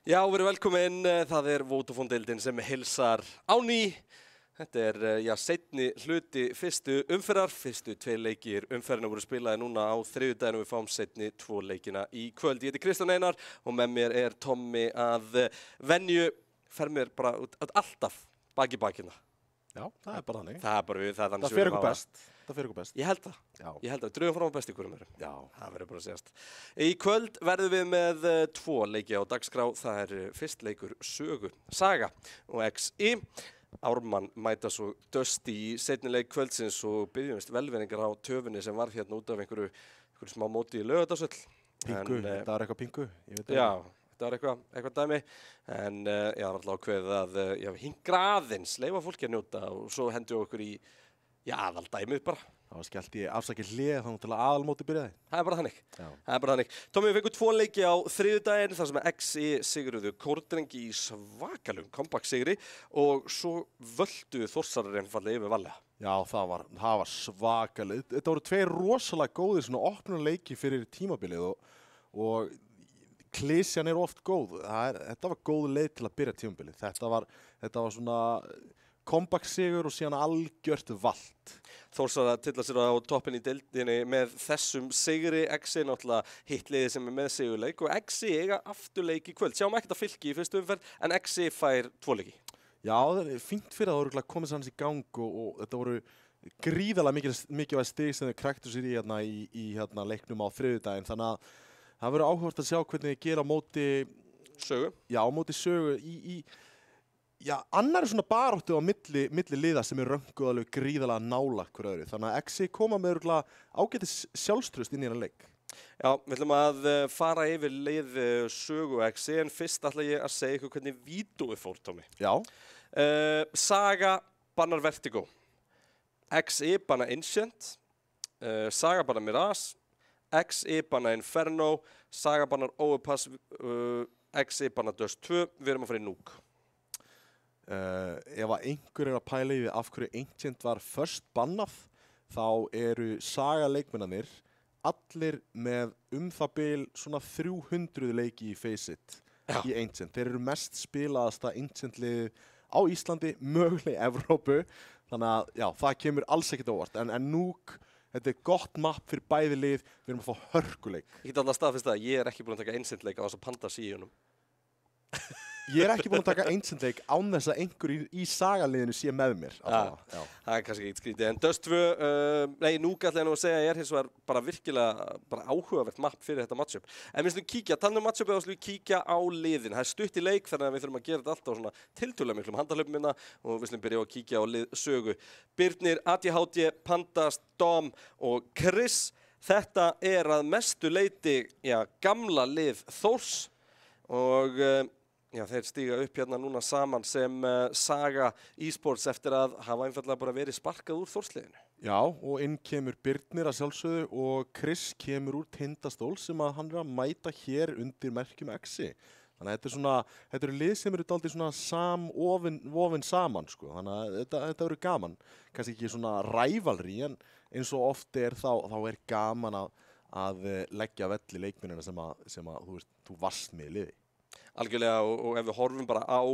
Já, verið velkomin. Það Vodafone-deildin sem hilsar á ný. Þetta seinni hluti fyrstu umferðar. Fyrstu 2 leikir umferðina voru spilaði núna á þriðjudaginn og við fáum seinni 2 leikina í kvöld. Ég heiti Kristján Einar og með mér Tommi að venju. Fer mér bara alltaf baki bakina. Já, það bara þannig. Það bara við, það þannig. Það fer ykkur best. Það fer ykkur best. Ég held það. Já. Ég held það. Drögum frá best ykkur um Já. Það verður bara að segjast. Í kvöld verðum við með 2 leiki á dagskrá. Það fyrst leikur Sögu, Saga og XI. Ármann mæta svo Dusty í seinni leik kvöldsins og byggjumst velverningar á töfunni sem var hérna út af einhverju smá móti í Laugardalsvöll. Pingu, það var eitthvað pingu. Já. Þetta var eitthvað dæmi, en það var alltaf ákveðið að hingra aðeins, leyfa fólki að njóta og svo hendur okkur í aðaldæmið bara. Það var skellt í afsakið hlið þannig til að aðalmóti byrjaði. Það bara þannig. Já. Það bara þannig. Tommi, við fengum 2 leiki á þriðjudaginn þar sem XI sigruðu Kórdrengi í svakalum comeback sigri og svo völdu Þórsarar einfallega yfir Vallega. Já, það var svakalega. Þetta voru 2 rosalega góðir svona opnunarleiki fyrir tímabilið og klísjan oft góð. Þetta var góð leið til að byrja tímabilið. Þetta var svona comeback sigur og síðan algjört valt. Þórsara tilla sér á toppin í deildinni með þessum sigri. XI náttúrulega hitt liðið sem með sigurleik og XI eiga afturleik í kvöld. Sjáum ekkert að Fylki í fyrstu umferð en XI fær 2 leiki. Já, það fínt fyrir að það voru komið sanns í gang og þetta voru gríðarlega mikilvæg stig sem þau kræktu sér í leiknum á þriðjudaginn. Þannig að það verður áhugavert að sjá hvernig þið gera á móti Sögu. Já, á móti Sögu í annarri svona baráttu á milli liða sem rönguð alveg gríðarlega nálægt hver öðru. Þannig að XI koma með ágætis sjálfstraust inn í þennan leik. Já, við ætlum að fara yfir lið Sögu og XI en fyrst ætla ég að segja ykkur hvernig vídóið fór, Tommi. Já. Saga bannar Vertigo. XI bannar Ancient. Saga bannar Mirage. XI bannar Inferno, Saga bannar Overpass, XI bannar Dust 2, við erum að fara í Núk. Ef einhver að pæla í af hverju Ancient var först bannað, þá eru Saga leikmennarnir allir með það bil svona 300 leiki í Faceit í Ancient. Þeir eru mest spilaðasta Ancient-lið á Íslandi, mögulega í Evrópu, þannig að já, það kemur alls ekkert óvart, en Núk þetta gott mapp fyrir bæði lið, við erum að fá hörkuleik. Ég get alltaf staðfest að ég ekki búin að taka Ancient-leik á þess að panda síðunum. Ég ekki búin að taka Ancient-leik án þess að einhver í Saga-liðinu sé með mér. Já. Það kannski ekki skrítið. En Dust 2, Núk ætla ég nú að segja, hins vegar bara virkilega áhugavert mapp fyrir þetta matchup. En við slum kíkja, talað um matchup eða slum kíkja á liðin. Það stutt í leik þannig að við þurfum að gera þetta alltaf svona tiltölulega miklum handahlaupum minna og við slum byrja að kíkja á lið Sögu. Birnir, ADHD, Pandas, Dom og Chris. Þetta að mestu leyti gamla lið Þórs og þeir stíga upp hérna núna saman sem Saga e-sports eftir að hafa einfallega bara verið sparkað úr Þórsliðinu. Já, og inn kemur Birnir að sjálfsögðu og Chris kemur úr Tindastól sem að hann að mæta hér undir merkjum XI. Þannig að þetta eru lið sem eru dálítið svona samofin saman, sko. Þannig að þetta verður gaman. Kannski ekki svona rivalry, en eins og oft þá gaman að leggja velli leikmennina sem að þú varst með í liði. Algjörlega og ef við horfum bara á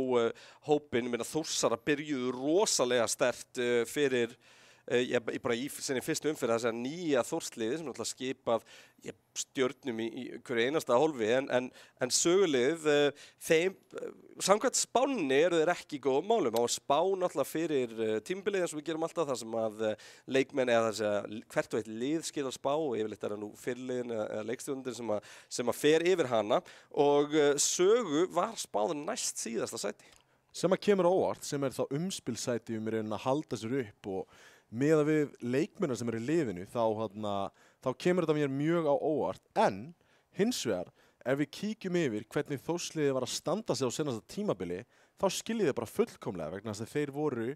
hópinn, Þórsara byrjuðu rosalega sterkt fyrir bara í sinni fyrstu umferð þess að nýja Þórsliði sem náttúrulega skipað stjörnum í hverju einasta hólfi en Sögulið þeim samkvæmt spánni eru þeir ekki í góðum málum. Á spá náttúrulega fyrir tímabilið eins og við gerum alltaf þar sem að leikmenn eða þess að hvert og eitt lið skilar spá og yfirleitt það nú fyrirliðin eða leikstjórnir sem að fer yfir hana og Sögu var spáð næst síðasta sæti. Sem að kemur óvart, sem þá umspilsæti að halda sér upp og meðan við leikmennar sem eru í liðinu þá kemur þetta mér mjög á óvart en hins vegar ef við kíkjum yfir hvernig Þórsliðið var að standa sig á seinasta tímabili, þá skiljið þið bara fullkomlega vegna þess að þeir voru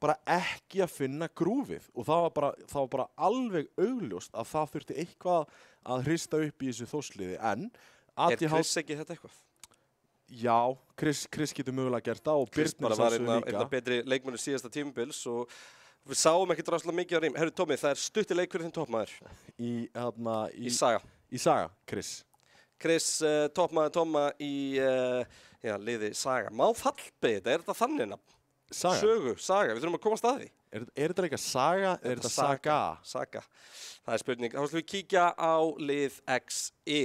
bara ekki að finna grúfið og það var bara alveg augljóst að það þurfti eitthvað að hrista upp í þessu Þórsliði en Chris ekki þetta eitthvað? Já, Chris getur mögulega gert það og Chris Birnir bara var líka. einna betri leikmennur síðasta tímabils og við sáum ekki draslega mikið á rým. Herru Tómi, það stutti leikur þinn toppmaður. Í Saga. Í Saga, Chris. Chris, toppmaður Tóma í liði Saga. Má fallbeið þetta þannig nafn? Saga? Saga, við þurfum að komast að því. Er þetta líka Saga eða er þetta Saga? Saga. Það spurning. Þá ætlum við kíkja á lið XI.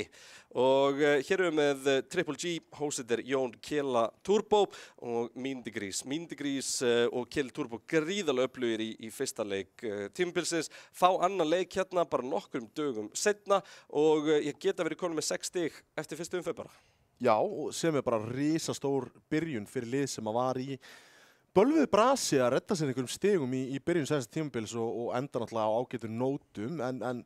Og hér erum við með Triple G, hosted Jón Kela Turbo og Mean Degrees. Mean Degrees og Kela Turbo gríðarlega öflugir í fyrsta leik tímabilsins. Fá annan leik hérna bara nokkrum dögum seinna og ég geta verið konum með 6 stig eftir fyrstu umferð bara. Já, sem er bara risastór byrjun fyrir lið sem að var í bölvuðu brasi að redda sér einhverjum stigum í byrjun senast tímabils og enda náttúrulega á ágætum nótum en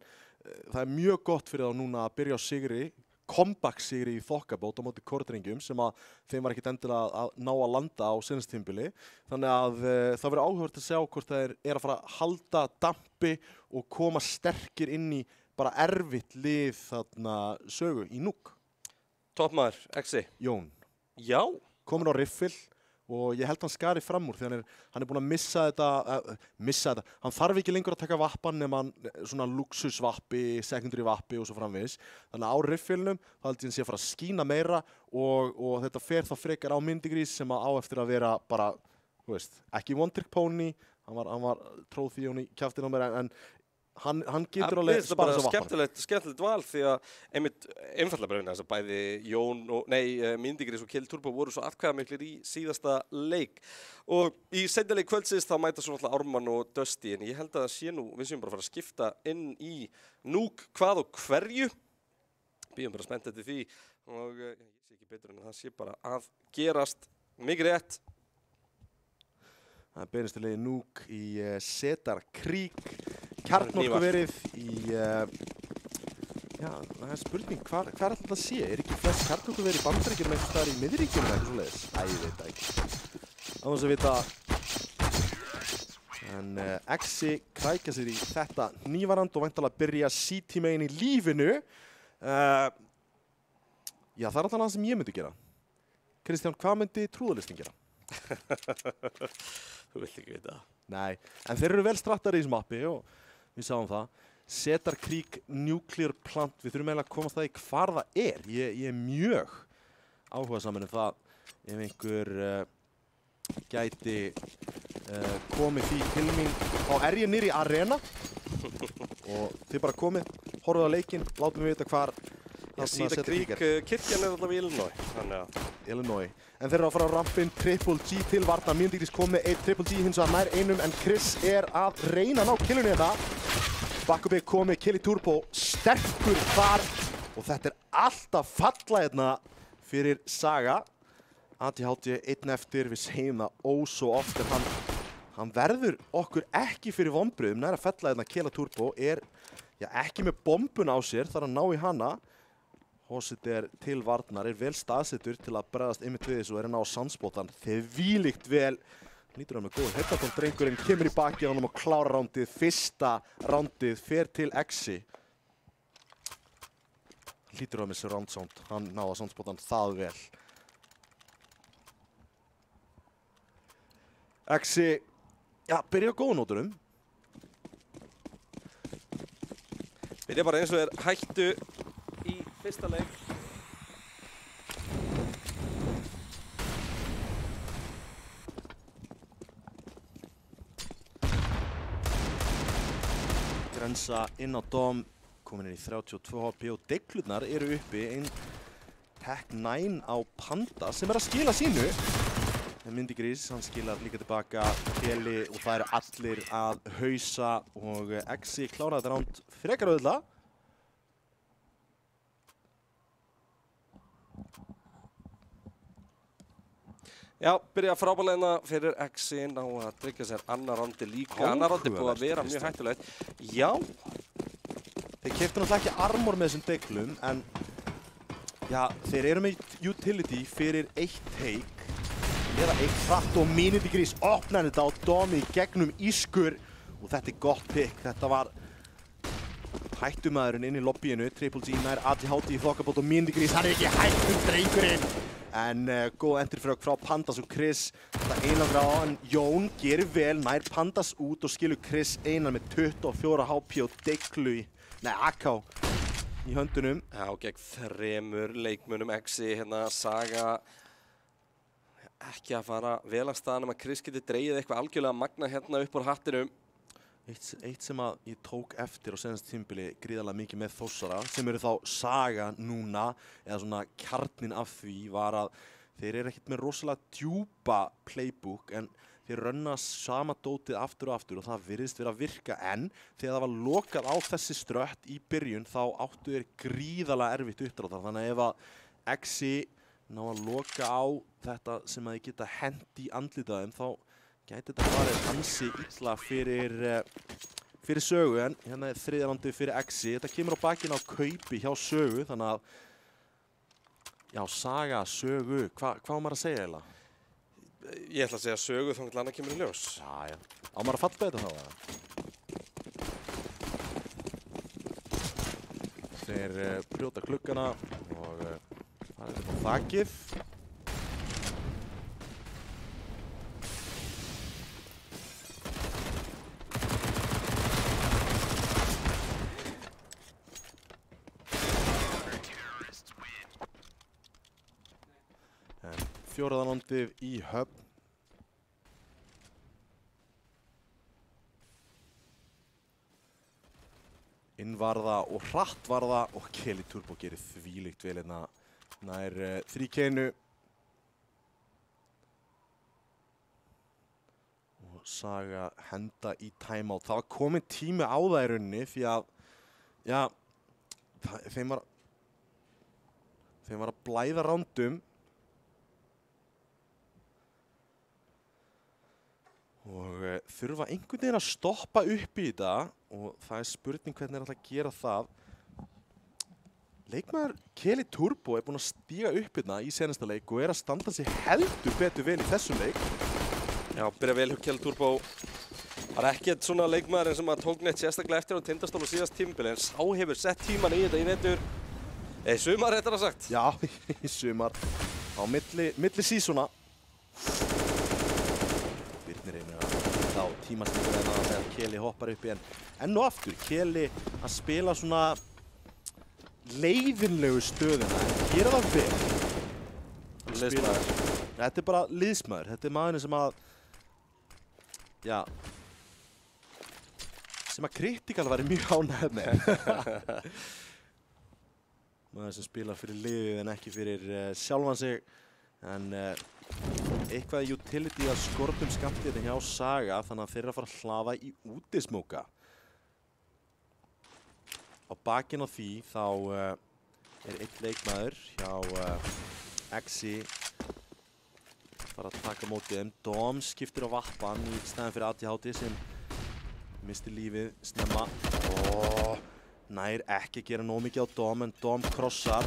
það er mjög gott fyrir þá núna að byrja á sigri, comeback sigri í þokkabót á móti Kortringjum sem að þeim var ekkit endilega að ná að landa á senast tímabili. Þannig að það verður áhugavert að sjá hvort það er að fara að halda dampi og koma sterkir inn í bara erfitt lið þarna sögu í Núk. Toppmaður, XI. Jón. Já. Komin á riffil. Og ég held hann skari fram úr því hann er búinn að missa þetta. Hann þarf ekki lengur að taka vappan nema svona luxusvappi, secondary vappi og svo framvegis. Þannig að á riffilnum þá held ég hann sé að fara að skína meira og þetta fer þá frekar á Mean Degrees sem á eftir að vera bara, þú veist, ekki one trick pony. Hann var tróð því í kjaftin á mér en hann getur alveg spara þess að vappan. Skemmtilegt val því að einfallega bara þess að bæði Mean Degrees og Kela Turbo voru svo atkvæðamiklir í síðasta leik og í seinni leik kvöldsins þá mæta svo náttúrulega Ármann og Dusty en ég held að við séum bara að fara að skipta inn í Núk hvað og hverju býðum bara spennt eftir því og ég sé ekki betur en það sé bara að gerast mikið rétt. Það beinist til leiði Núk í Setarkrík kjarnorkuverið í það er spurning hvað er alltaf að sé? Er ekki flest kjarnorkuverið í Bandaríkjunum eitthvað staðar í miðríkjunum eða eitthvað svoleiðis? Ég veit það ekki. Án þess að vita. En XI krækja sér í þetta hnífarand og væntanlega byrja CT-megin í lífinu. Það er alltaf það sem ég myndi gera. Kristján, hvað myndi trúðalistin gera? Þú vilt ekki vita það. Nei, en þeir eru vel strattar í þessu mappi og við sáum það. Setarkrík Nuclear Plant, við þurfum eiginlega að komast það í hvar það er. Ég er mjög áhugasamur það ef einhver gæti komið því til mín. Þá er ég niður í arena og þið bara komið, horfðu á leikinn, látum við vita hvar Setarkrík kirkjan er alltaf í Illinois. En þeir eru að fara á rampinn, Triple G til varna. Mean Degrees kom með Triple G hins vegar nær einum en Chris er að reyna að ná killunni þetta. Bakkupið komið, Kela Turbo sterkur þar og þetta er alltaf falla hérna fyrir Saga. ATHT einn eftir, við segjum það svo oft en hann verður okkur ekki fyrir vonbrigðum nær að fella hérna. Kela Turbo er ekki með bombuna á sér, þarf að ná í hana. Hosset er til varnar, er vel staðsettur til að bregðast einmitt við þessu og er að ná sandspótan. Þeir vílíkt vel. Nýtur hann með góður heyrnartól, drengurinn kemur í baki á honum og klárar rándið. Fyrsta rándið fer til XI. Lítur hann með sér roundsound, hann náða sandspótan það vel. XI, byrja á góðunótunum. Byrja bara eins og er hættu í fyrsta leik. Grensa inn á dóm, komin inn í 32 HP og deglurnar eru uppi. Ein Tech 9 á Panda sem er að skila sínu. En Mean Degrees, hann skilar líka tilbaka Keli og það eru allir að hausa og XI kláraði þetta ránd frekar auðvitað. Já, byrja frábæleina fyrir XI ná að tryggja sér annar rándi líka. Annar rándi búið að vera mjög hættulegt. Já. Þeir keyptu náttúrulega ekki armor með þessum deglum, en Já, þeir eru með utility fyrir 1 take eða 1 hratt og Minity Gris opnar þetta á Domi gegnum ískur og þetta gott pick. Þetta var hættumaðurinn inn í lobbyinu, Triple G nær ATHD í þokkabót og Minity Gris, hann ekki hættum drengurinn. En góð endurfrögg frá Pandas og Chris, þetta einangra á en Jón gerir vel, nær Pandas út og skilur Chris einan með 24 HP og Deiglu AK í höndunum. Já, gegn 3 leikmönnum Exi, hérna Saga ekki að fara vel að staðanum að Chris geti dreigið eitthvað algjörlega magna hérna upp úr hattinum. Eitt sem að ég tók eftir á senast tímabili gríðarlega mikið með Þórsara, sem eru þá Saga núna, eða svona kjarnin af því var að þeir eru ekkert með rosalega djúpa playbook en þeir rönna sama dótið aftur og það virðist vera að virka en þegar það var lokað á þessi strött í byrjun þá áttu þeir gríðarlega erfitt uppdráttar þannig að ef að Exi ná að loka á þetta sem að þið geta hent í andlitaðum þá gæti þetta farið ansi illa fyrir Sögu en hérna er 3. roundið fyrir Exi. Þetta kemur á bakinn á kaupi hjá Sögu þannig að já, Saga, Sögu, hvað á maður að segja eiginlega? Ég ætla að segja Sögu þá annað kemur í ljós. Já. Á maður að falla þetta þá eða? Þeir brjóta klukkana og fara þetta á þakið. En 4. roundið í höfn. Innvarða og hrattvarða og Kelly Turbo gerir þvílíkt vel hérna nær 3K-nu. Og Saga henda í timeout. Það var komin tími á það í rauninni því að já, þeim var að blæða rándum. Og þurfa einhvern veginn að stoppa upp í þetta og það er spurning hvernig er alltaf að gera það. Leikmaður Kelly Turbo er búinn að stíga upp hérna í senasta leik og er að standa sig heldur betur vel í þessum leik. Já, byrja vel hjá Kelly Turbo. Það er ekkert svona leikmaður sem að tók neitt sérstaklega eftir á Tindastól og síðast tímabili en sá hefur sett tíman í þetta í vetur. Sumar réttar að sagt. Já, í sumar. Á milli sísona. Þá tímastíkur en að þegar Kelly hoppar upp í enn og aftur. Kelly að spila svona leiðinlegu stöðuna en gera það vel. Liðsmaður. Þetta er bara liðsmaður. Þetta er maðurinn sem að já sem að Critical væri mjög ánægð með. Maður sem spilar fyrir liðið en ekki fyrir sjálfan sig en eitthvað utility að skortum skammtið hjá Saga þannig að þeir eru að fara að hlaða í útismóka. Á bakinn á því þá er einn leikmaður hjá Exi fara að taka mótið þeim. Dom skiptir á vappan í stæðan fyrir ATHD sem misti lífið snemma. Nær ekki að gera nóg mikið á Dom en Dom krossar.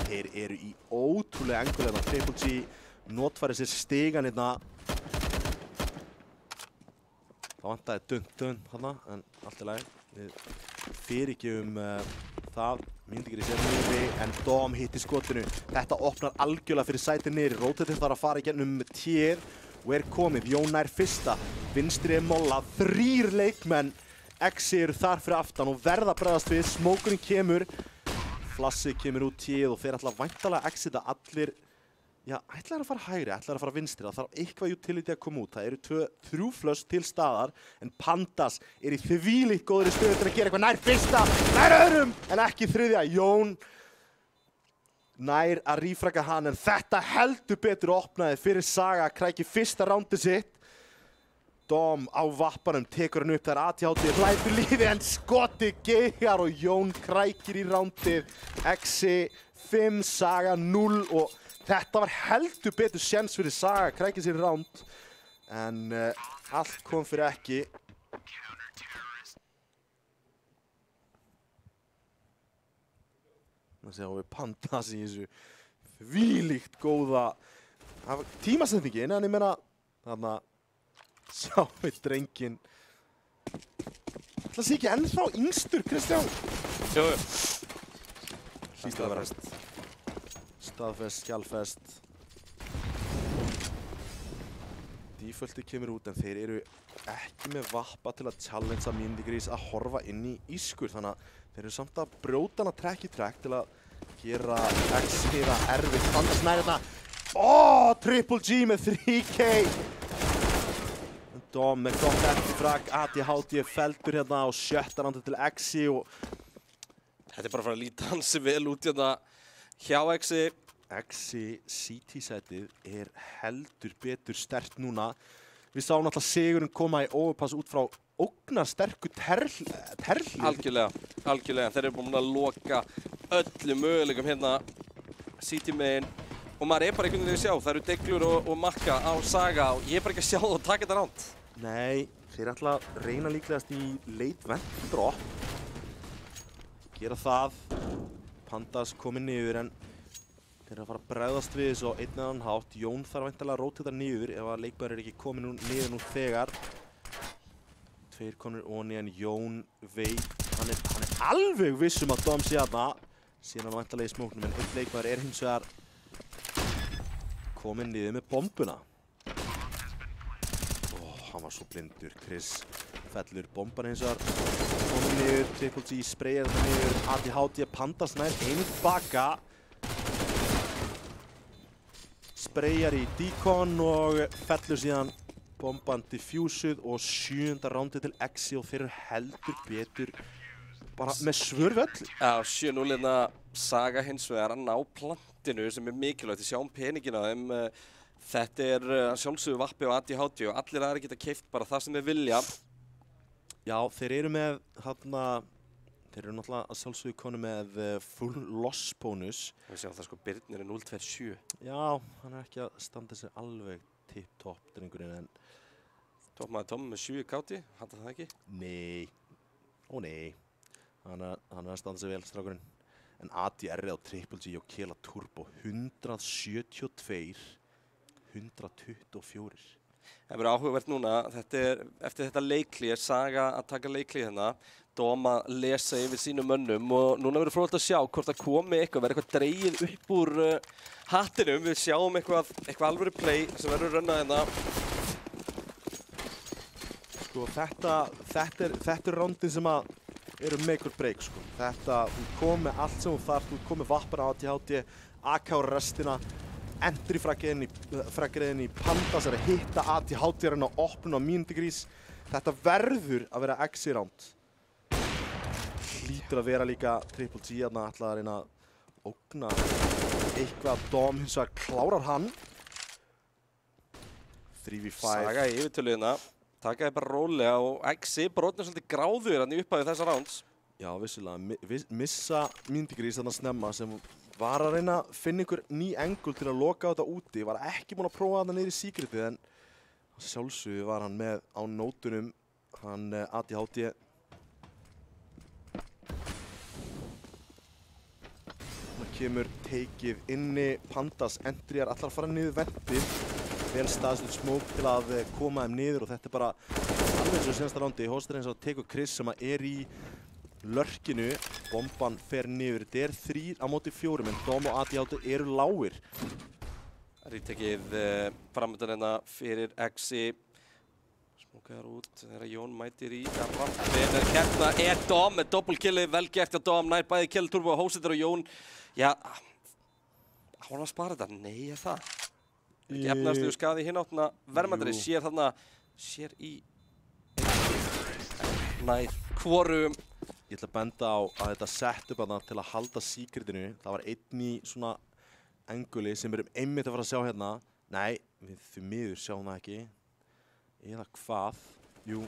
Þeir eru í ótrúlega engulega. Triple G notfæri sér stigan hérna. Það vantaði dun hana en allt í lagi. Við fyrirgefum það. Myndi ekki sér niðri en Dom hitti skotinu. Þetta opnar algjörlega fyrir sætið niðri. Rotating þarf að fara í gennum téð og er komið. Jón nær fyrsta. Vinstri er molla. 3 leikmenn. Exi eru þar fyrir aftan og verða að bregðast við. Smókurinn kemur. Flassið kemur út téð og þeir ætla væntanlega að exita allir. Já, ætlaði að fara hægri, ætlaði að fara vinstri. Það þarf eitthvað utility að koma út. Það eru 3 flöss til staðar en Pandas er í þvílíkt góðri stöðu til að gera eitthvað nær fyrsta, nær öðrum en ekki þriðja. Jón nær að rífraka hann en þetta heldur betur opnaði fyrir Saga að kræki fyrsta rándið sitt. Dom á vappanum tekur hann upp þar ATHD hlætur lífi en skoti geigar og Jón krækir í rándið. Exi 5, Saga 0 og þetta var heldur betur sjens fyrir Saga að krækja sér í ránd en allt kom fyrir ekki. Það sjáum við Pandas í þessu þvílíkt góða tímasetningin, en ég meina þarna sjáum við drengin. Það sé ekki ennþá yngstur, Kristján. Jú. Hlýst að vera staðfest, skjálfest. Defaulti kemur út, en þeir eru ekki með vappa til að challengea Myndigrís að horfa inn í ískur, þannig að þeir eru samt að brjóta hana trekk í trekk til að gera X-hýra erfitt. Pandas nær hérna. Triple G með 3K. Dom með gott eftirfrag, ADHD feldur hérna og sjöttar hann til X-i og Þetta bara að fara að líta hansi vel út hérna hjá X-i. X-i CT-sætið er heldur betur sterkt núna. Við sáum náttúrulega sigurinn koma í overpass út frá ógnarsterku terli. Algjörlega. Þeir eru búin að loka öllum möguleikum hérna CT-megin. Og maður er bara einhvern veginn að sjá, það eru Deglur og Makka á Saga og ég er bara ekki að sjá það og taka þetta ránt. Nei, þeir ætla að reyna líklegast í late vent drop. Gera það. Pandas komið niður, en þeir eru að fara að bregðast við þessu á einn eða annan hátt. Jón þarf væntanlega að róta þetta niður ef að leikmaður er ekki komið niður nú þegar. Tveir konur onni, en Jón veit, hann er alveg vissum að Dom sé þarna. Síðan hann væntanlega í smóknum, en einn leikmaður er hins vegar komið niður með bombuna. Hann var svo blindur, Chris fellur bomban hins vegar. Komið niður, Triple G spreyjar þetta niður, ADHD Pandas nær einu baka. Spreyjar í Deacon og fellur síðan bomban diffusuð og 7. rándið til X-i og þeir eru heldur betur bara með svörvöll. Já, 7-0 hérna Saga hins vegar að ná plantinu sem er mikilvægt. Við sjáum peningin á þeim. Þetta er sjálfsögðu vappi og ADHD og allir aðra geta keypt bara það sem þeir vilja. Já, þeir eru með þarna, þeir eru náttúrulega að sjálfsögðu konu með full loss bonus. Við sjáum það sko, Birnir er 0-2-7. Já, hann er ekki að standa sig alveg tipp-topp drengurinn, en Toppmaður Tom með 7 káti, hattar það ekki? nei, nei, hann er að standa sig vel, strákurinn. En ADR á Triple G og Kela Turbo, 172, 124. Það verður áhugavert núna, eftir þetta leikli er Saga að taka leikli hérna, Dom að lesa yfir sínum mönnum og núna verður fróðilegt að sjá hvort það komi eitthvað, verður eitthvað dregið upp úr hattinum. Við sjáum eitthvað alvöru play sem verður rönnað hérna. Sko þetta er rándin sem að eru make or break sko. Þetta, þú kom með allt sem þú þarf, þú kom með vappar á ADHD, AK á restina, entry fraggriðin í Pandas er að hitta ADHD-arinn á opnun á Myndigrís. Þetta verður að vera X-i ránd. Hlýtur að vera líka Triple G að ætla að reyna að ógna eitthvað. Dom hins vegar klárar hann. 3v5. Saga í yfirtöluðina, takaði bara rólega og X-i brotnir svolítið gráður hann í upphæðu þessa ráns. Já, vissulega. Missa Myndigrís þarna snemma sem var að reyna að finna einhver ný engul til að loka á þetta úti. Var ekki búinn að prófa þetta niður í secretið, en sjálfsögðu var hann með á nótunum. Hann ADHD. Þannig kemur teikið inni. Pandas entryar allar að fara niður vendið. Vel staðstöð smók til að koma þeim niður og þetta er bara alveg eins og senasta rándi. Hóstar eins og tekur Chris sem er í lörkinu. Bomban fer niður. Þetta er 3 á móti 4, en Dom og ADHD eru lágir. Rítekið framöndan hérna fyrir X-i. Smókaðar út þegar Jón mætir í rampin. Hérna er Dom með doppelkillið. Vel gert hjá Dom, nær bæði Kela Turbo og Hósitur og Jón. Já, á hann að spara þetta? Nei, er það? Ekki efnaðarslegu skaði hinn áttuna verðmættari. Sér þarna, sér í nær hvorum. Ég ætla að benda á að þetta setup til að halda secretinu. Það var einn í svona enguli sem við erum einmitt að fara að sjá hérna. Nei, við því miður sjáum það ekki. Eða hvað? Jú,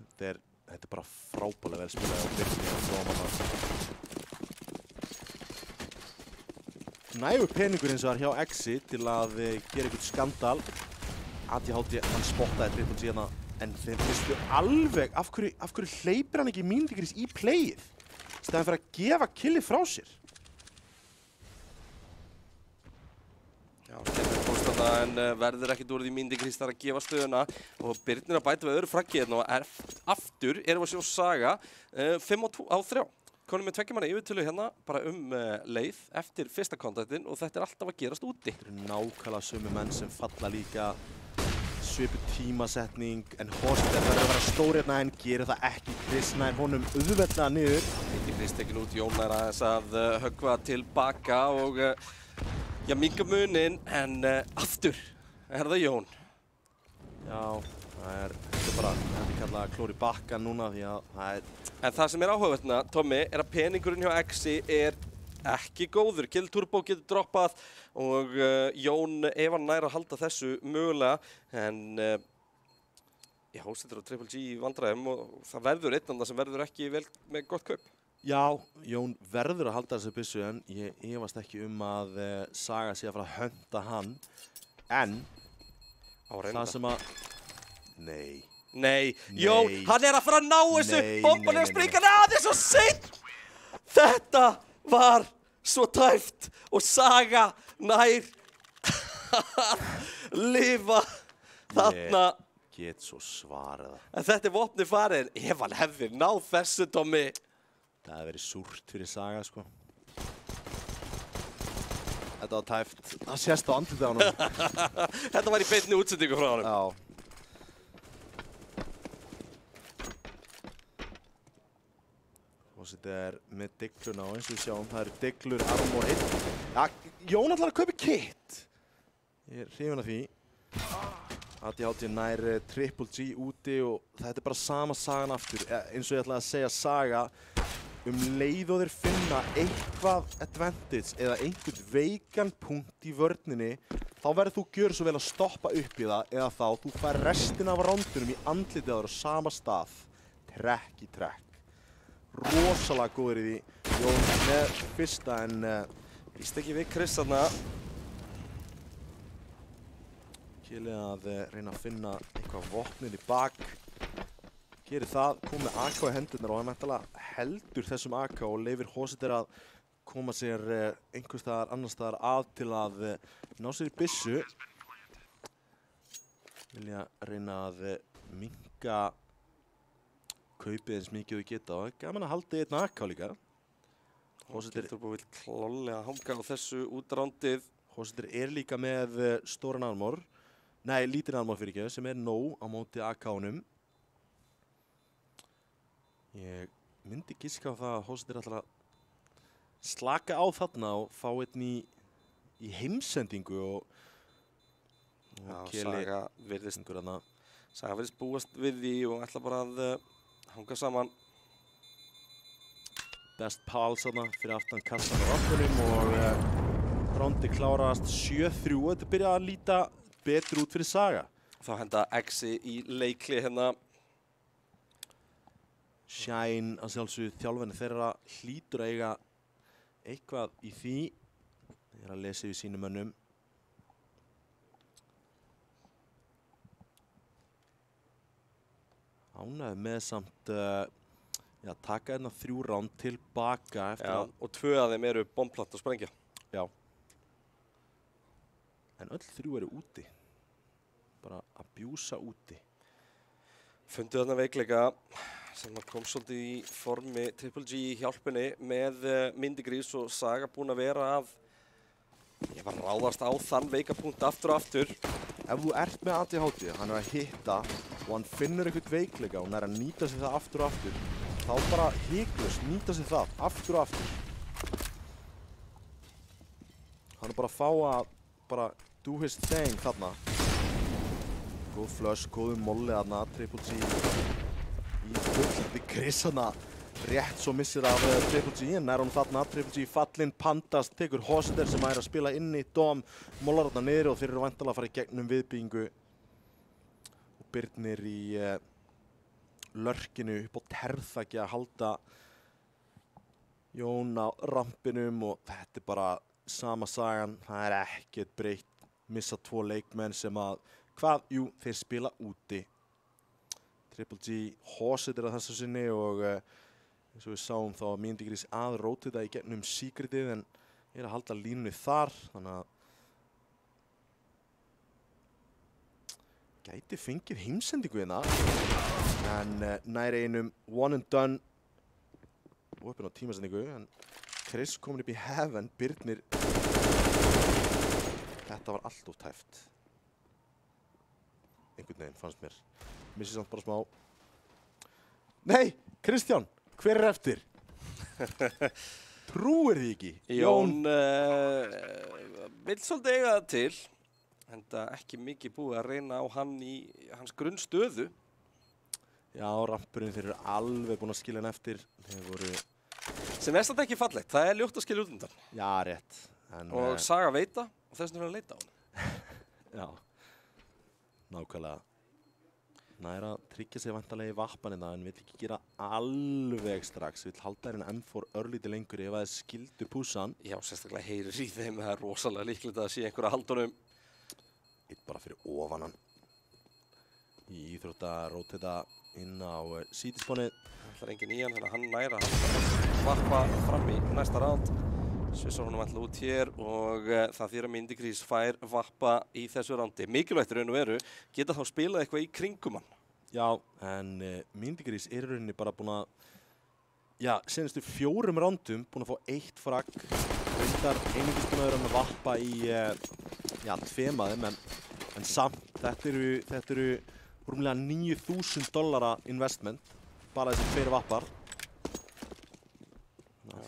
þetta er bara frábælega vel spilað á Birnir og Dóma. Nægur peningur hins vegar hjá X-i til að gera eitthvað skandal. ADHD, hann spottaði Triple G hérna, en þeir vistu alveg af hverju hleypir hann ekki Myndigrís í playið? Í staðinn fyrir að gefa killið frá sér. hérna en verður ekkert úr því Myndigris þar að gefa stöðuna og Birnir að bæta við öðru fraggi hérna og aftur erum við að sjá Saga 5-3. Konum með tveggja manna yfirtölu hérna bara leið eftir fyrsta kontaktinn og þetta alltaf að gerast úti. Þetta eru nákvæmlega sömu menn sem falla líka, svipuð tímasetning, en Hoster verður að vera stór hérna en gerir það ekki. Chris nær honum auðveldlega niður. Myndigris tekin út, Jón er aðeins að höggva tilbaka og minka munin en aftur er það Jón. Já, þetta er bara, þetta er kallað klór í bakka núna því að það er... En það sem er áhugaverðna, Tommi, er að peningurinn hjá Exi er ekki góður. Kill Turbo getur droppað og Jón ef hann nær að halda þessu mögulega. En já, Hósetur og Triple G í vandræðum og það verður einn annar sem verður ekki vel með gott kaup. Já, Jón verður að halda þessu byssu en ég efast ekki að Saga sé að fara að hönda hann. En það sem að... Nei, Jón, hann er að fara að ná þessu, bomban er að springa, það er svo seint! Þetta var svo tæft og Saga nær lifa þarna. Ég get svo svarað það. En þetta er vopni farin, ef hann hefði náð þessu, Tommi. Það hefði verið súrt fyrir Saga, sko. Þetta var tæft, það sést á andlitið á honum. Þetta var í beinni útsendingu frá honum. Já. Þetta er með digluna og eins og við sjáum, það eru diglur, armor 1. Ja, Jón ætlar að kaupa kit. Ég er hrifinn af því. ADHD nær Triple G úti og þetta er bara sama sagan aftur. Eins og ég ætlaði að segja Saga, leið og þeir finna eitthvað advantage eða einhvern veikan punkt í vörninni, þá verður þú gjör svo vel að stoppa upp í það eða þá þú fær restina af rándunum í andlitið á þér á sama stað. Trekk í trekk. Rosalega góður í því. Jón með fyrsta en Íst ekki við Chris þarna. Kili að reyna að finna eitthvað vopnið í bak. Gerir það, kom með AK í hendurnar og hann mæntalega heldur þessum AK og leyfir Hoseter að koma sér einhvers staðar annars staðar að til að ná sér í byssu. Vilja reyna að minnka kaupið eins mikið og geta og gaman að halda einn AK líka. Hoseter vil klálega hanga á þessu útrándið. Hoseter er líka með stóran armor, nei lítinn armor fyrir ekki, sem er nóg á móti AK-unum. Ég myndi giska á það að Hoseter ætlar að slaka á þarna og fá einn í heimsendingu og Saga virðist búast við því og ætla bara að hanga saman. Best pals þarna fyrir aftan kassan á rampunum og rándi klárast 7-3. Þetta byrja að líta betur út fyrir Saga. Þá henda Exi í leikli hérna. Shine að sjálfsögðu þjálfinni þeirra hlýtur að eiga eitthvað í því. Ég er að lesa yfir sínum mönnum. Ánægði með samt taka hérna 3 ránd tilbaka eftir að... Og 2 af þeim eru bombplant og sprengja. Já. En öll 3 eru úti. Bara að bjúsa úti. Fundu þarna veikleika sem kom svolítið í formi Triple G í hjálpunni með Myndigris og Saga búin að vera að ráðast á þann veikapunkt aftur og aftur. Ef þú ert með ADHD, hann er að hitta og hann finnur eitthvað veikleika og hann er að nýta sér það aftur og aftur, þá bara hiklaust nýta sér það aftur og aftur. Hann er bara að fá að bara do his thing þarna. Góð flush, góðu molli þarna, Triple G í fullandi Chris þarna. Rétt svo missir af Triple G, en er hún þarna, Triple G fallinn, Pandast, tekur Hoster sem er að spila inni, Dom, mollar þarna niður og þeir eru væntanlega að fara í gegnum viðbyggingu. Og Birnir í lörkinu upp á terðþaki að halda Jón á rampinum og þetta er bara sama sagan, það er ekkert breytt. Missa 2 leikmenn sem að, jú, þeir spila úti. Triple G Hoseter að þessu sinni og eins og við sáum þá að Myndigris að rótita í gegnum Secretið en er að halda línunni þar, þannig að gæti fengið heimsendingu hérna. En nær einum one and done. Og upp á tímasendingu. En Chris komin upp í heaven. Birnir. Þetta var allt of tæft. Einhvern veginn fannst mér. Missi samt bara smá. Nei, Kristján, hver eftir? Trúir því ekki? Jón vill svolítið eiga það til. Enda ekki mikið búið að reyna á hann í hans grunnstöðu. Já, rampurinn þeir eru alveg búin að skilja hann eftir. Þeir voru... Sem er samt ekki fallegt, það er ljótt að skilja út undan. Já, rétt. En, og Saga veita og þess vegna er að leita á hann. Já, nákvæmlega. Nær að tryggja sig vantarlega í vappanina en vill ekki gera alveg strax. Vill halda hérna M4 örlítið lengur ef það skildu pússan. Já, sérstaklega heyrir í þeim. Það er rosalega líklegt að sé einhverja haldunum. Eitt bara fyrir ofan hann. Í íþrótta róteta inn á sítispónið. Það ætlar enginn í hann, þannig að hann næra að vappa fram í næsta ránd. Svissar honum alltaf út hér og það þýðir að Myndigrís fær vappa í þessu rándi. Mikilvægt raun og veru, geta þá spilað eitthvað í kringum hann. Já, en Myndigrís er í rauninni bara búin að, já, senastu 4 rándum búin að fá 1 fragg. Reyndar einungis búin að vera að vappa í, já, 2 af þeim, en samt, þetta eru rúmlega $9.000 investment, bara þessi 2 vappar.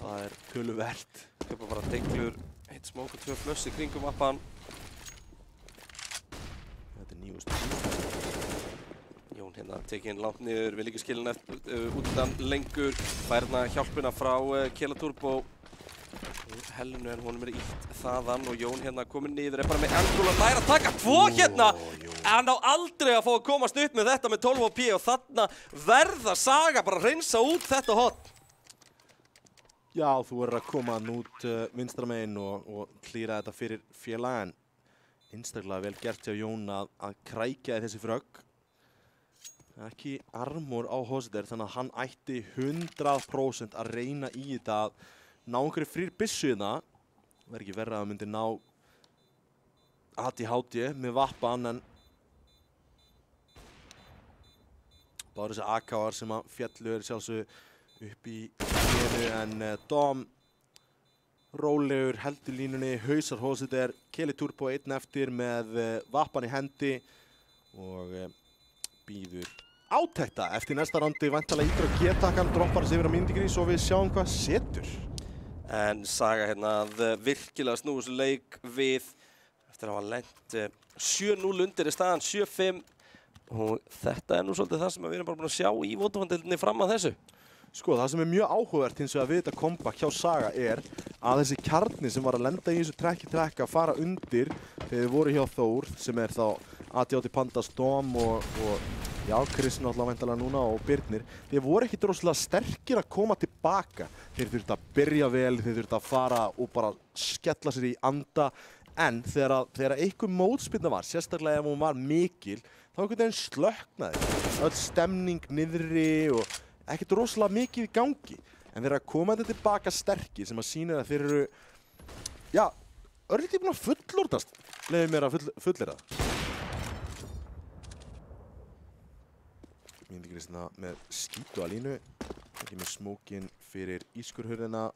Það er töluvert. Köpa bara deiglur, 1 smók og 2 flöss í kringum vappan. Þetta er 9.000. Jón hérna tekinn langt niður, vil ekki skilja hann út undan lengur. Færna hjálpina frá Kela Turbo. Hellinu en honum er ítt þaðan og Jón hérna kominn niður, er bara með Angula nær að taka 2 hérna. Hann á aldrei að fá að komast upp með þetta með 12 p og þarna verða Saga bara að hreinsa út þetta hotn. Já, þú verður að koma hann út vinstra megin og klíra þetta fyrir félagann. Einstaklega vel gert hjá Jón að krækja í þessi frögg. Ekki armor á Hossiter, þannig að hann ætti 100% að reyna í þetta að ná einhverju frýr byssu hérna. Það er ekki verra að það myndi ná ADHD með vappan, en bara þessi AK-ar sem að fjallu er sjálfsög upp í hénu, en Dom rólegur, heldur línunni, hausar Hossiter, Keli Turbo 1 eftir með vappan í hendi og býður átækta eftir næsta randi. Væntanlega ítur að G-takkan droppar þessi yfir á Myndigrís og við sjáum hvað setur. En Saga hérna virkilega snúið þessu leik við eftir að hafa lent 7-0 undir í staðan 7-5 og þetta er nú svolítið það sem við erum bara búin að sjá í Vodafone-deildinni fram að þessu. Sko, það sem er mjög áhugavert hins vegar við þetta comeback hjá Saga er að þessi kjarni sem var að lenda í þessu trekk að fara undir þegar þið voru hjá Þór, sem er þá ADHD Panda, Storm og já, Chris náttúrulega væntanlega núna og Birnir, þeir voru ekkit rosalega sterkir að koma tilbaka. Þeir þurftu að byrja vel, þeir þurftu að fara og bara skella sér í anda, en þegar einhver mótspyrna var, sérstaklega ef hún var mikil, þá einhvern veginn slökknaði. Öll stemning niðri og ekkert rosalega mikið í gangi, en þeir eru að koma þetta tilbaka sterkir sem að sýna að þeir eru, já, örlítið búin að fullorðast, leyfið mér að fullera það. Myndigrisna með skítu að línu, ekki með smókin fyrir ískurhurðina,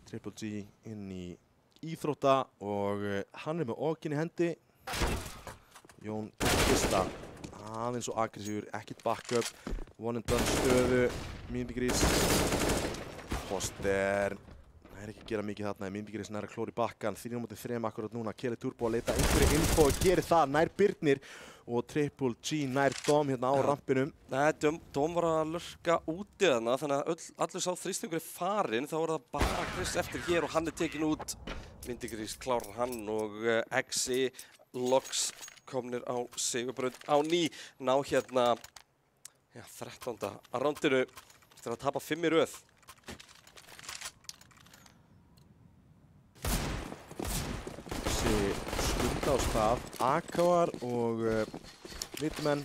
Triple G inn í íþrótta og hann er með okkin í hendi. Jón fyrsta aðeins og aggressífur, ekkert backup, one and done stöðu, Myndigrís. Hossiter er ekki að gera mikið þarna, Myndigrís nær að klóra í bakkan, 3-3 akkurat núna, Keli Turbo að leita einhverju info og gerir það, nær Birnir og Triple G nær Dom hérna á rampinum. Nei, Dom var að lurka úti þarna, þannig að allur sá þrýstingur er farinn, þá er það bara Chris eftir hér og hann er tekin út. Myndigrís klárar hann og Exi loks komnir á sigurbraut á ný, ná hérna 13. að rándinu eftir að tapa 5 í röð. Skunda á stað, AK-ar og vitumenn.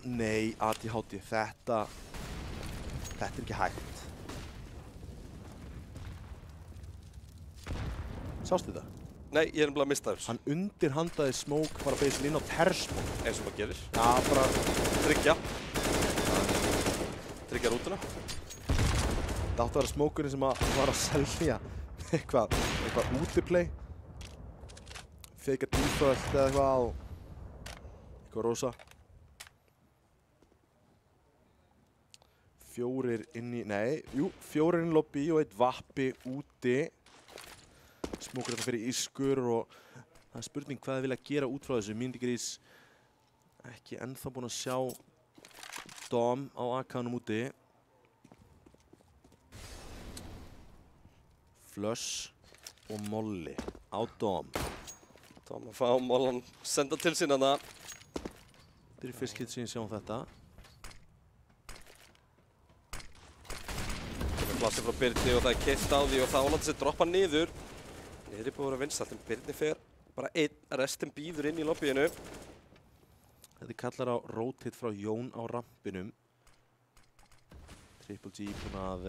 Nei, ADHD, þetta er ekki hægt. Sástu þetta? Nei, ég er nefnilega að mista þessu. Hann undirhandaði Smoke bara basically inn á Tersmoke. Eins og maður gerir. Já, bara Tryggja rútuna. Það átti að vera Smokerinn sem var að selja eitthvað útiplay. Fake default eða eitthvað rosa. 4 inn í lobby og 1 vappi úti. Smoker þetta fyrir ískur og það er spurning hvað þið vilja gera út frá þessu. Myndigrís ekki ennþá búinn að sjá Dom á AK-num úti. Flush og Molly á Dom. Dom að fá Mollan senda til sín hana. Þetta er fyrst kitt sem sjáum þetta. Plassi frá Birni og það er keitt á því og það álætti sér droppa niður. Niðri búið að vera vinsalt en Birni fer bara einn, restin býður inn í lobbyinu. Þetta kallar á rotate frá Jón á rampinum. Triple G búinn að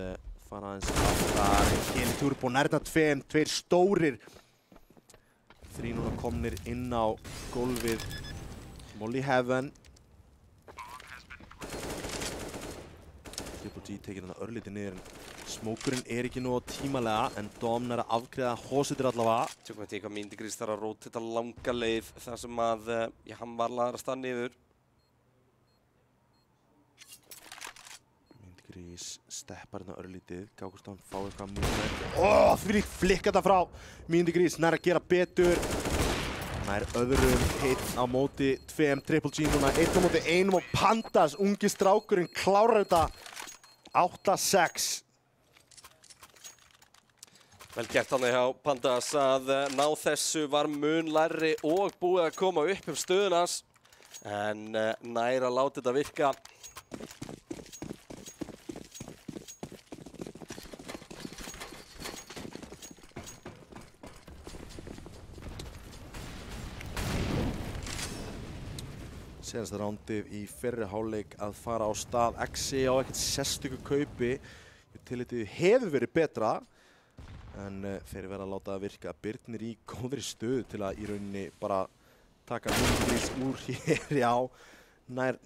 fara aðeins aftar. Kelly Turbo nærna 2 stórir. 3 núna komnir inn á gólfið. Molly Heaven. Triple G tekir þetta örlítið niður en Smokerinn er ekki nú tímalega en Dom er að afgreiða hósitir allavega. Tjókum við eitthvað Myndigrís þarf að rótita langa leið þar sem að hann var laðar að stað niður. Myndigrís steppar hérna örlítið, gá hvort hann fá eitthvað movement. Þvílíkt flikk þetta frá Myndigrís, nær að gera betur. Nær öðrum hit á móti 2 Triple G núna, 1 á móti 1 og Pandas, ungi strákurinn, klárar þetta 8-6. Vel gert hann hjá Pandas að ná þessu var mun lærri og búið að koma upp stöðunas en nær að láta þetta virka. Senasta rándið í fyrri hálfleik að fara á stað. Exi á ekkert sérstöku kaupi. Utility hefur verið betra. En þeir verða að láta það virka. Birnir í góðri stöðu til að í rauninni bara taka Myndigrís úr hér, já. Nær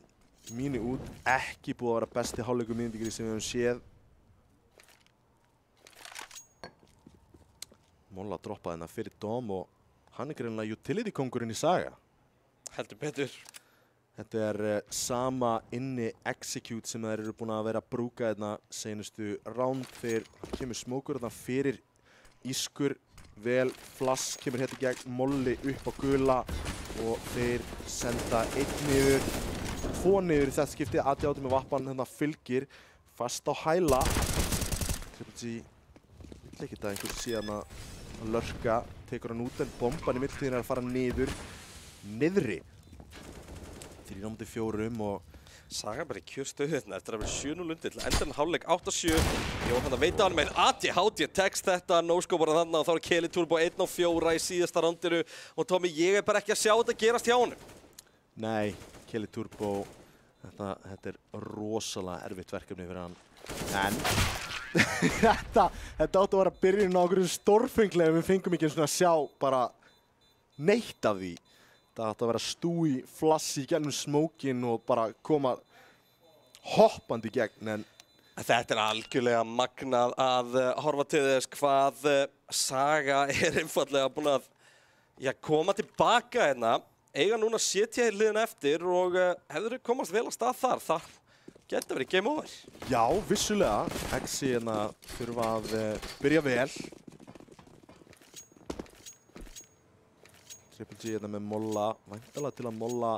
mínu út, ekki búið að vera besti hálfleikur Myndigrís sem við höfum séð. Molla droppaði hérna fyrir Dom og hann er greinilega utility kongurinn í Saga. Heldur betur. Þetta er sama inni execute sem þeir eru búin að vera að brúka hérna seinustu round. Þeir kemur Smoker þarna fyrir ískur, vel, flass kemur hérna í gegn, Molly upp á gula og þeir senda 1 niður, 2 niður í þetta skipti, AD með vappan hérna fylgir, fast á hæla. Triple G vill ekki þetta einhver síðan að lörka, tekur hann út en bomban í mittiltíðin er að fara niðri. 3 á móti 4 og Saga bara í kjörstöðu hérna eftir að vera 7-0 undir til endan hálfleik 8-7. Jóhann að veita hann með AD text þetta, no-scope bara þannig og þá er Kelly Turbo 1-4 í síðasta rándinu og Tommy, ég er bara ekki að sjá þetta gerast hjá honum. Nei, Kelly Turbo, þetta er rosalega erfitt verkefni fyrir hann. En þetta átti að vera byrjun á okkur stórfenglega, við fengum ekki eins og að sjá bara neitt af því. Það átti að vera stúi, flassi í gegnum smókin og bara koma hoppandi í gegn. En þetta er algjörlega magnað að horfa til þess hvað Saga er einfallega búin að koma tilbaka hérna. Eiga núna setja í liðina eftir og hefur komast vel að stað þar. Það getur verið game over. Já, vissulega. Exi hérna þurfa að byrja vel. Triple G hérna með Molla, væntanlega til að Molla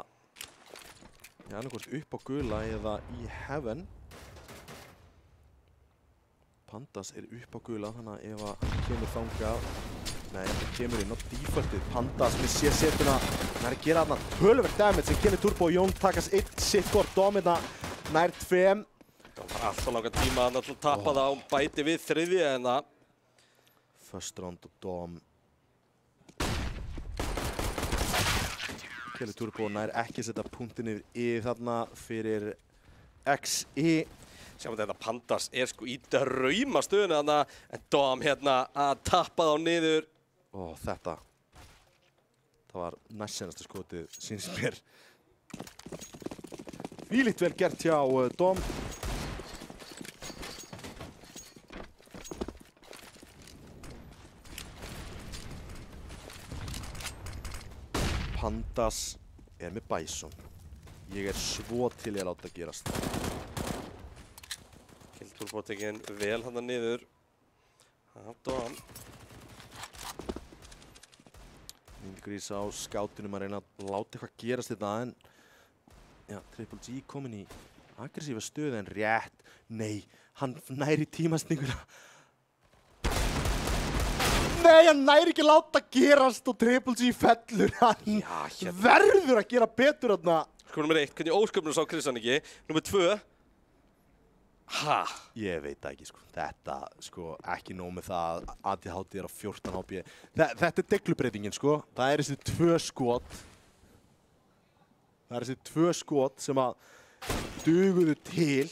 annarkvort upp á gula eða í Heaven. Pandas er upp á gula, þannig að ef hann kemur þangað, nei, hann kemur inn á defaultið. Pandas með C-setuna, hann er að gera þarna töluvert damage sem Kelly Turbo og Jón takast 1 sitt-kort, Dom hérna nær 2. Það var alltaf langa tíma að náttúrulega tappa það og bæti við þriðja en það. First round og Dom. Kelly Turbo nær ekki setja punktinni yfir þarna fyrir XI. Sjáum þetta Pandas er sko í drauma stöðuna þarna en Dom hérna að tappa þá niður. Þetta Það var næst senasta skotið, sýnist mér. Þvílíkt vel gert hjá Dom. Pandas er með Bison. Ég er svo til ég að láta gerast. Kilturbo tekinn vel hann niður. Af Dom. Grís á skátunum að reyna að láta eitthvað gerast þetta en já, Triple G kominn í aggressífa stöðu en rétt, nei, hann næri tímasninguna. Nei, hann næri ekki að láta gerast og Triple G fellur, hann verður að gera betur þarna. Sko nummer 1, hvernig ósköpnum sá Chris hann ekki. Nummer 2, Ég veit það ekki, sko. Þetta, sko, ekki nóg með það að ADHD er á 14 HP. Þetta er deglubreitingin, sko. Það er þessi 2 skot. Það er þessi 2 skot sem að duguðu til.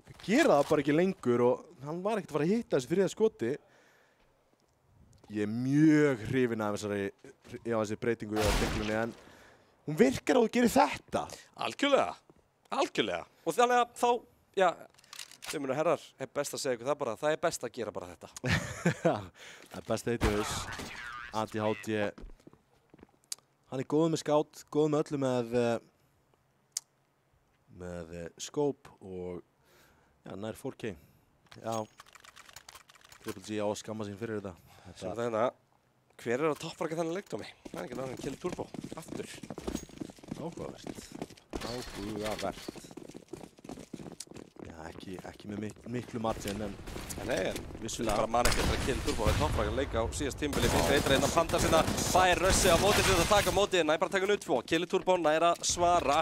Það gera það bara ekki lengur og hann var ekkert að fara að hitta þessi 3. skoti. Ég er mjög hrifinn af þessari breytingu á deglunni en hún virkar að þú gerir þetta. Algjörlega. Algjörlega. Og þannig að þá, já, Dömur og herrar, er best að segja ykkur það bara. Það er best að gera bara þetta. Það er best að heita þess. ADHD, hann er góð með skát, góð með öllu með scope og já, nær 4K. Já, Triple G á að skamma sín fyrir þetta. Sem þetta, hver er að topprækja þennan leikdómi? Það er ekki náttúrulega Kilturbo, aftur. Áhugavert. Áhugavert. Ekki með miklu margin en vissulega bara man ekki eftir að Kilturbo er topprækja leik á síðast tímabili. Fyrst reyndar einn af Pandasina, fær Rössi á móti til að taka á móti, næ bara taka hann út tvo. Kilturbo nær að svara.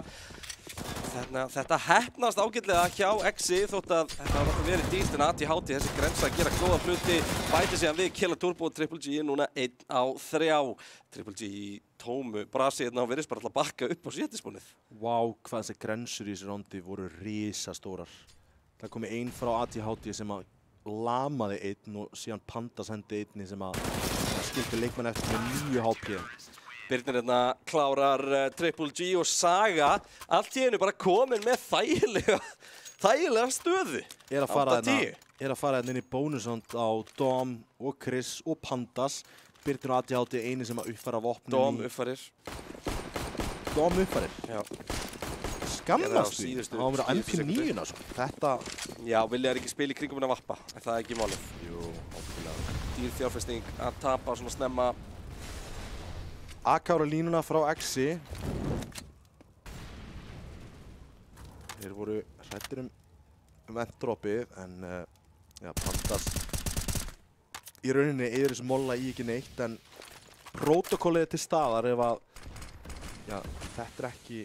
Þetta heppnast ágætlega hjá Exi þótt að þetta hafa verið dýrt en ADHD þessi grensa að gera góða hluti bæti síðan við Kilturbo og Triple G núna 1 á 3. Triple G í tómu brasi hérna og verðist bara alltaf bakka upp á sétisbúnið. Vá, hvað þessi grensur í þessu rondi voru risastórar. Það komi ein frá ADHD sem að lamaði einn og síðan Panda sendi einni sem að skildi leikmann eftir með 9 HP. Birnir hérna klárar Triple G og Saga allt í einu bara komin með þægilega stöðu. Er að fara hérna inn í bónusand á Dom og Chris og Pandas. Birnir og ADHD eini sem að uppfæra vopnum Dom uppfærir. Dom uppfærir? Já. Skammast því. Það var verið MP9-na sko. Þetta... Já, vilja ekki spila í kringum hennar vappa. Það er ekki málið. Jú, ábyggilega. Dýr fjárfesting að tapa svona snemma. AK á línuna frá Exi. Þeir voru hræddir ventdroppið en ja, Pandas í rauninni yfir þessu molla í ekki neitt en protokollið er til staðar ef að ja, þetta er ekki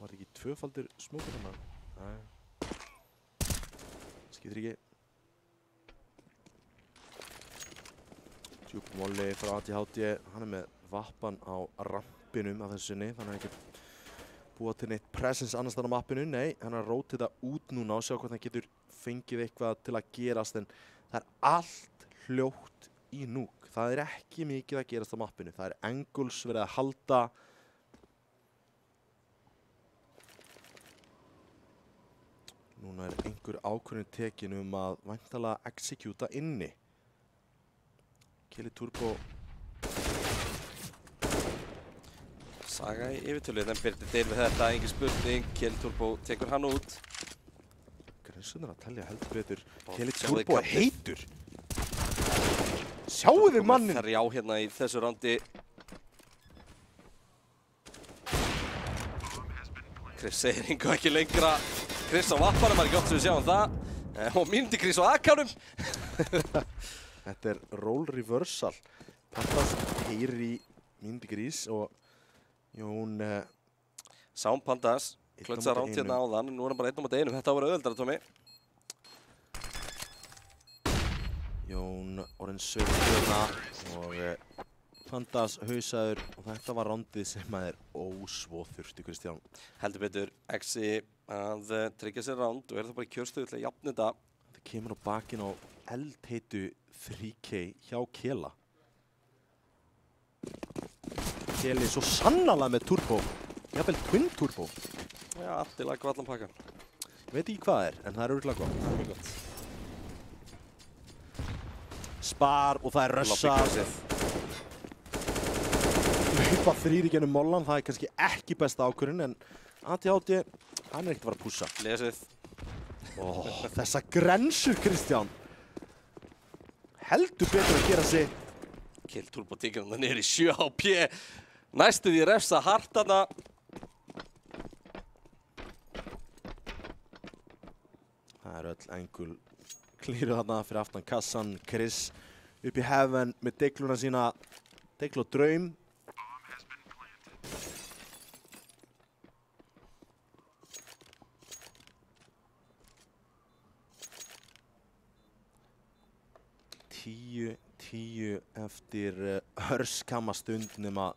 var þetta ekki tvöfaldur smókur hérna? Nei. Skýtur ekki. Djúp molli frá ADHD, hann er með vappan á rampinum af þessu sinni, þannig að ekki búa til neitt presence annars þar á mappinu. Nei, hann er að róta þetta út núna og sjá hvort hann getur fengið eitthvað til að gerast en það er allt hljótt í núk. Það er ekki mikið að gerast á mappinu. Það er angles verið að halda. Núna er einhver ákvörðun tekin að væntanlega executa inni. Kilturbo Saga í yfirtölu, en Birnir deyr við þetta, engin spurning. Kilturbo tekur hann út. Grensunar að telja heldur betur. Kilturbo er heitur. Sjáu þið mannin! Það er já hérna í þessu raundi. Chris segir einhver ekki lengra. Chris á vappanum, það er ekki oft sem við sjáum það. Og myndi Chris á AK-num. Þetta er roll reversal. Pandas heyrir í myndi Chris og Jón... Sám Pandas, klötsa ránt hérna áðan, nú er hann bara 1 á móti 1. Þetta á að vera auðveldara, Tommy. Jón orðinn sögurna og Pandas hausaður og þetta var rándið sem að er ósvo þurfti, Kristján. Heldur betur, Exi að tryggja sér ránd og er það bara í kjörstöðu til að jafna þetta. Þetta kemur á bakinn á eldheitu 3K hjá Kela. Keli svo sannarlega með turbo. Jafnvel twin turbo. Já, allt í lagi allan pakkan. Veit ekki hvað það er, en það er örugglega gott. Það er mjög gott. Spar og það er rössað. Hlaupa 3 í gennum mollan, það er kannski ekki besta ákvörðun, en ADHD, hann er ekkert að fara að pússa. Lesið. Þessa grensur, Kristján. Heldur betur að gera sig. Kill turbo tíkir hann niður í 7 HP. Næstu því refsa hartana. Það er öll engul klíru þarna fyrir aftan kassan. Chris upp í heaven með deigluna sína. Deiglu og draum. Tíu eftir örskama stund nema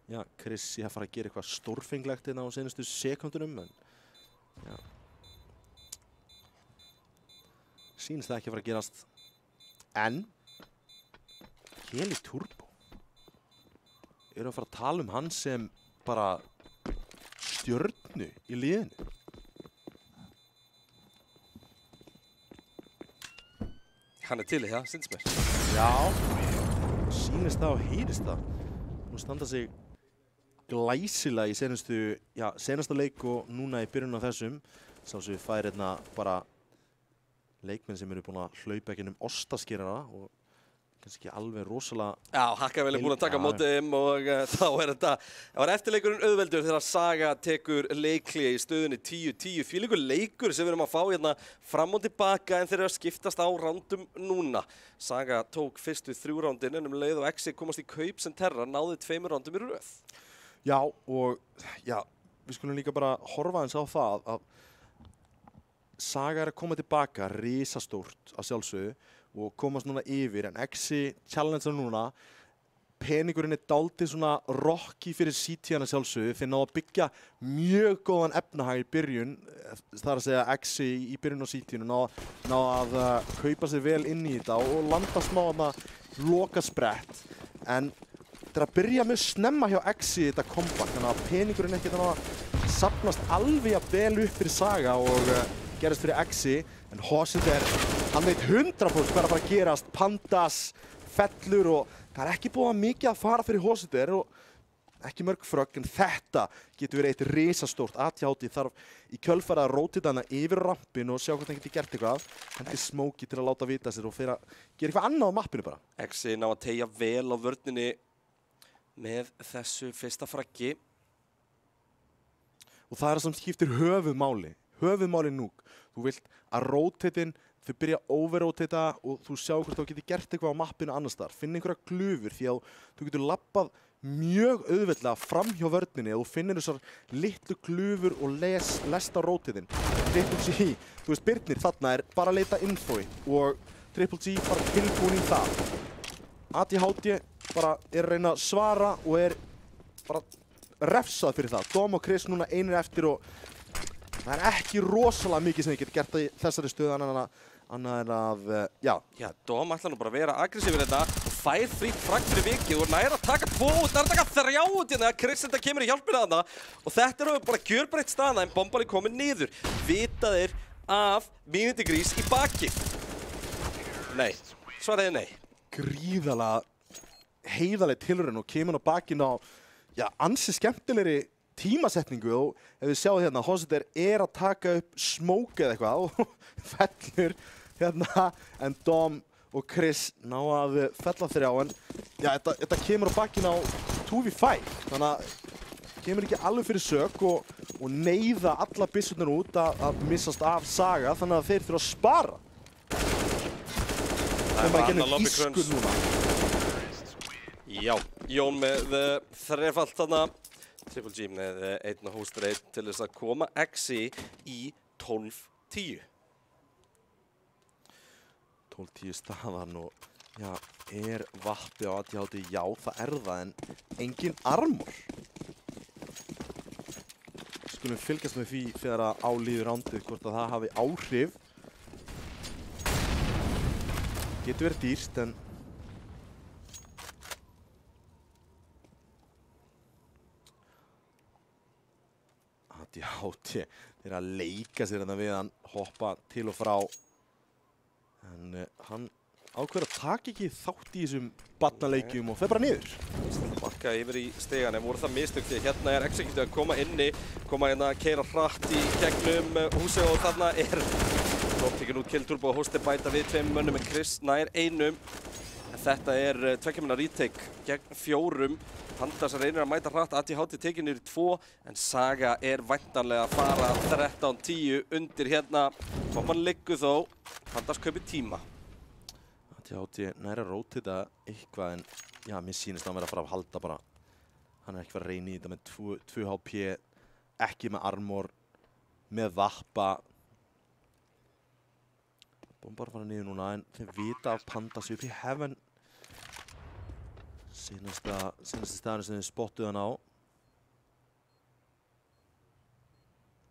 já, Chris ég að fara að gera eitthvað stórfenglegt hérna á seinustu sekundunum en já sýnist það ekki að fara að gerast en Keli Turbo eru að fara að tala um hann sem bara stjörnu í liðinu. Hann er til í það, syns mér. Já, sýnist það og heyrist það. Nú standa sig glæsilega í senasta leik og núna í byrjun á þessum. Sá sem við fær hérna bara leikmenn sem eru búin að hlaupa ekki ostaskerara og kannski ekki alveg rosalega... Já, Hakkavel er búin að taka mótið þeim og þá er þetta... Það var eftirleikurinn auðveldur þegar Saga tekur leikli í stöðunni 10-10. Fílíkur leikur sem við erum að fá hérna fram og tilbaka en þeir eru að skiptast á rándum núna. Saga tók fyrstu 3 rándin en leið og Exi komast í kaup sem Terra náði 2 rándum í röð. Já, og já, við skulum líka bara horfa eins á það að Saga er að koma tilbaka, risastórt að sjálfsögðu og komast núna yfir, en Exi challenge núna, peningurinn er dálítið svona rocky fyrir CT-ana sjálfsögðu, þeir náðu að byggja mjög góðan efnahag í byrjun, það er að segja Exi í byrjun á CT-inu, náðu að kaupa sig vel inn í þetta og landa smá að loka sprett, en þetta er að byrja mjög snemma hjá Exi þetta comeback, þannig að peningurinn ekki þannig að safnast alveg að vel upp fyrir Saga og gerist fyrir Exi, en Hossiter, hann veit 100% hvað er að fara að gerast, pandas, fellur og það er ekki búið mikið að fara fyrir Hossiter og ekki mörg frögg, en þetta getur verið eitt risastórt. ADHD þarf í kjölfarið að rótita hana yfir rampin og sjá hvort hann geti gert eitthvað, hendi Smokey til að láta vita sér og fyrir að gera eitthvað annað á mappinu bara. Exi ná að teygja vel á vörninni með þessu fyrsta fraggi. Og það er það sem skiptir höfuðmáli núk. Þú vilt að rotateinn, þau byrja að overrotata og þú sjá hvort þú getur gert eitthvað á mappinu annars þar. Finn einhverja glufur því að þú getur lappað mjög auðveldlega fram hjá vörninni og þú finnir þessar litlu glufur og lest á rotateinn. Triple G, þú veist Birnir, þarna er bara að leita infoi og Triple G bara tilbúin í það. ADHD bara er að reyna að svara og er bara refsað fyrir það. Dom og Chris núna einir eftir og það er ekki rosalega mikið sem ég get gert í þessari stöðu annað en að, já. Já, Dom ætlar nú bara að vera aggressífur þetta og fær frítt fragg fyrir vikið og næra að taka 2 út, næra að taka 3 út hérna, Chris þetta kemur í hjálpina þarna og þetta er bara gjörbreytt staðna en bomban er komin niður. Vita þeir af mínutigrís í baki? Nei, svaraði nei. Gríðalega heiðaleg tilraun og kemur á bakinn á, já, ansi skemmtilegri tímasetningu og ef við sjáum hérna, Hossiter er að taka upp Smoke eða eitthvað og fellur hérna, en Dom og Chris ná að fella 3 en já, þetta kemur á bakinn á 2v5, þannig að kemur ekki alveg fyrir sök og neyða alla byssurnar út að missast af Saga, þannig að þeir þurfa að spara. Það er bara ískur núna. Já, Jón með 3-falt þarna. Triple G með 1 host rate til þess að koma Exi í 12-10. 12-10 staðan og já, er vappi á ADHD? Já, það er það, en engin armor. Skulum fylgjast með því þegar að álíður rándið hvort að það hafi áhrif. Getur verið dýrst, en ADHD þeir að leika sér hérna við hann, hoppa til og frá. En hann ákveður að taka ekki þátt í þessum barnaleikjum og fer bara niður. Marka yfir í stegan, en voru það mistök því hérna Executive að koma inni, koma hérna að keyra hratt í gegnum húsið og þarna tekin út Kill Turbo og Hósti bæta við 2 mönnum en Chris nær 1. En þetta 2 manna retake gegn 4. Pandas reynir að mæta hratt, ADHD tekin niður í 2, en Saga væntanlega að fara 13-10 undir hérna. Bomban liggur þó, Pandas kaupir tíma. ADHD næra rótita eitthvað, en já, mér sýnist að hann verða að fara að halda bara. Hann ekki fara að reyna í þetta með 2 HP, ekki með armor, með vappa. Bombar fara niður núna, en þeir vita af Pandas upp í heaven. Seinasti staðurinn sem þeir spottuðu hann á.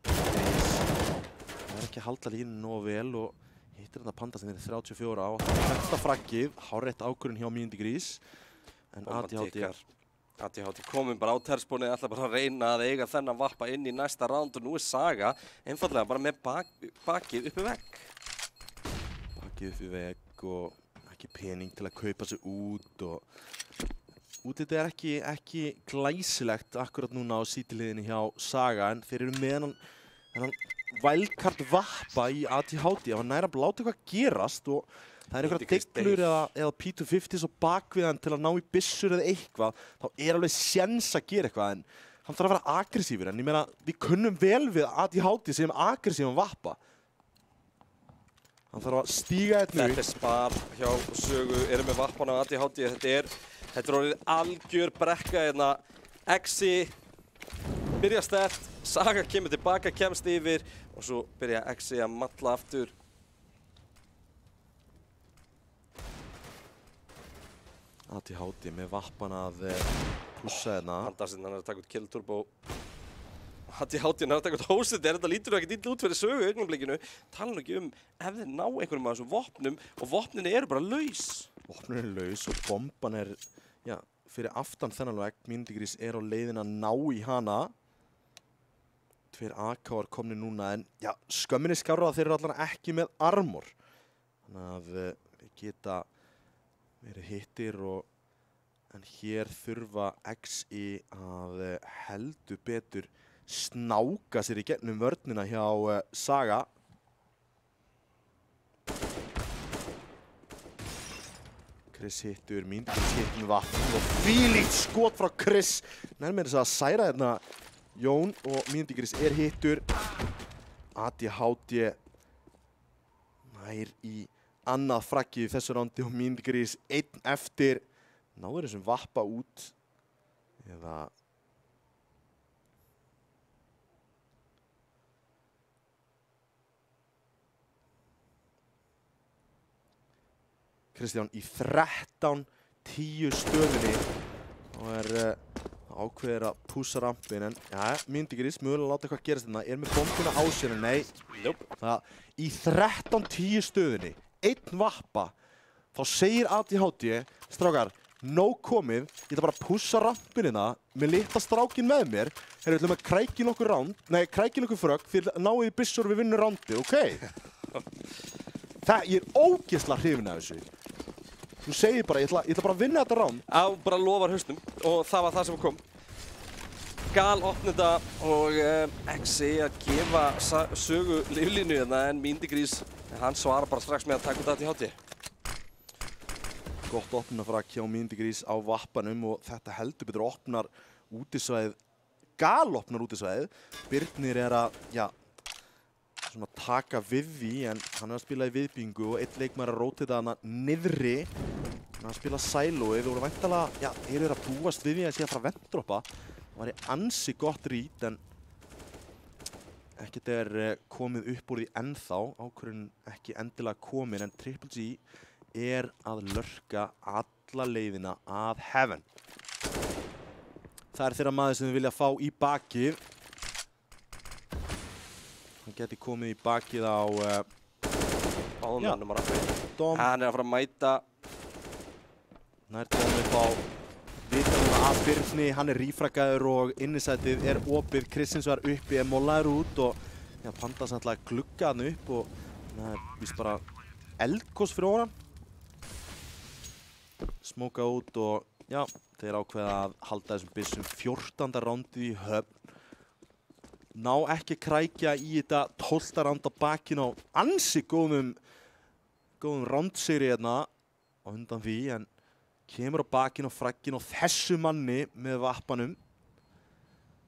Það ekki að halda línu nógu vel og hittir þetta Pandas sem þeir 34 á. Þetta fraggið, hárrétt ákvörðun hjá Míndigrís. En ADHD komum bara á terspónið, ætla bara að reyna að eiga þennan vappa inn í næsta round og nú Saga einfallega bara með bakið uppi vegg. Bakið uppi vegg og ekki pening til að kaupa sig út og útið er ekki glæsilegt akkurat núna á sítiliðinni hjá Saga, en þeir eru með hennan wildcard vappa í ADHD og hann næra að láta eitthvað gerast og það er einhverja deglur eða P250s og bakvið hann til að ná í byssur eða eitthvað, þá er alveg séns að gera eitthvað, en hann þarf að vera aggressífur, en ég meina við kunnum vel við ADHD sem aggressífan vappa. Hann þarf að stíga þetta upp. Þetta spar hjá Sögu, eru með vappan á ADHD, þetta orðið algjör brekka hérna. Exi byrja sterkt, Saga kemur tilbaka, kemst yfir og svo byrja Exi að malla aftur. ADHD með vappan að pussa hérna. Pandasinn hann að taka út Kill Turbo. ADHD hann að taka út Hósið, þetta lítur ekki illa út fyrir Sögu í augnablikinu. Tala nú ekki ef þeir ná einhverjum af þessum vopnum og vopnin eru bara laus. Vopnin eru laus og bomban já, fyrir aftan þennan vegg. Míndigrís á leiðin að ná í hana. 2 AK-ar komni núna, en já, skömminni skárra að þeir eru allan ekki með armor. Þannig að við geta verið hittir en hér þurfa XI að heldur betur snáka sér í gegnum vörnina hjá Saga. Chris hittur, Míndigrís hittur með vatn og þvílíkt skot frá Chris. Nærmir þess að særa hérna Jón og Míndigrís hittur. ADHD nær í annað fraggið í þessu rándi og Míndigrís 1 eftir. Náður þessum vappa út eða Kristján í 13-10 stöðunni og ákveður að pússa rampin, en ja, Míndigrís mögulega láta eitthvað gerast hérna, með bombuna á sér, en nei, það í 13-10 stöðunni, 1 vappa, þá segir ADHD, strákar, nóg komið, ég ætla bara að pússa rampin hérna með litla strákin með mér, við ætlum að krækja nokkur frögg því að náðu í byssur við vinnum rándið, ok? Ég er ógeðslega hrifinn af þessu. Þú segir bara, ég ætla bara að vinna þetta rán. Á, bara lofar hausnum og það var það sem kom. Gal opna þetta og XI að gefa Sögu líflínu hérna, en Míndigrís, hann svarar bara strax með að taka út ADHD. Gott opnunarfrak hjá Míndigrís á vappanum og þetta heldur betur opnar útisvæðið, Gal opnar útisvæðið. Birnir að, já, svona taka við því, en hann að spila í viðbyggingu og 1 leikmaður að rótita hana niðri. Hann að spila sælóið og væntanlega, já, þeir eru að búast við því að sé að fara að vendroppa. Það var ansi gott rít, en ekkert komið upp úr því ennþá. Ákvörðun ekki endilega komin, en Triple G að lurka alla leiðina að heaven. Það þeirra maður sem þau vilja fá í bakið. Hann geti komið í bakið á Báðumönnum að rappi. Dom. Hann að fara að mæta. Nær Dom upp á vita núna að Birni, hann rífragaður og innisætið opið, Kristins var uppi, mollaður út og já, Pandas ætlaði að glugga hann upp og það víst bara eldgos fyrir ofan. Smóka út og já, þeir ákveða að halda þessum byssum 14. rándið í höfn. Ná ekki krækja í þetta 12. ránd á bakinn á ansi góðum rándsigri hérna á undan því, en kemur á bakinn og fragginn og þessu manni með vappanum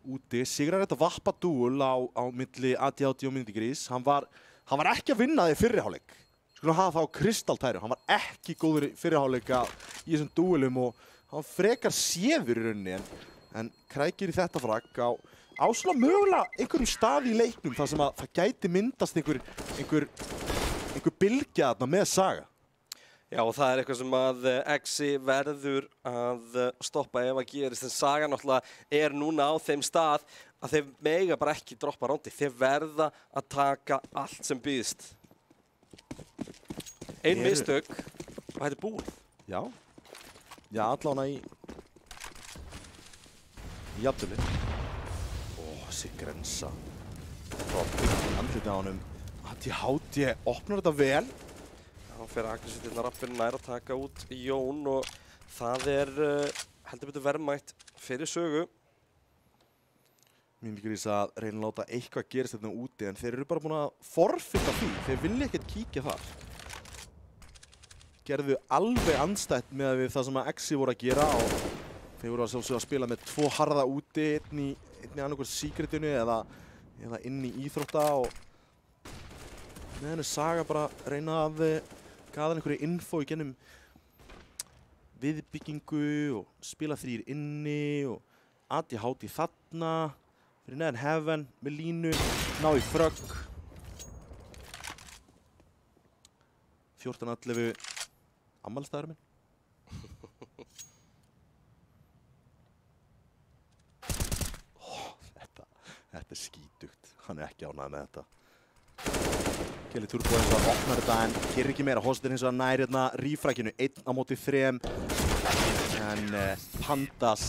úti. Sigrar þetta vappadúul á milli ADHD og Myndigrís. Hann var ekki að vinna því fyrri hálfleik. Skulum hafa það á kristaltæru. Hann var ekki góður í fyrri hálfleika í þessum dúulum og hann frekar séður í rauninni, en krækir í þetta fragg á svona mögulega einhverjum stað í leiknum þar sem að það gæti myndast einhver bylgja þarna með Saga. Já, og það eitthvað sem að Exi verður að stoppa ef að gerist, en Saga náttúrulega núna á þeim stað að þeir mega bara ekki droppa rándi. Þeir verða að taka allt sem býðst. Ein mistök og þetta búið. Já, allána í jafntölu. Þessi grensa. Frá byggja andlita á honum. ADHD opnar þetta vel. Já, fyrir aggressítilna rappin nær að taka út Jón og það heldur betur verðmætt fyrir sögu. Myndigrís að reyna að láta eitthvað gerist þetta úti, en þeir eru bara búin að forfita því. Þeir vilja ekkert kíkja þar. Gerðu alveg andstætt með við það sem að Exi voru að gera og þeir voru að spila með 2 harða úti, einn í annarkvæmst secretinu eða inn í íþrótta og með henni Saga bara reyna að gaða einhverju info í gennum viðbyggingu og spila 3 inni og ADHD þarna fyrir neðan Heaven með línu, ná í frögg 14-11 ammælstæður minn. Þetta skítugt, hann ekki ánægð með þetta. Kelly Turbo eins og opnar þetta en gerir ekki meira. Hostin eins og nær hérna rífrækinu, 1 á móti 3. En Pandas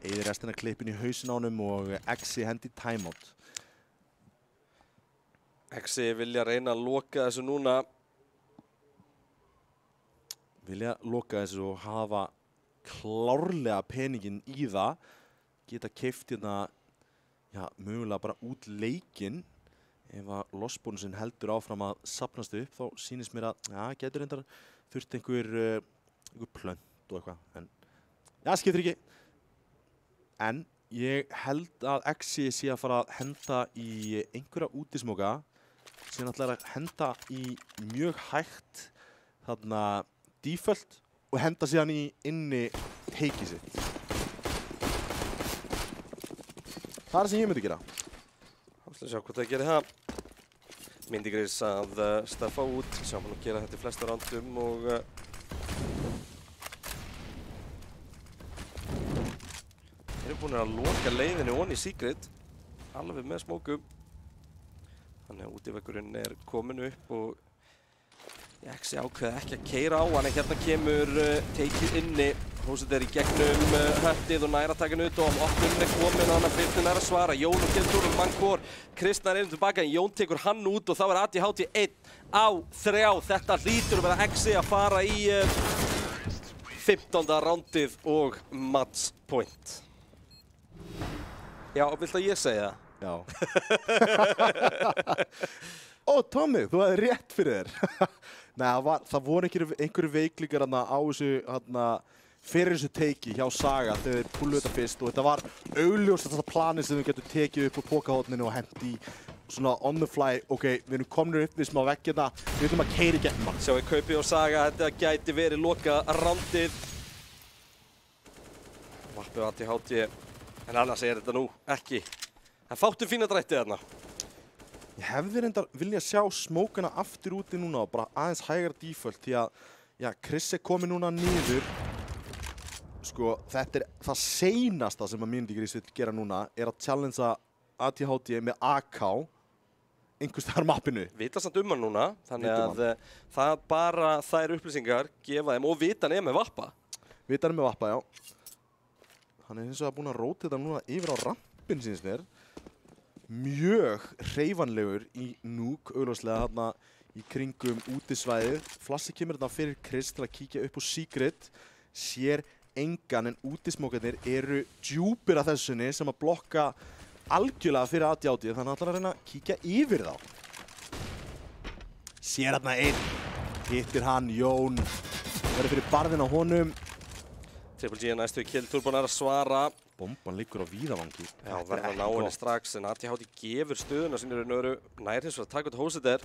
eyðir restina klippin í hausin á honum og Exi hendi timeout. Exi vilja reyna að loka þessu núna. Vilja loka þessu og hafa klárlega peninginn í það. Geta keypt hérna, já, mögulega bara út leikinn. Ef að lossbónusinn heldur áfram að safnast upp, þá sýnist mér að, já, getur reyndar þurft einhver plönt og eitthvað. En, já, skiptir ekki. En ég held að Exi sé að fara að henda í einhverja útismoka. Síðan ætlar að henda í mjög hægt, þarna, default og henda síðan í inni teikið sitt. Það sem ég myndi gera. Þá ætlum við að sjá hvort það gerir það. Myndigrís að staffa út, sjá hann að gera þetta í flesta rándum og þeir eru búin að loka leiðinu onni í Secret, alveg með smókum. Þannig að útivekkurinn komin upp og Exi ákveði ekki að keyra á hann, en hérna kemur teikið inni. Hósið í gegnum höttið og nær að taka hann ut og opnum komin og hann að Birnir nær að svara. Jón og Keltur og Mankor, Kristnar tilbaka en Jón tekur hann út og þá ADHD 1 á 3. Þetta hlýtur að vera Exi að fara í 15. rándið og match point. Já, viltu að ég segja það? Já. Ó, Tommy, þú hefði rétt fyrir þér. Nei, það voru einhverju veiklingar á þessu fyrir þessu teiki hjá Saga þegar þeir púluðu þetta fyrst og þetta var augljóst þetta planið sem þau getur tekið upp úr pokahotninu og hendi svona on the fly. Ok, við erum komin upp við smá veggina, við ætlum að keyra í gegnum hann. Sjáum við Kaupi og Saga, þetta gæti verið loka rándið. Vappið ADHD, en annars þetta nú ekki. Það fáttu fína drættið þarna. Ég hefði reyndar viljað sjá smókana aftur úti núna og bara aðeins hægara default því að, já, Chris komið núna niður. Sko, þetta það seinasta sem að Myndigrís vill gera núna að challengea ADHD með AK einhvers staðar mappinu. Vita samt hann núna, þannig að það bara þær upplýsingar gefa þeim og vita hann með vappa. Vitar með vappa, já. Hann hins vegar búinn að róta þetta núna yfir á rampin síns mér. Mjög hreyfanlegur í Nuke, augljóslega þarna í kringum útisvæðið. Flassi kemur þetta fyrir Chris til að kíkja upp á Secret. Sér engan, en útismókarnir eru djúpir að þessunni sem að blokka algjörlega fyrir AT-80, þannig að ætlar að reyna að kíkja yfir þá. Sér hérna einn, hittir hann, Jón, verður fyrir barðin á honum. Triple G næstu kill, Turbon að svara. Bomban liggur á víðavangi. Já, verður að ná henni strax, en AT-80 gefur stöðuna sinni raun nær hins fyrir að taka út hósið þér.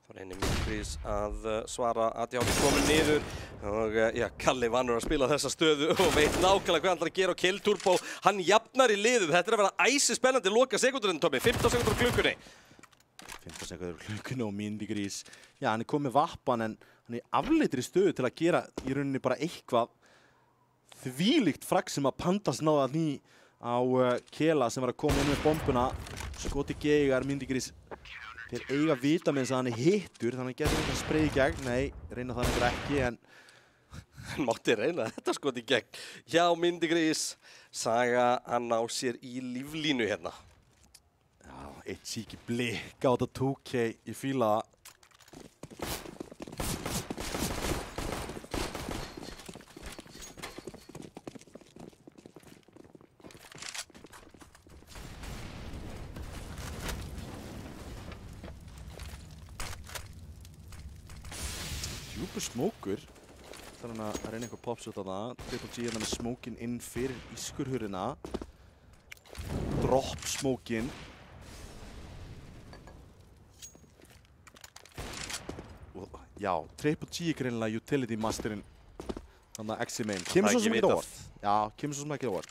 Þá reynir Mikrís að svara, AT-80 komin niður. Og já, Kalli vannur að spila þessa stöðu og veit nákvæmlega hvað hann ætlar að gera og Kill Turbo, hann jafnar í liðum. Þetta er að vera æsi spennandi loka sekundurinn, Tommy. 15 sekundur á klukkunni. 15 sekundur á klukkunni og Mindigrís. Já, hann er komið vappan en hann er afleitri stöðu til að gera í rauninni bara eitthvað. Þvílíkt fragg sem að Pandas náða ný á Kela sem var að koma inn með bombuna. Skoti geigar, Mindigrís. Þeir eiga vita með þess að hann er hittur, þannig að hann getur eitthvað að spreið í gegn. Nei, reyna það nefnir ekki, en hann mátti reyna þetta skot í gegn. Já, Mindigrís. Saga að ná sér í líflínu hérna. Já, eitt síki blikka á þetta 2K, ég fíla það. Djúpur smókur. Það er að reyna eitthvað popshot á það. Triple G hérna með smókin inn fyrir ískurhurina. Drop smókin. Já, Triple G er greinilega utility masterinn. Þannig að Exi main. Kemur svo sem ekki óvart. Já, kemur svo sem ekki óvart.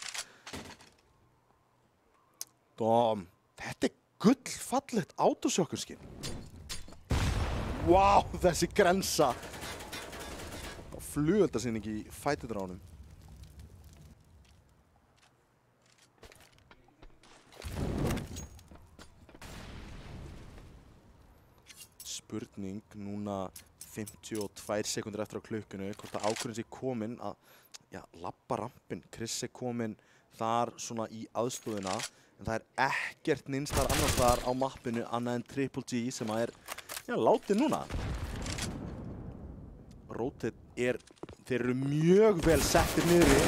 Dóm. Þetta er gullfallegt autosjokkurskinn. Vá, þessi grensa. Flugeldarsýning í fætidránum. Spurning núna 52 sekundur eftir á klukkunu hvort að ákvörðin sé komin að labba rampinn. Chris er komin þar svona í aðstöðuna en það er ekkert neinstar annars þar á mappinu annað en Triple G sem að er látið núna. Rotate þeir eru mjög vel settir niðri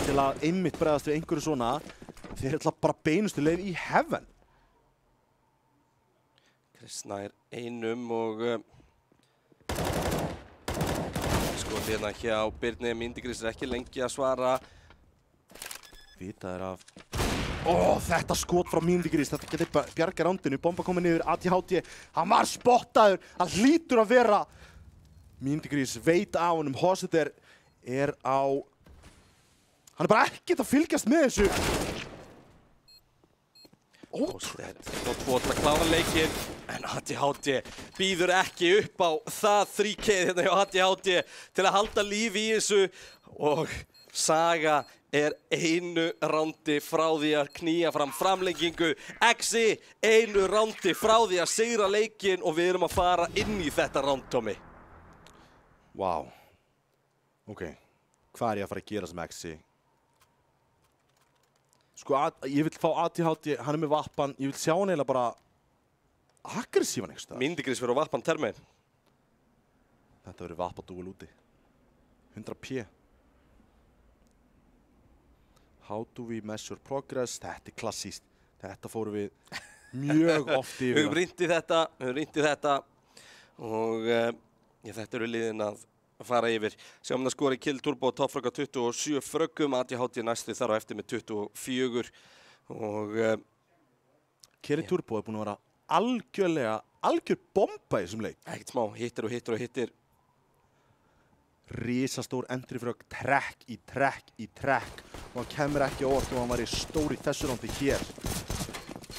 til að einmitt bregðast við einhverju svona. Þeir ætla bara beinustu leið í heaven. Chris nær einum og skot hérna hjá Birni. Mindigrís er ekki lengi að svara. Vitað er af þetta skot frá Mindigrís, þetta getur bjarga rándinu. Bomba komið niður, AT-80, hann var spottaður, hann hlýtur að vera. Mindigrís veit á honum, Hoseter er á, hann er bara ekkert að fylgjast með þessu. Ótrúlegt. Og tvotra klára leikinn, en AT-80 býður ekki upp á það 3K hérna hjá AT-80 til að halda lífi í þessu og Saga er einu rándi frá því að knýja fram framlengingu. Exi einu rándi frá því að sigra leikinn og við erum að fara inn í þetta ránd, Tommy. Vá. Ok, hvað er ég að fara að gera sem Exi? Sko, ég vil fá AT-80, hann er með vappan, ég vil sjá hann eiginlega bara aggressívan eitthvað. Mindigrís fyrir á vappan termin. Þetta verður vappadúvel úti. 100p. How do we measure progress? Þetta er klassíst. Þetta fórum við mjög oft yfir. Við höfum rýnt í þetta og þetta eru liðin að fara yfir. Sjáum það skori Kill Turbo toppfrögg á 27 fröggum, AT-80 næstu þar á eftir með 24 og Kill Turbo er búinn að vera algjör bomba í þessum leik. Ekkert smá, hittir og hittir og hittir. Risastór endrifrögg, trekk í trekk og hann kemur ekki á orð og hann var í stóri þessu rándi hér.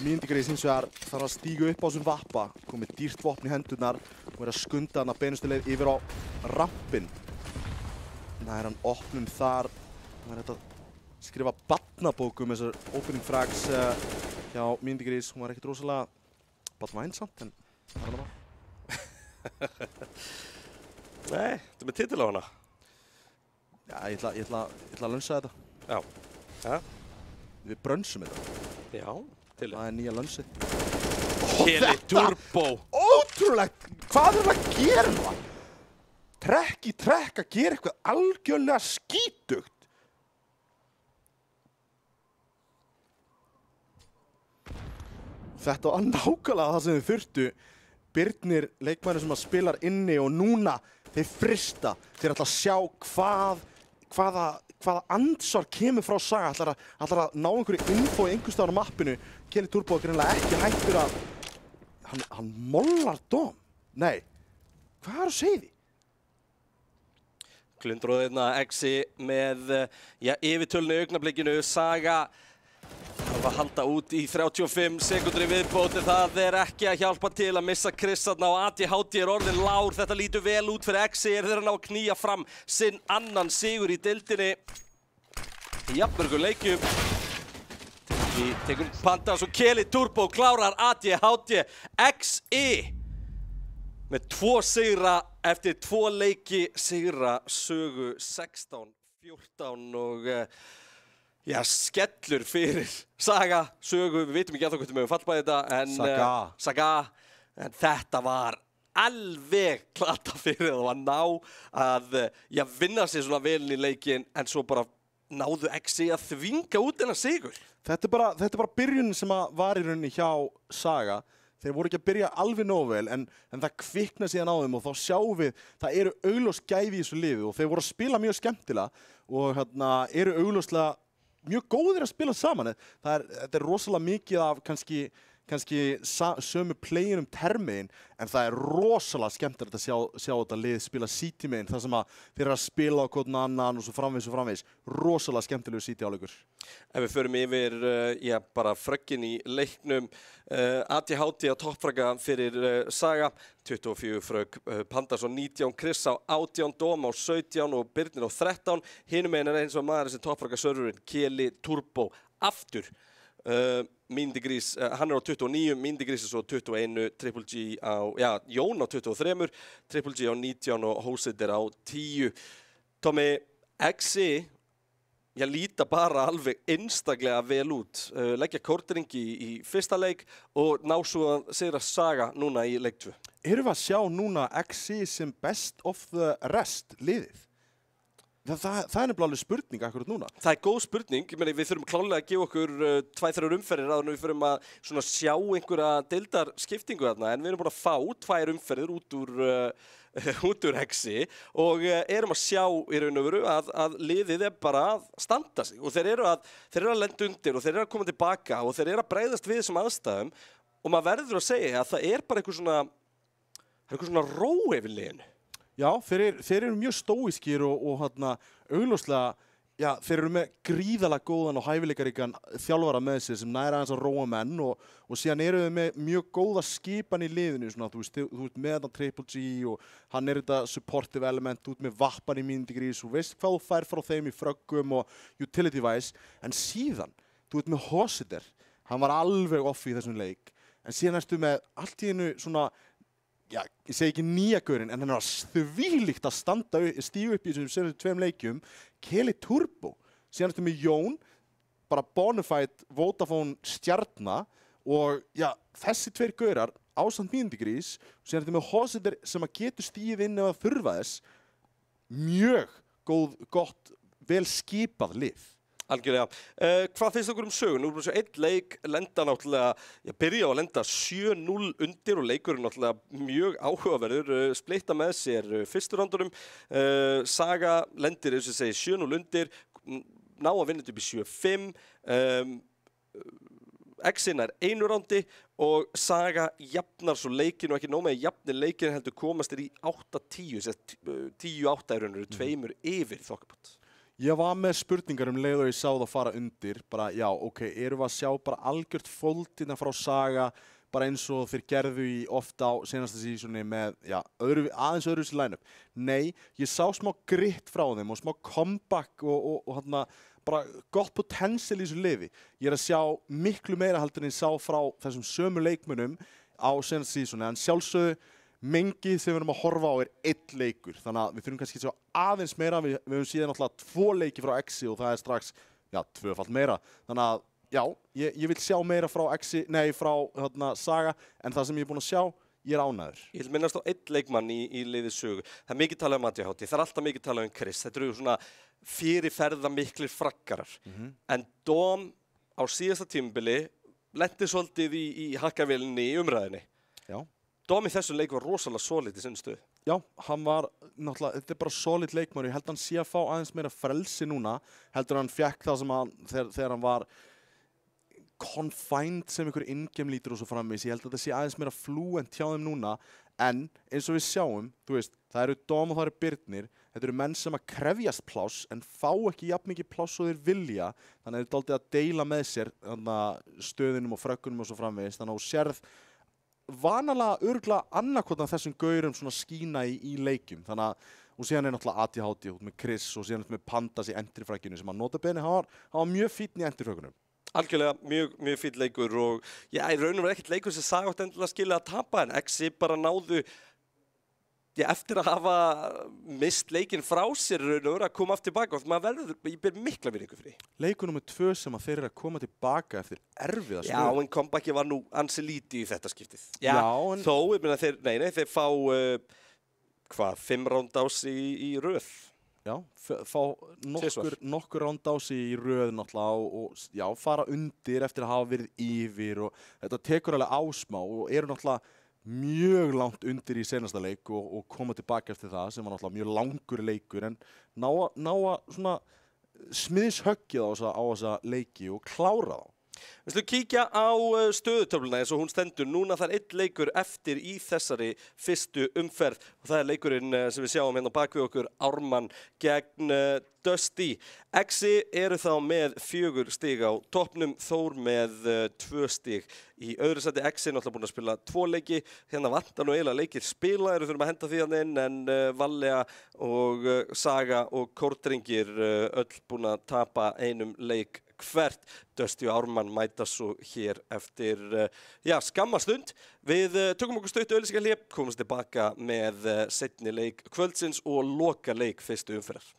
Mindigrís hins vegar þarf að stíga upp á þessum vappa, komið dýrt vopn í hendurnar og er að skunda hann að beinustu leið yfir á rampinn. Það er hann opnum þar, hann er þetta að skrifa barnabók þessar opening frags hjá Mindigrís. Hún var ekkert rosalega barnvæn samt, en það er hann bara. Nei, þetta með titil á hana. Já, ég ætla að lunsa þetta. Já. Ja. Við brönsum þetta. Já, til Það er nýja lunsið. Keli Turbo. Ótrúlegt! Hvað er það að gera það? Trekk í trekk að gera eitthvað algjörlega skítugt. Þetta var nákvæmlega það sem þau þurftu. Birnir, leikmæður sem að spilar inni og núna þeir frista. Þeir ætla að sjá hvaða ansvar kemur frá Saga. Ætlar að ná einhverju info í einhvers staðar á mappinu. Keli Turbo er greinilega ekki hættur að... Hann mollar dóm. Nei, hvað er að segja því? Glundróðirna Exi með yfirtölnu í augnablikinu. Saga þarf að halda út í 35 sekundur í viðbóti. Það er ekki að hjálpa til að missa Chris þarna og ADHD er orðin lár. Þetta lítur vel út fyrir Exi. Þeir að ná að knýja fram sinn annan sigur í deildinni. Í jafnmörgum leikjum. Tekur Pandas og Keli Turbo klárar ADHD. Exi með 2 sigra eftir 2 leiki, sigra sögu 16-14 og skellur fyrir Saga sögu. Við vitum ekki alltaf hvernig við höfum fallbæðið þetta en Saga, en þetta var alveg klata fyrir það að ná að vinna sér svona vel í leikinn en svo bara náðu Exi að þvinga út þennan sigur. Þetta er bara byrjunin sem var í rauninni hjá Saga. Þeir voru ekki að byrja alveg nógu vel en það kvikna síðan á þeim og þá sjáum við það eru augljós gæði í þessu liði og þeir voru að spila mjög skemmtilega og eru augljóslega mjög góðir að spila saman. Þetta er rosalega mikið af kannski sömu playinum termiðin en það er rosalega skemmtilegt að sjá þetta lið spila City-megin þar sem að þeir eru að spila á hvern annan og svo framvegis. Rosalega skemmtilegu City-áleikur. Ef við förum yfir bara fröggin í leiknum, ADHD á toppfragga fyrir Saga, 24 frögg, Pandas á 19, Chris á 18, Dóm á 17 og Birnir á 13. Hinum megin er eins og maður sem toppfragga serverinn, Keli Turbo, aftur. Mindigrís, hann er á 29, Mindigrís er svo 21, Triple G á, Jón á 23, Triple G á 19 og Hósit er á 10. Tommy, Exi, líta bara alveg einstaklega vel út. Leggja kórtering í fyrsta leik og ná svo að sigra Saga núna í leik 2. Erum við að sjá núna Exi sem best of the rest liðið? Það er nefnilega alveg spurning akkurat núna. Það er góð spurning. Ég meina, við þurfum klárlega að gefa okkur 2-3 umferðir áður en við þurfum að sjá einhverja deildarskiptingu þarna. En við erum búin að fá 2 umferðir út úr Exi og erum að sjá í raun og veru að liðið er bara að standa sig. Og þeir eru að lenda undir og þeir eru að koma tilbaka og þeir eru að bregðast við þessum aðstæðum. Og maður verður að segja að það er bara eitthvað svona ró yfir liðinu. Já, þeir eru mjög stóískir og augljóslega, þeir eru með gríðalega góðan og hæfileikaríkan þjálfara með sér sem næra aðeins að róa menn og síðan eru þau með mjög góða skipan í liðinu, svona, þú veist með þetta Triple G og hann er þetta supportive element, þú ert með Vappan í Mindigrís og veist hvað þú fær frá þeim í fröggum og utility wise, en síðan, þú ert með Hositer, hann var alveg off í þessum leik, en síðan ertu með allt í einu svona, ég segi ekki nýja gaurinn, en hann er þvílíkt að stíga upp í þessum 2 leikjum, Keli Turbo. Síðan ertu með Jón, bara bonafide Vodafone stjarna og þessi 2 gaurar ásamt Mindigrís, síðan ertu með Hositer sem að getur stíð inn ef að þurfa þess. Mjög gott, vel skipað lið. Algjörlega. Hvað finnst okkur sögun? Nú erum við svo 1 leik, byrja á að lenda 7-0 undir og leikurinn náttúrulega mjög áhugaverður, splitta með sér fyrstu rándunum. Saga lendir, eins og segi, 7-0 undir, ná að vinna upp í 7-5. Exin er 1 rándi og Saga jafnar svo leikinn og ekki nóg með jafnir leikinn heldur komast í 8-10, 10-8 er raunur, 2 yfir þokkabátt. Ég var með spurningar leið og ég sá það fara undir, bara erum við að sjá bara algjört foldina frá Saga, bara eins og þeir gerðu í ofta á senasta sísoni með, aðeins öðruvísi line-up. Nei, ég sá smá gritt frá þeim og smá comeback og bara gott potential í þessu liði. Ég er að sjá miklu meira heldur en ég sá frá þessum sömu leikmönnum á senasta sísoni, en sjálfsögðu, mengið sem við erum að horfa á einn leikur, þannig að við þurfum kannski að sjá aðeins meira, við höfum síðan náttúrulega 2 leiki frá Exi og það strax, tvöfalt meira, þannig að ég vil sjá meira frá Saga, en það sem ég búinn að sjá, ég ánægður. Ég vil minnast á einn leikmann í liði sögu. Það er mikið talað ADHD, það er alltaf mikið talað Chris. Þetta eru svona fyrirferðamiklir fraggarar. En Dom á síðasta tímabili lenti svolítið í hakkavélinni í umræðinni. Já. Dom í þessum leik var rosalega solid í sinni stöðu. Já, hann var náttúrulega, þetta bara solid leikmaður. Ég held hann sé að fá aðeins meira frelsi núna, heldur hann fékk það sem þegar hann var confined sem einhver ingemlítur og svo framvegis. Ég held að þetta sé aðeins meira fluent hjá þeim núna, en eins og við sjáum, þú veist, það eru Dom og það eru Birnir, þetta eru menn sem að krefjast pláss en fá ekki jafn mikið pláss og þeir vilja, þannig að þeir dálítið að deila með sér stöðunum og frökkunum og svo framvegis, þannig að þú sérð vanalega örugglega annarkotna þessum gaurum svona skína í leikjum, þannig að og síðan náttúrulega ADHD út með Chris og síðan með Pandas í endrifrækjunu sem að nota beni, hann var mjög fínn í endrifrækjunum. Algjörlega mjög fínn leikur og í raun og veru ekkert leikur sem Saga átti endilega skilja að tapa en Exi bara náðu eftir að hafa mist leikinn frá sér raun og veru að koma aftur tilbaka og maður ég ber mikla virðingu fyrir því. Leikur nummer 2 sem að þeir eru að koma tilbaka eftir erfiða stöðu. Já, en comebackið var nú ansi lítið í þetta skiptið. Já, en þó, ég meina þeir fá 5 rándás í röð. Já, fá nokkur rándás í röð náttúrulega og fara undir eftir að hafa verið yfir og þetta tekur alveg ásmá og eru náttúrulega mjög langt undir í senasta leik og koma tilbaka eftir það sem var náttúrulega mjög langur leikur en ná að svona smiðshöggið á þessa leiki og klára þá. Við slum kíkja á stöðutöfluna eins og hún stendur. Núna það er 1 leikur eftir í þessari fyrstu umferð og það er leikurinn sem við sjáum hérna bak við okkur Ármann gegn Dusty. Exi eru þá með 4 stig á toppnum, Þór með 2 stig í öðru sæti. Exi er náttúrulega búin að spila 2 leiki, hérna vantar nú eiginlega leikir spila, þurfum að henda því hann inn en Valea og Saga og Kórdrengir öll búin að tapa einum leik hvert. Dusty og Ármann mæta svo hér eftir skamma stund. Við tökum okkur stutt auglýsingahlé, komumst tilbaka með seinni leik kvöldsins og loka leik fyrstu umferðar.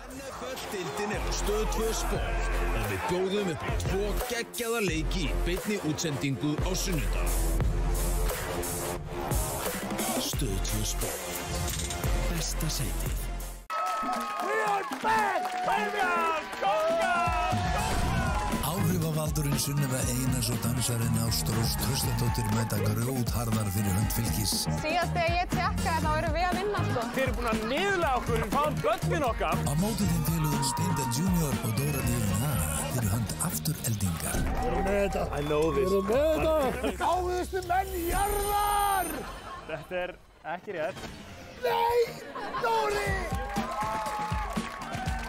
NFL-deildin á Stöð 2 Sport og við bjóðum upp á 2 geggjaða leiki í beinni útsendingu á sunnudag. Stöð 2 Sport. Besta sætið. Áhrifavaldurinn Sunneva Einars og dansarinn Ástrós Traustadóttir mæta grjótharðar fyrir hönd Fylkis. Síðast þegar ég tjekkaði þá erum við að vinna sko. Þið eru búin að niðurlega okkur um fáum börnin okkar. Á móti þeim félugur Steinda Junior og Dóra Díðunara fyrir hönd Aftureldingar. Við erum með þetta. I know this. Við erum með þetta. Gáðustu menn jarðar! Þetta er ekki rétt. Nei, Dóri!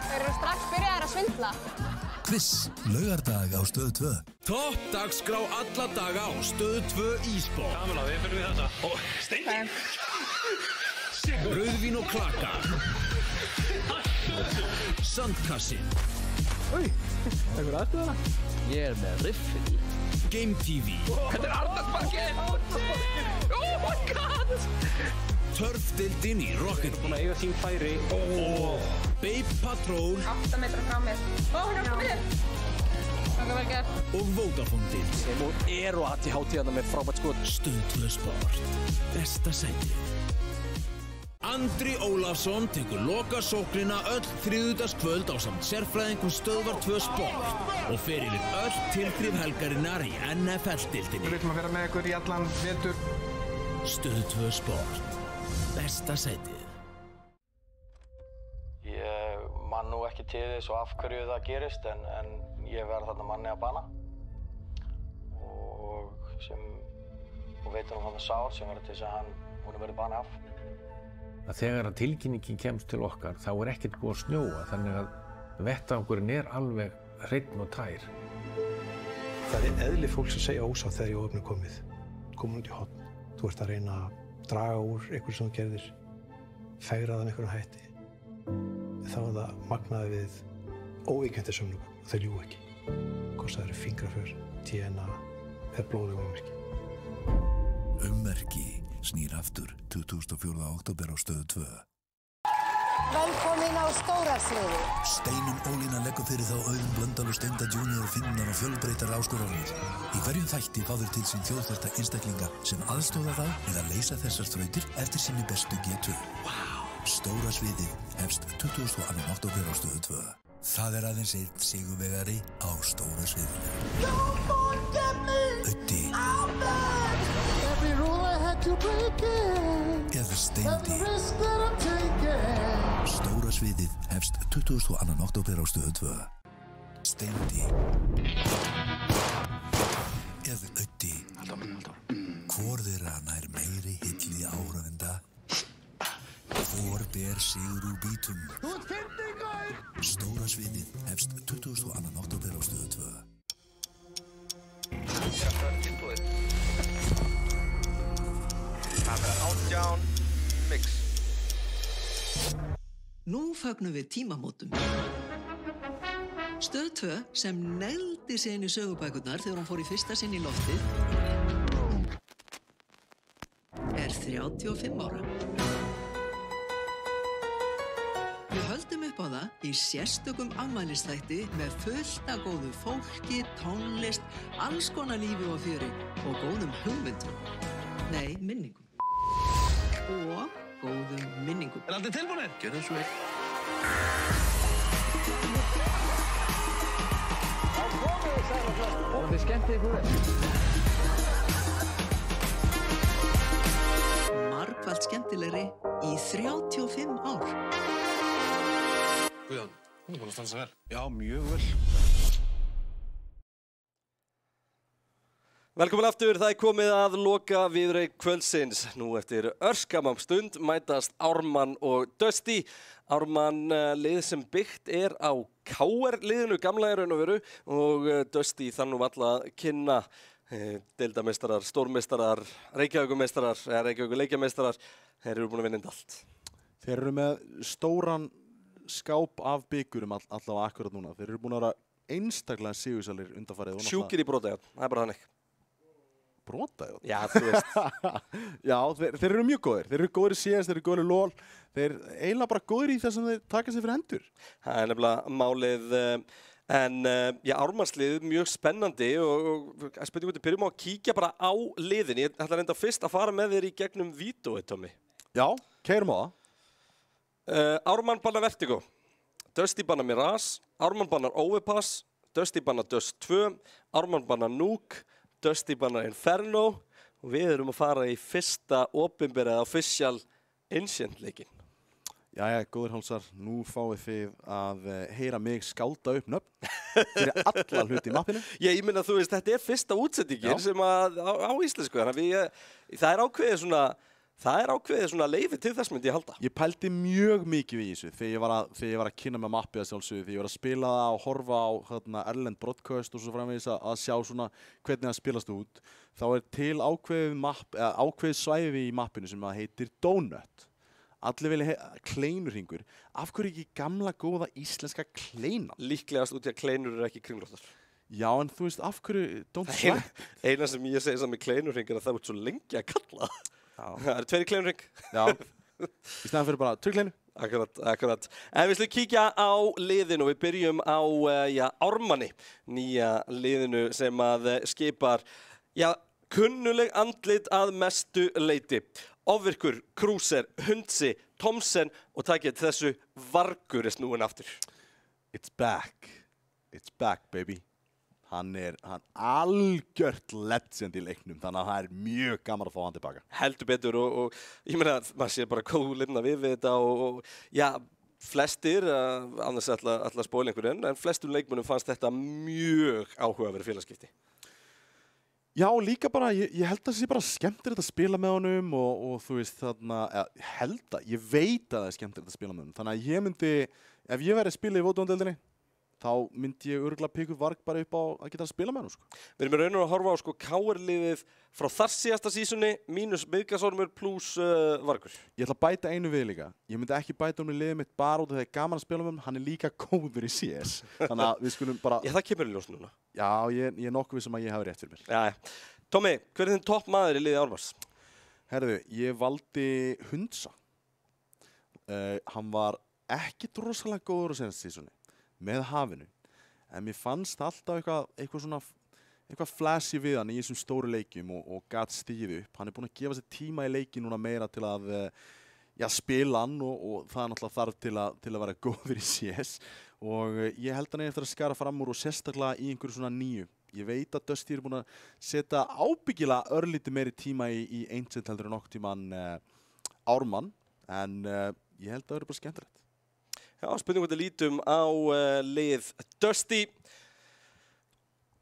Þeir eru strax byrjaðir að svindla. Quiz, laugardag á Stöð 2. Topp dagskrá alla daga á Stöð 2 e-sport. Kamila, við fyrir við þetta. Ó, Steindi! Rauðvín og klaka. Sandkassin. Új, eitthvað rættu það? Ég er með riffil. Game TV. Þetta er Arnardsparkið! Oh my god! Törfdeildin í Rocket. Búin að eiga sín færi. Babe Patrol. 8 metra frá mér. Ó, hún er komið þér. Það er vel gert. Og Vodafone-deild. Sem hún og ADHD hérna með frábært skot. Stöð 2 Sport. Besta sæti. Andri Ólafsson tekur loka sóknina öll þriðjudagskvöld ásamt sérfræðingum Stöðvar 2 Sport og fer yfir öll tilþrif helgarinnar í NFL-deildinni. Við viljum að vera með ykkur í allan vetur. Stöð 2 Sport. Besta sætið. Ég man nú ekki til þess og af hverju það gerist en ég verð þarna manni að bana og veitur þarna sár sem verður til þess að hún verður bana af. Þegar að tilkynningin kemst til okkar þá er ekkert búið að snjóa þannig að vettvangurinn er alveg hreinn og tær. Það er eðli fólks að segja ósátt þegar ég er komið út í horn. Þú ert að reyna að draga úr einhverju sem þú gerðir, fegra það með einhverjum hætti. Þá er það magnaði við óíkjöndir sömnum og þau ljúga ekki. Hvort það eru fingraför, DNA eða blóðugummerki. snýr aftur 24. október á Stöð 2. Velkomin á stóra sviði. Steinunn Ólína leggur fyrir þá Auðun Blöndal og Steinda Junior finnar og fjölbreyttar áskoranir. Í hverjum þætti fá þeir til sín þjóðþekkta einstaklinga sem aðstoða þá við að leysa þessar þrautir eftir sinni bestu getu. Stóra sviðið hefst 22. október á Stöð 2. Það aðeins einn sigurvegari á stóra sviðinu. Öddi. Eða Steindi. Stóra sviðið hefst 22. október á Stöð 2. Steindi. Eða Öddi. Hvor þeirra nær meiri hilli áhorfenda? Hvor ber sigur úr bítum? Stóra sviðið hefst 22. október á Stöð 2. Það er 18 mix. Nú fögnum við tímamótum. Stöð 2 sem negldi sig inn í sögubækurnar þegar hún fór í fyrsta sinn í loftið er 35 ára. Við höldum upp á það í sérstökum afmælisþætti með fullt af góðu fólki, tónlist, alls konar lífi og fjöri og góðum hugmyndum. Nei, minningum. Og góðum minningum. Allir tilbúinir? Gjörðu svo vel. Og þið skemmtið ykkur vel. Margfalt skemmtilegri í 35 ár. Guðjón, hún búin að standa sig vel. Já, mjög vel. Velkomin aftur, það komið að loka viðureik kvöldsins. Nú eftir örskamam stund mætast Ármann og Dusty. Ármann lið sem byggt á KR liðinu, gamla í raun og veru, og Dusty þann nú alla að kynna deildameistarar, stórmeistarar, Reykjavíkurmeistarar, Reykjavíkurleikjameistarar. Þeir eru búin að vinna allt. Þeir eru með stóran skáp af byggurum allavega akkurat núna. Þeir eru búin að vera einstaklega sigursalir undanfarið. Sjúkir í brotajátt, það bara þannig. Brotajátt? Já, þú veist. Já, þeir eru mjög góðir. Þeir eru góðir í CS, þeir eru góðir í LOL. Þeir eiginlega bara góðir í þess að þeir taka sig fyrir hendur. Það er nefnilega málið. En Ármannslið mjög spennandi og spennum við byrjum á að kíkja bara á liðin. Ég ætla reynda fyrst að fara með þér í gegnum vídeóið, Tommy. Já, keyrum á það. Ármann bannar Vertigo, Dusty bannar Mirage, Ármann bannar Overpass, Dusty bannar Dust 2, Ármann bannar Nuke, Dusty bannar Inferno og við erum að fara í fyrsta opinberað official Ancient leikin. Jæja, góðir hálsar, nú fáið þið að heyra mig skálda upp nöfn fyrir alla hluti í mappinu. Ég meina, þú veist, þetta er fyrsta útsendingin sem á íslensku, þannig að það er ákveðið svona leifi til þess myndi ég halda. Ég pældi mjög mikið í þessu þegar ég var að kynna með mappið að sjálfsögðu, þegar ég var að spila það og horfa á erlend broadcast og svo framvegis að sjá svona hvernig það spilast út. Þá er til ákveðið svæði í mappinu sem heitir Donut. Allir vilja kleinurringur. Af hverju ekki gamla góða íslenska kleinan? Líklegast út í að kleinur eru ekki kringlóttar. Já, en þú veist, af hverju don't slap? Eina sem ég segi saman með kleinurring er að það ert svo lengi að kalla. Það eru 2 kleinurring. Já, í stæðan fyrir bara 2 kleinu. Akkurat. En við slúðum kíkja á liðinu og við byrjum á Ármanni, nýja liðinu sem að skipar kunnuleg andlit að mestu leyti. Ofvirkur, Krúser, Hundsi, Thomsen og takið þessu Vargur er snúin aftur. It's back, baby. Hann algjört legend í leiknum, þannig að það er mjög gaman að fá hann tilbaka. Heldur betur og ég meina að maður sé bara kólirna við þetta og flestir, annars ætla að spóla einhverjum, en flestum leikmönnum fannst þetta mjög áhugaverð félagskipti. Já, líka bara, ég held að það sé bara skemmtilegt að spila með honum og þú veist þarna, ég veit að það er skemmtilegt að spila með honum. Þannig að ég myndi, ef ég væri að spila í Vótavondeildinni, þá myndi ég örugglega pika upp Varg bara upp á að geta að spila með honum. Við erum í raun og að horfa á KR-liðið frá þar síðasta sísunni, mínus Miðgarðsormur pluss Vargur. Ég ætla að bæta einu við líka. Ég myndi ekki bæta honum í liðið mitt bara út af því að það er gaman að spila með honum, hann er líka góður í CS. Þannig að við skulum bara... Já, það kemur í ljós núna. Já, ég er nokkuð vissum að ég hafi rétt fyrir mér. Já. Tommy, hver er þinn topp maður í liðið Ármanns? Herðu, ég valdi Hundsa. Hann var ekkert rosalega góður á senast sísoni með hafinu. En mér fannst alltaf eitthvað flashy við hann í þessum stóru leikjum og gat stigið upp. Hann búinn að gefa sér tíma í leiki núna meira til að spila hann og það náttúrulega þarf til að vera góður í CS. Og ég held hann eftir að skara fram úr og sérstaklega í einhverju svona nýju. Ég veit að Dusty búinn að setja ábyggilega örlítið meiri tíma í Ancient heldur en nokkuð tímann Ármann. En ég held að það verður bara skemmtilegt. Já, spurning hvað lítum á lið Dusty.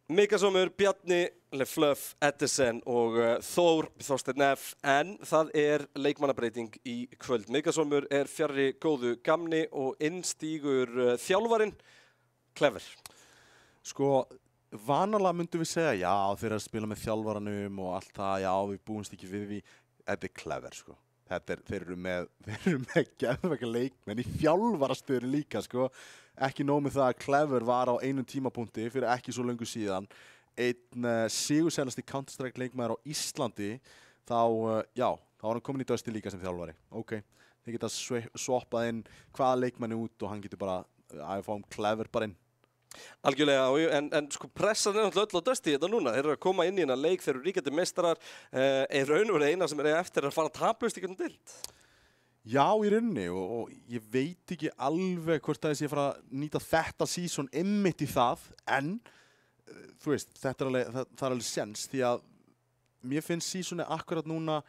Mikasomur, Bjarni, Lefluff, Edison og Þorsteinn F. En það leikmannabreiting í kvöld. Mikasomur fjarri góðu gamni og innstígur þjálfarinn Clever. Sko, vanalega myndum við segja já, þeir að spila með þjálfaranum og allt það, já, við búumst ekki við því. Þetta Clever, sko. Þeir eru með geðveika leikmenn í þjálfarastöðu líka, sko. Ekki nóg með það að Clever var á einum tímapunkti fyrir ekki svo löngu síðan. Einn sigurselasti Counter-Strike leikmaður á Íslandi. Þá var hann komin í Dusty líka sem þjálfari. Ok, þeir geta swappað inn hvaða leikmenni út og hann getur bara að fá Clever bara inn. Algjörlega, en sko pressan náttúrulega öll á Dusty þetta núna. Þeir eru að koma inn í hennar leik, þeir eru ríkjandi meistarar. Raun og eina sem eftir að fara að tapast í hvernig dild. Já, í rauninni og ég veit ekki alveg hvort að ég fara að nýta þetta season einmitt í það, en þú veist, það er alveg sens því að mér finnst seasoni akkurat núna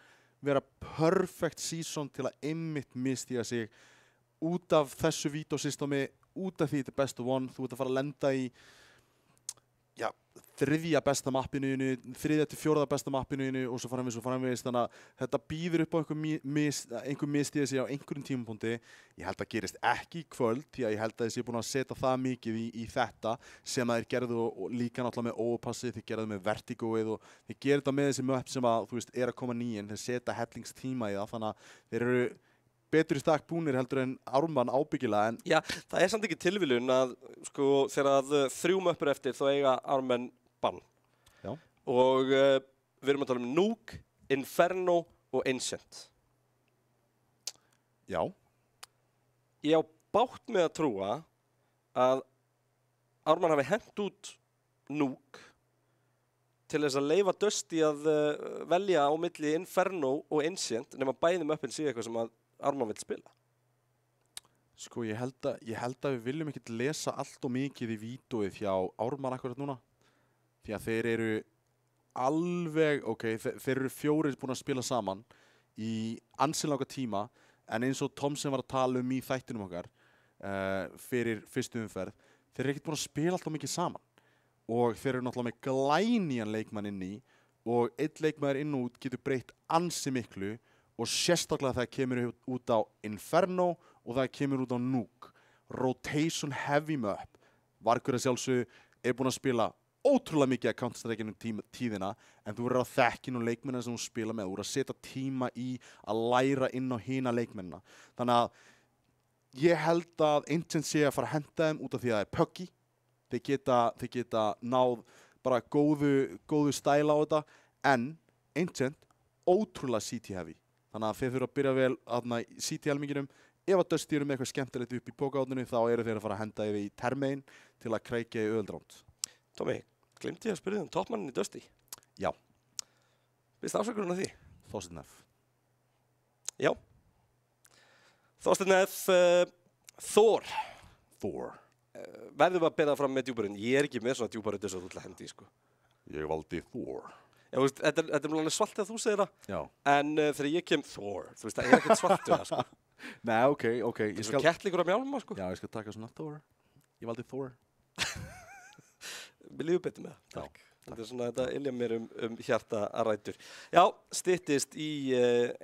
vera perfect season til að einmitt mistíga sig út af þessu vídeosystemi, út af því þetta er best of one, þú ert að fara að lenda í þriðja besta mappinu, þriðja til fjórða besta mappinu og svo framvegis, þannig að þetta býður upp á einhver mistíða sig á einhverjum tímapunkti. Ég held að gerist ekki í kvöld, því að ég held að þessi er búin að setja það mikið í þetta sem að þeir gerðu og líka náttúrulega með overpassi, þeir gerðu með vertigoið og þeir gerðu þetta með þessi möpp sem að, þú veist, er að koma nýinn, þeir setja hellingstíma í það, þannig að þeir eru betur í stakk búnir heldur en Ármann ábyggilega. En já, það er samt ekki tilviljun að sko þegar að 3 möppur eftir þá eiga Ármann bann. Já. Og við erum að tala um Nuke, Inferno og Ancient. Já. Ég á bágt með að trúa að Ármann hafi hent út Nuke til þess að leyfa Dusty að velja á milli Inferno og Ancient nema bæði möppin sé eitthvað sem að Ármann vill spila. Sko, ég held að við viljum ekkert lesa allt og mikið í vídeóið hjá Ármann akkurat núna. Því að þeir eru alveg, þeir eru 4 búin að spila saman í ansinnlega tíma, en eins og Thomsen var að tala um í þættinum okkar fyrir fyrstu umferð, þeir eru ekkert búin að spila alltaf mikið saman. Og þeir eru náttúrulega með glænýjan leikmann inn í og einn leikmaður inn og út getur breytt ansi miklu og sérstaklega það kemur út á Inferno og það kemur út á Nuke. Rotation heavy map. Vargur að sjálfsögðu er búin að spila ótrúlega mikið að Counter-Strike tíðina, en þú verður að þekkja leikmennina sem þú spila með, þú verður að setja tíma í að læra inn á hina leikmennina. Þannig að ég held að Ancient sé að fara að henda þeim út af því að það er puggy. Þeir geta náð bara góðu stæla á þetta, en Ancient ótrúlega CT heavy. Þannig að þeir þurfa að byrja vel aðna í CT helminginum. Ef að Dusty eru með eitthvað skemmtilegt upp í pókaátinu, þá eru þeir að fara að henda yfir í termein til að krækja í öðuldránd. Tommy, glemdi ég að spyrja um toppmannin í Dusty? Já. Býst afsökurinn á því? Þorsteinn F. Já. Þorsteinn F. Thor. Verðum við að bera fram með djúparinn? Ég er ekki með svona djúparinn þess að þú ætla að hendi, sko. Ég valdi Thor. Já, veist, þetta er mjög svalt að þú segir það. Já. En þegar ég kem Thor, þú veist, það er ekkert svalt við það, sko. Nei, ok. Það er svona kettlíkur að mjálma, sko. Já, ég skal taka svona Thor. Ég valdi Thor. Við lífum betur með það. Takk. Þetta er svona, þetta ilja mér hjarta að rætur. Já, styttist í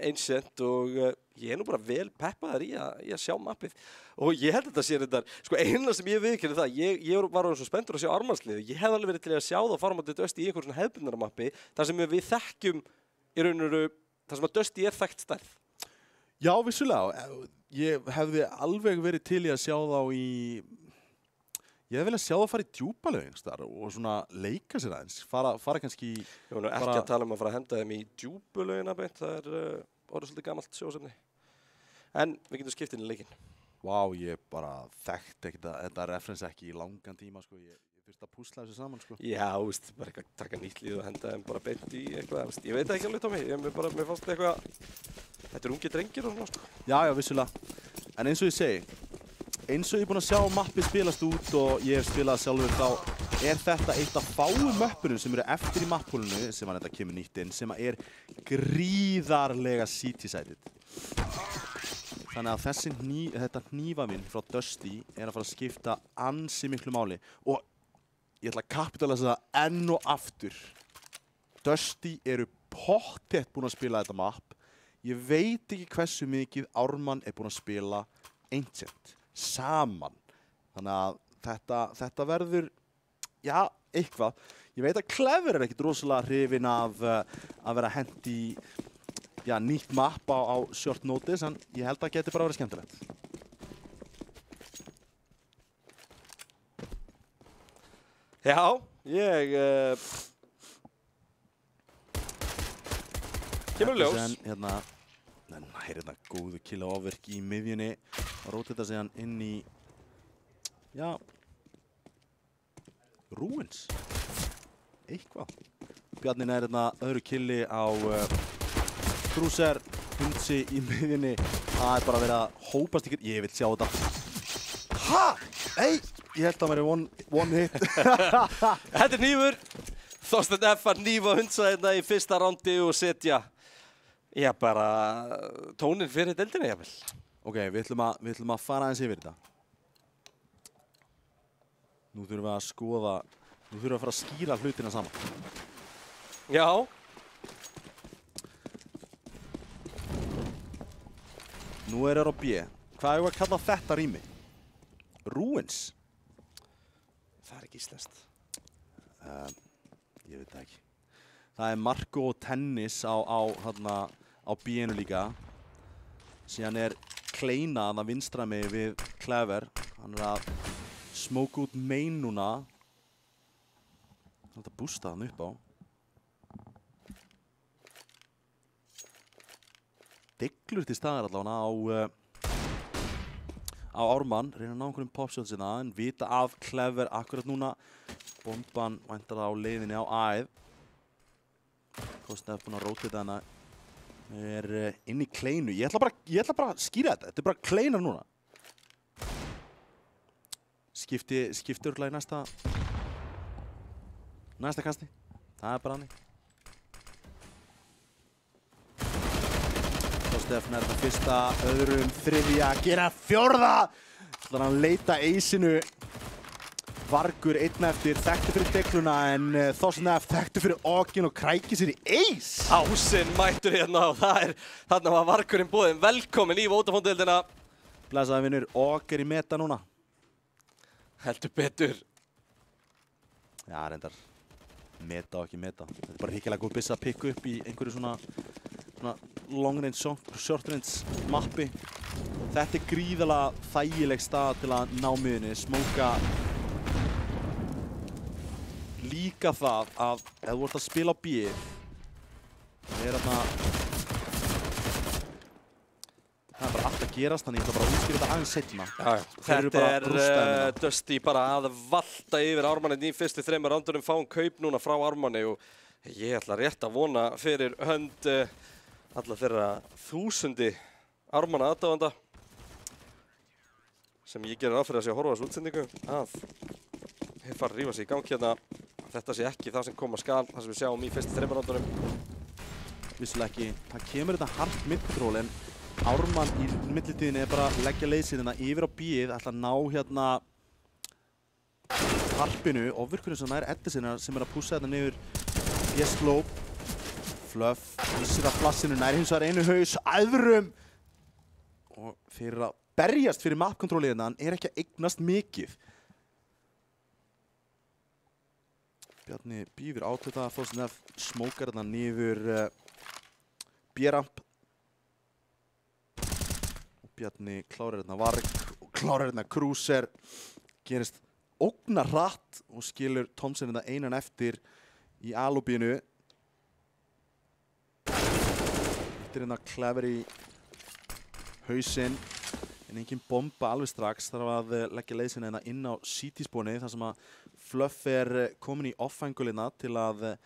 Ancient og ég er nú bara vel peppaður í að sjá mappið. Og ég held að þetta sé þetta, sko einlega sem ég viðurkenni það, ég var svo spenntur að sjá Ármannsliðið. Ég hef alveg verið til að sjá það fara á móti Dusty í einhver svona hefðbundnara mappi, þar sem við þekkjum í raun og veru, þar sem að Dusty er þekkt stærð. Já, vissulega. Ég hefði alveg verið til í að sjá þá í Ég hef viljað sjá það fara í djúpa lög og svona leika sér aðeins. Fara kannski... Ég var nú ekki að tala að fara að henda þeim í djúpu lögina beint. Það orðið svolítið gamalt sjósefni. En við getum skipt inn í leikinn. Vá, ég bara þekkti ekkert að þetta reference ekki í langan tíma, sko. Ég þurfti að púsla þessu saman, sko. Já, veist, bara eitthvað taka nýtt líð og henda þeim bara beint í eitthvað. Veist, ég veit ekki alveg, Tommy. Mér fannst eitthvað... Þetta ungi drengir og svona, sko. Já, vissulega. En eins og ég segi, eins og ég er búinn að sjá mappið spilast út og ég hef spilað sjálfur, þá er þetta eitt af fáum möppunum sem eru eftir í mappúlunu, sem að þetta kemur nýtt inn, sem er gríðarlega city-sided. Þannig að þetta hnífavinn frá Dusty er að fara að skipta ansi miklu máli. Og ég ætla að kapitalisa það enn og aftur. Dusty eru pottþétt búin að spila þetta mapp. Ég veit ekki hversu mikið Ármann er búin að spila Ancient saman. Þannig að þetta verður, já, eitthvað. Ég veit að Clever er ekkert rosalega hrifinn af að vera hent í nýtt mapp á short notice, en ég held að það geti bara verið skemmtilegt. Já, ég... Kemur ljós. Hérna góðu killa ofverk í miðjunni og róti þetta síðan inn í, Ruins. Eitthvað. Bjarni nær hérna öðru killi á Cruiser, Hundsi í miðjunni. Það er bara verið að hópast ykkur. Ég vil sjá þetta. Ha? Ei! Ég held að það væri one hit. Þetta er hnífur. Þorsteinn F að hnífa Hundsa hérna í fyrsta rándi og setja bara tónin fyrir deildina, jafnvel. Ok, við ætlum að fara aðeins yfir þetta. Nú þurfum við að skoða, nú þurfum við að fara að skýra hlutina saman. Já. Nú er á B. Hvað er að kalla þetta rými? Ruins? Það er ekki íslenskt. Ég veit það ekki. Það er Marco og Tennis á B-inu líka. Síðan er Kleina að vinstra mig við Clever. Hann er að smoke út main núna. Það er að bústa hann upp á. Deglur til staðar allavega á Ármann. Reyna að ná einhverjum popshots hérna en vita af Clever akkurat núna. Bomban væntar á leiðinni á A-ið. Kostnef búinn að rótita hana. Er inn í Kleinu. Ég ætla bara að skýra þetta. Þetta er bara Kleinar núna. Skipti örugglega í næsta kasti. Það er bara hannig. Kostnef nær þetta fyrsta, öðrum, þriðja, gera fjórða. Það er að leita eisinu. Vargur einn eftir, þekktu fyrir degluna en Þorsteinn F þekktu fyrir Ogin og krækir sér í Ace. Ásinn mættur hérna og þarna var Vargurinn boðinn. Velkomin í Vodafone-deildina. Blessaði vinnur, Og í meta núna. Heldur betur. Já, reyndar. Meta og ekki meta. Þetta er bara hrikilega góð byssa að pikka upp í einhverju svona long range, short range mappi. Þetta er gríðarlega þægileg stað til að ná miðunni, smóka. Líka það að ef þú ert að spila á B, það er bara allt að gerast, þannig ég ætla bara að útskýra þetta aðeins seinna. Þetta er Dusty bara að valta yfir Ármanni í fyrstu 3 rándunum, fáum kaup núna frá Ármanni og ég ætla rétt að vona fyrir hönd alla þeirra 1000 Ármanna aðdáenda sem ég gerir áfyrir að sé að horfa þessu útsendingu að þeir fara að rífa sig í gang hérna. Þetta sé ekki það sem koma skal, það sem við sjáum í fyrstu 3 rándunum. Vissulega ekki. Það kemur þetta hard mid-control en Ármann í millitíðinni er bara að leggja leiðsýðina yfir á B-ið, ætla að ná hérna harpinu, ofvirkurinn sem nær Edisina sem er að pússa þetta niður B-slope. Fluff, vissir að flassinu nær hins vegar einu haus, öðrum og fyrir að berjast fyrir map-controlið hérna, hann er ekki að eignast mikið. Bjarni býður átöta, Þorsteinn F smókar hérna niður B-ramp. Bjarni klárar hérna Varg og klárar hérna Cruiser. Gerist ógnar hratt og skilur Thompson þetta einan eftir í alúbínu. Eftir hérna Clever í hausinn, en engin bomba alveg strax. Þarf að leggja leið sinni hérna inn á CT-spónið þar sem að Fluff komin í off-angulina til að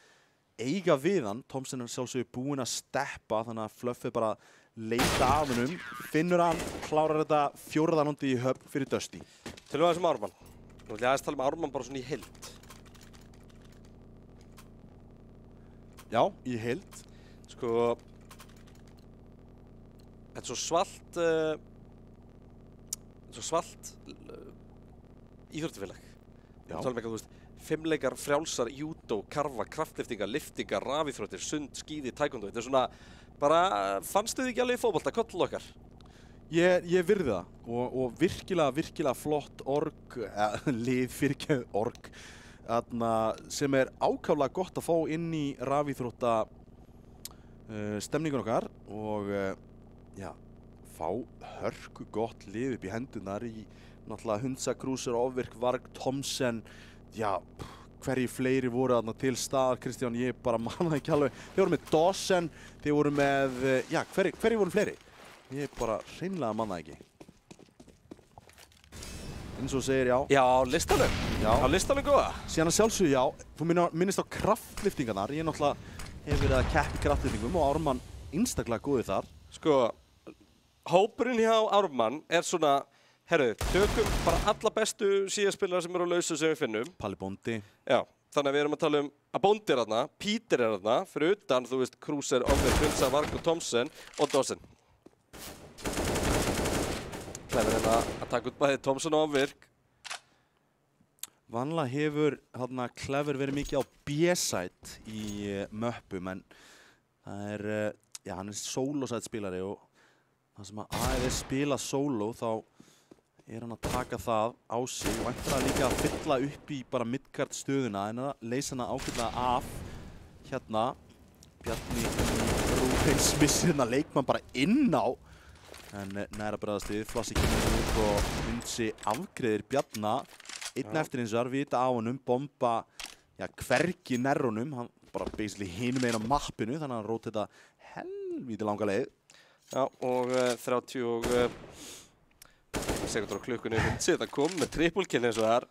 eiga við hann. Thompson sjálfsögur búinn að steppa, þannig að Fluff bara leita af hennum, finnur hann, klárar þetta 4. rándi í höfn fyrir Dusty. Tölum við aðeins Ármann. Nú vil ég aðeins tala Ármann bara svona í heild. Já, í heild. Sko, þetta er svo svalt íþróttafélag. Já. Tala eitthvað, þú veist, 5 leikar, frjálsar, júdó, karfa, kraftliftingar, liftingar, rafíþróttir, sund, skíði, taekwondo. Þetta er svona, bara, fannstu þið ekki alveg í fótbolta, koll okkar? Ég virði það og virkilega flott lið fyrir org sem ákaflega gott að fá inn í rafíþrótta stemningun okkar og já, fá hörku gott lið upp í hendunar í náttúrulega Hundsa, Krúser, Ofvirk, Varg, Thompson, já, hverju fleiri voru þarna til staðar, Kristján, ég bara manna ekki alveg. Þeir voru með Dawson, þeir voru með, já, hverju voru fleiri? Ég bara hreinlega manna ekki. Eins og segir, já. Já, listanum. Já. Á listanum góða. Síðan að sjálfsögðu, já, þú minnist á kraftliftingarnar. Ég náttúrulega hef verið að keppa í kraftliftingum og Ármann einstaklega góði þar. Sko, hópurinn hjá Ármann er svona, herru, tökum bara alla bestu síðaspillara sem eru á lausu sem við finnum. Palli Bondi. Já, þannig að við erum að tala að Bondi er þarna, Peter er þarna, fyrir utan, þú veist, Krúser, Ofvirk, Hundsa, Varg og Thompson og Dawson. Clever hérna að taka út bæði Thompson og Ofvirk. Vanlega hefur hérna Clever verið mikið á B-side í möppum, en það já, hann solo-side spilari og það sem að AEV spila solo, þá hann að taka það á sig og ætlar líka að fylla upp í bara midcard stöðuna en að leysa hana ákveðlega af. Hérna, Bjarni Rúbens missir hérna leikmann bara inn á, en næra bregðast við, Flossi kemur út og Hundsi afgreiðir Bjarna. Einn eftir eins og þar vita á honum, bomba, já, hvergi nær honum, hann bara basically hinum einn á mappinu, þannig að hann róti þetta helvíti langa leið. Já, og 30 sekundur á klukkunni Hundsi, þetta kom með trippulkill eins og það er.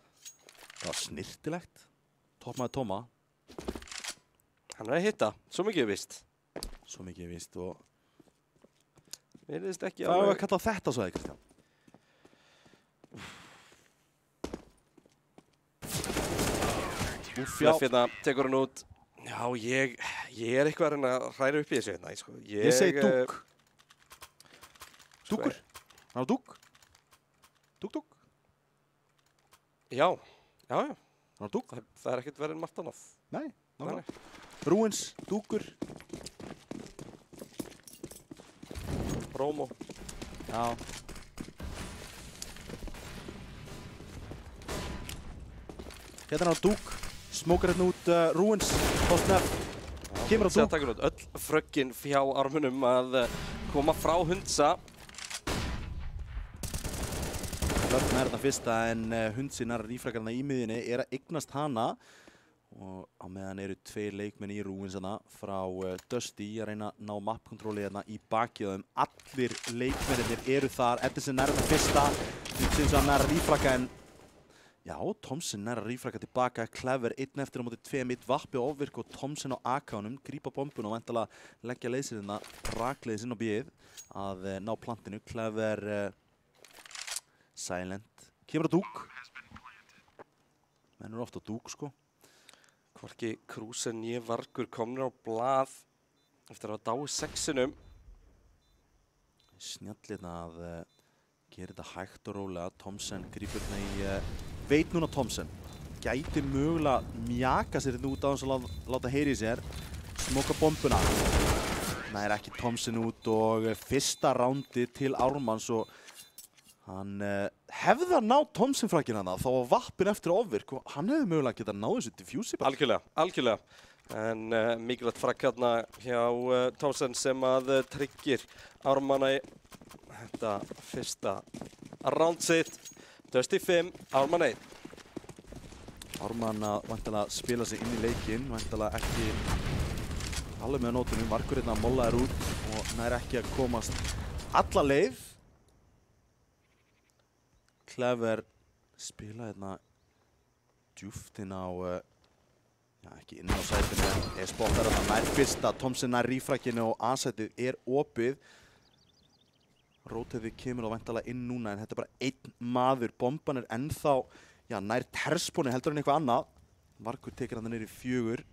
Það var snirtilegt. Toppmaður Tóma. Hann er að hitta, svo mikið er víst. Svo mikið er víst og virðist ekki alveg. Hvað er að kalla þetta svo, Kristján? Fluff hérna, tekur hann út. Já, ég er eitthvað að reyna að hræra upp í þessu hérna. Sko. Ég segi dúk. Dúkur? Hann á dúk? Dúk? Já. Hann á dúk? Það er ekkert verið en margt annað. Nei, nákvæmlega. Rúins, dúkur. Rómo. Já. Hérna á dúk. Smókar hérna út Rúins. Postnef. Kemur á dúk. Það út öll fröggin fjá Ármannum að koma frá Hundsa. Löfn er þetta fyrsta en Hundsi nær rífrakarna í miðjunni er að eignast hana. Og á meðan eru 2 leikmenn í Rúinsana frá Dusty að reyna að ná map-kontróli hérna í bakið á þeim. Allir leikmennir eru þar. Edison er þetta fyrsta. Hundsi eins og hann er að rífraka en já, Thompson er að rífraka tilbaka. Clever, 1 eftir á móti 2 mitt, Vappi og Ofvirk og Thompson á AK-unum. Grípa bombun og væntanlega leggja leysirina rakleiðis inn á bíð að ná plantinu. Clever silent. Kemur á dúk. Menn eru ofta á dúk, sko. Hvorki Krúser né Vargur komnir á blað eftir að dái 6-inum. Snjallirna að gera þetta hægt og rólega. Thompson grípur hérna í veit núna Thompson. Gæti mögulega mjaka sér hérna út á hans að láta heyri í sér. Smoka bombuna. Nær ekki Thompson út og fyrsta rándi til Ármanns og hann hefði að ná Thompson-frakkinn hana, þá var Vappin eftir Ofvirk og hann hefði mögulega getað náðu þessu diffusi. Algjörlega. En mikilvægt frakk hérna hjá Thompson sem að tryggir Ármanna í þetta fyrsta round sitt. Dusty 5, Ármann 1. Ármann að væntanlega spila sig inn í leikinn, væntanlega ekki alveg með nótunum. Vargur hérna mollaður út og nær ekki að komast alla leið. Clever spila hérna djúft inn á, ekki inn á sætinu, spottar hérna nær fyrsta, Thompson nær rífrækinu og A-sætið opið. Róteiði kemur og væntanlega inn núna en þetta bara einn maður. Bomban ennþá nær terspóni heldur en eitthvað annað. Vargur tekir hann niður í 4.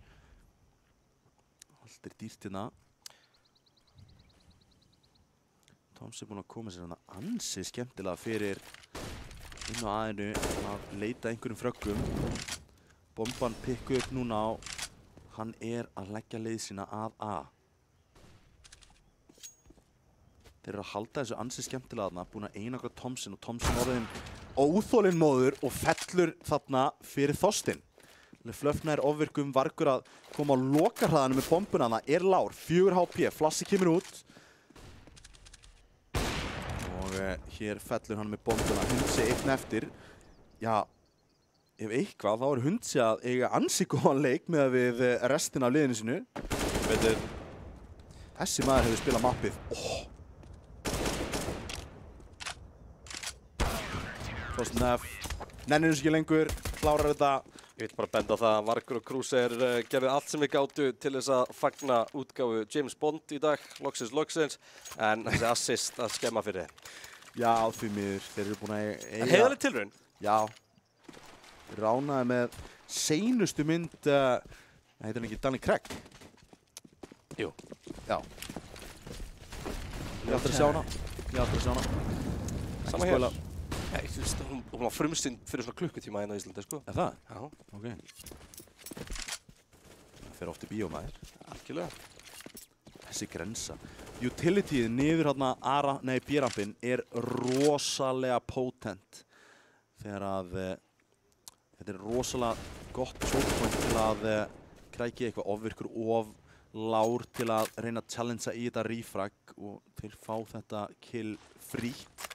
Allt dýrt hérna. Thompson búinn að koma sér hann ansi skemmtilega fyrir inn á aðinu að leita einhverjum fröggum. Bomban pikku upp núna og hann að leggja leið sína að A. Þeir eru að halda þessu ansi skemmtilega þarna, búin að einangra Thompson og Thompson orðinn óþolinmóður og fellur þarna fyrir Þorstein. Flöfna ofvirkum, Vargur að koma á lokahraðanum með bombuna þarna, lár, 4 HP, Flassi kemur út. Og hér fellur hann með bombuna, Hundsi einn eftir. Já, ef eitthvað þá Hundsi að eiga ansi góðan leik með við restina af liðinu sinu. Þessi maður hefur spilað mappið. Þorstein nennir þessu ekki lengur, klárar þetta. Ég vil bara benda á það að Vargur og Cruiser gerði allt sem við gátu til þess að fagna útgáfu James Bond í dag, loksins, en þessi assist að skemma fyrir þeim. Já, því miður, þeir eru búin að eiga... En heiðarleg tilraun? Já. Ránaði með seinustu mynd, heitir hann ekki Danny Craig? Jú. Já. Ég ætla að sjá hana. Sama hér. Hún var frumstinn fyrir svona klukkutíma hérna í Íslandi, sko. Er það? Já. Ok. Það fer oft í bíómaður. Algjörlega. Þessi grensa. Utilityið niður hérna B-rampinn rosalega potent. Þegar að þetta rosalega gott chokepoint til að krækja eitthvað ofvirkur of lár til að reyna að challengea í þetta refrag og þeir fá þetta kill frítt.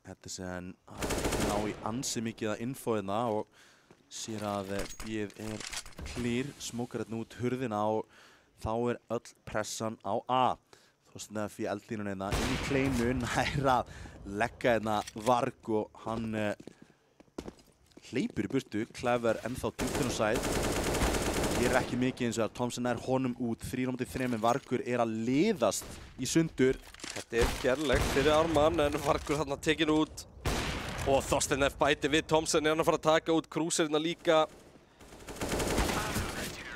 Þetta sem ná í ansi mikið að infoðina og sér að ég clear, smókar hérna út hurðina og þá öll pressan á A. Þorstein fyrir eldlínuna hérna inn í kleinu, nær að leggja hérna Varg og hann hleypur í burtu, Clever ennþá djúpt inn á sæt. Ég ekki mikið eins og að Thompson honum út, 3-3 en Vargur að liðast í sundur. Þetta gerlegt fyrir Ármann en Vargur þarna tekin út og Þorstein bæti við Thompson hann að fara að taka út Cruiserina líka.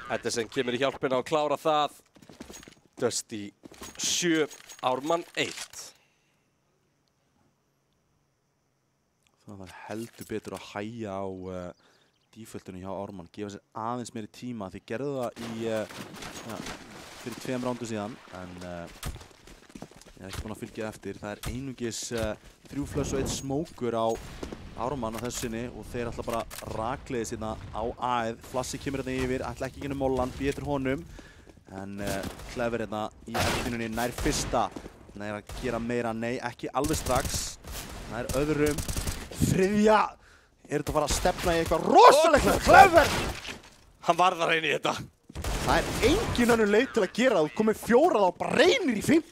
Þetta sem kemur í hjálpina og klára það. Dusty 7, Ármann 1. Það var heldur betur að hægja á defaultunum hjá Ármann, gefa sér aðeins meiri tíma. Þeir gerðu það fyrir 2 rándu síðan en ég ekki búinn að fylgja eftir. Það einungis 3 flush og 1 smókur á Ármann á þessu sinni og þeir ætla bara rakleiðis hérna á A-ið. Flassi kemur hérna yfir, ætla ekki gennum mollan, betur honum. En Clever hérna í eldinunni nær fyrsta. Nær að gera meira, nei, ekki alveg strax. Nær öðrum. Þriðja! Þetta að fara að stefna í eitthvað rosalega Clever! Hann varð að reyna í þetta. Það engin önnur leið til að gera það. Þú komið 4 þá bara reynir í 5.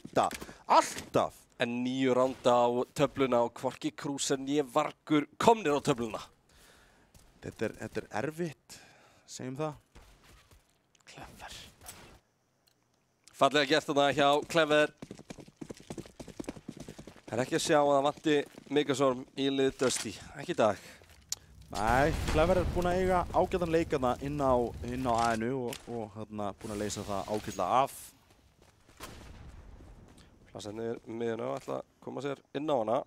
Alltaf. En 9 ránda á töfluna og hvorki Cruiser né Vargur komnir á töfluna. Þetta er erfitt, segjum það. Clever. Fallega gert þarna hjá Clever. Það ekki að sjá að það vanti Megastorm í lið Dusty. Ekki í dag. Nei, Clever búinn að eiga ágætan leikana inn á A-inu og búinn að leysa það ágætlega af. Flassa niður miðjuna og ætla að koma sér inn á hana.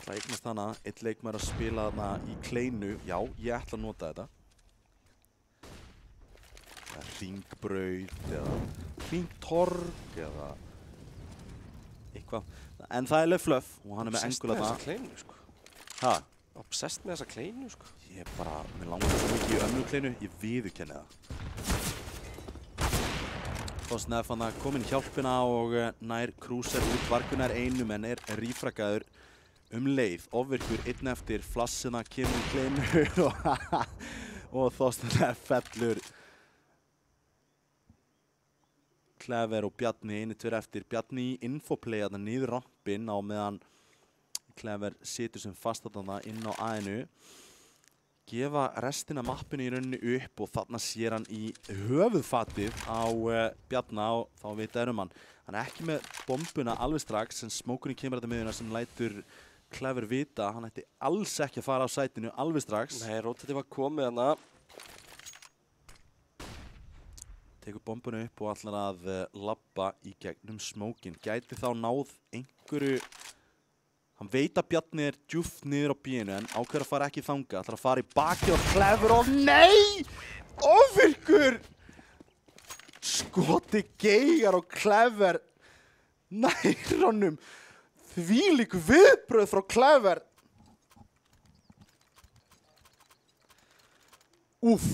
Ætla að eignast hana, einn leikmaður að spila hana í kleinu. Já, ég ætla að nota þetta. Hringbraut eða hringtorg eða eitthvað. En það er Fluff og hann með engul að það. Obsessed með þessa kleinu, sko. Hæ? Obsessed með þessa kleinu, sko. Ég mér langar svo mikið í ömmu kleinu, ég viðurkenni það. Þorstein hann komin hjálpina og nær Cruiser út. Vargur nær einum en refragaður. leið, ofvirkur einn eftir, flassina kemur kleinur og Þorsteinn fellur. Clever og Bjarni 1-2 eftir. Bjarni í infoplay þarna niður rampinn á meðan Clever situr sem fast þarna inn á A-inu. Gefa restina mappinu í rauninni upp og þarna sér hann í höfuðfatið á Bjarna og þá vita hann. Hann er ekki með bombuna alveg strax en smókurinn kemur þetta miðuna sem lætur Clever vita. Hann ætti alls ekki að fara á sætinu alveg strax. Nei, Rotative var komið hana. Tekur bombuna upp og ætlar að labba í gegnum smókinn. Gæti þá náð einhverju. Hann veit að Bjarni er djúpt niður á B-inu en ákveður að fara ekki þanga. Ætlar að fara í baki og Clever og nei! Ofvirkur! Skoti geigar og Clever nær honum. Þvílík viðbrögð frá Clever. Úff.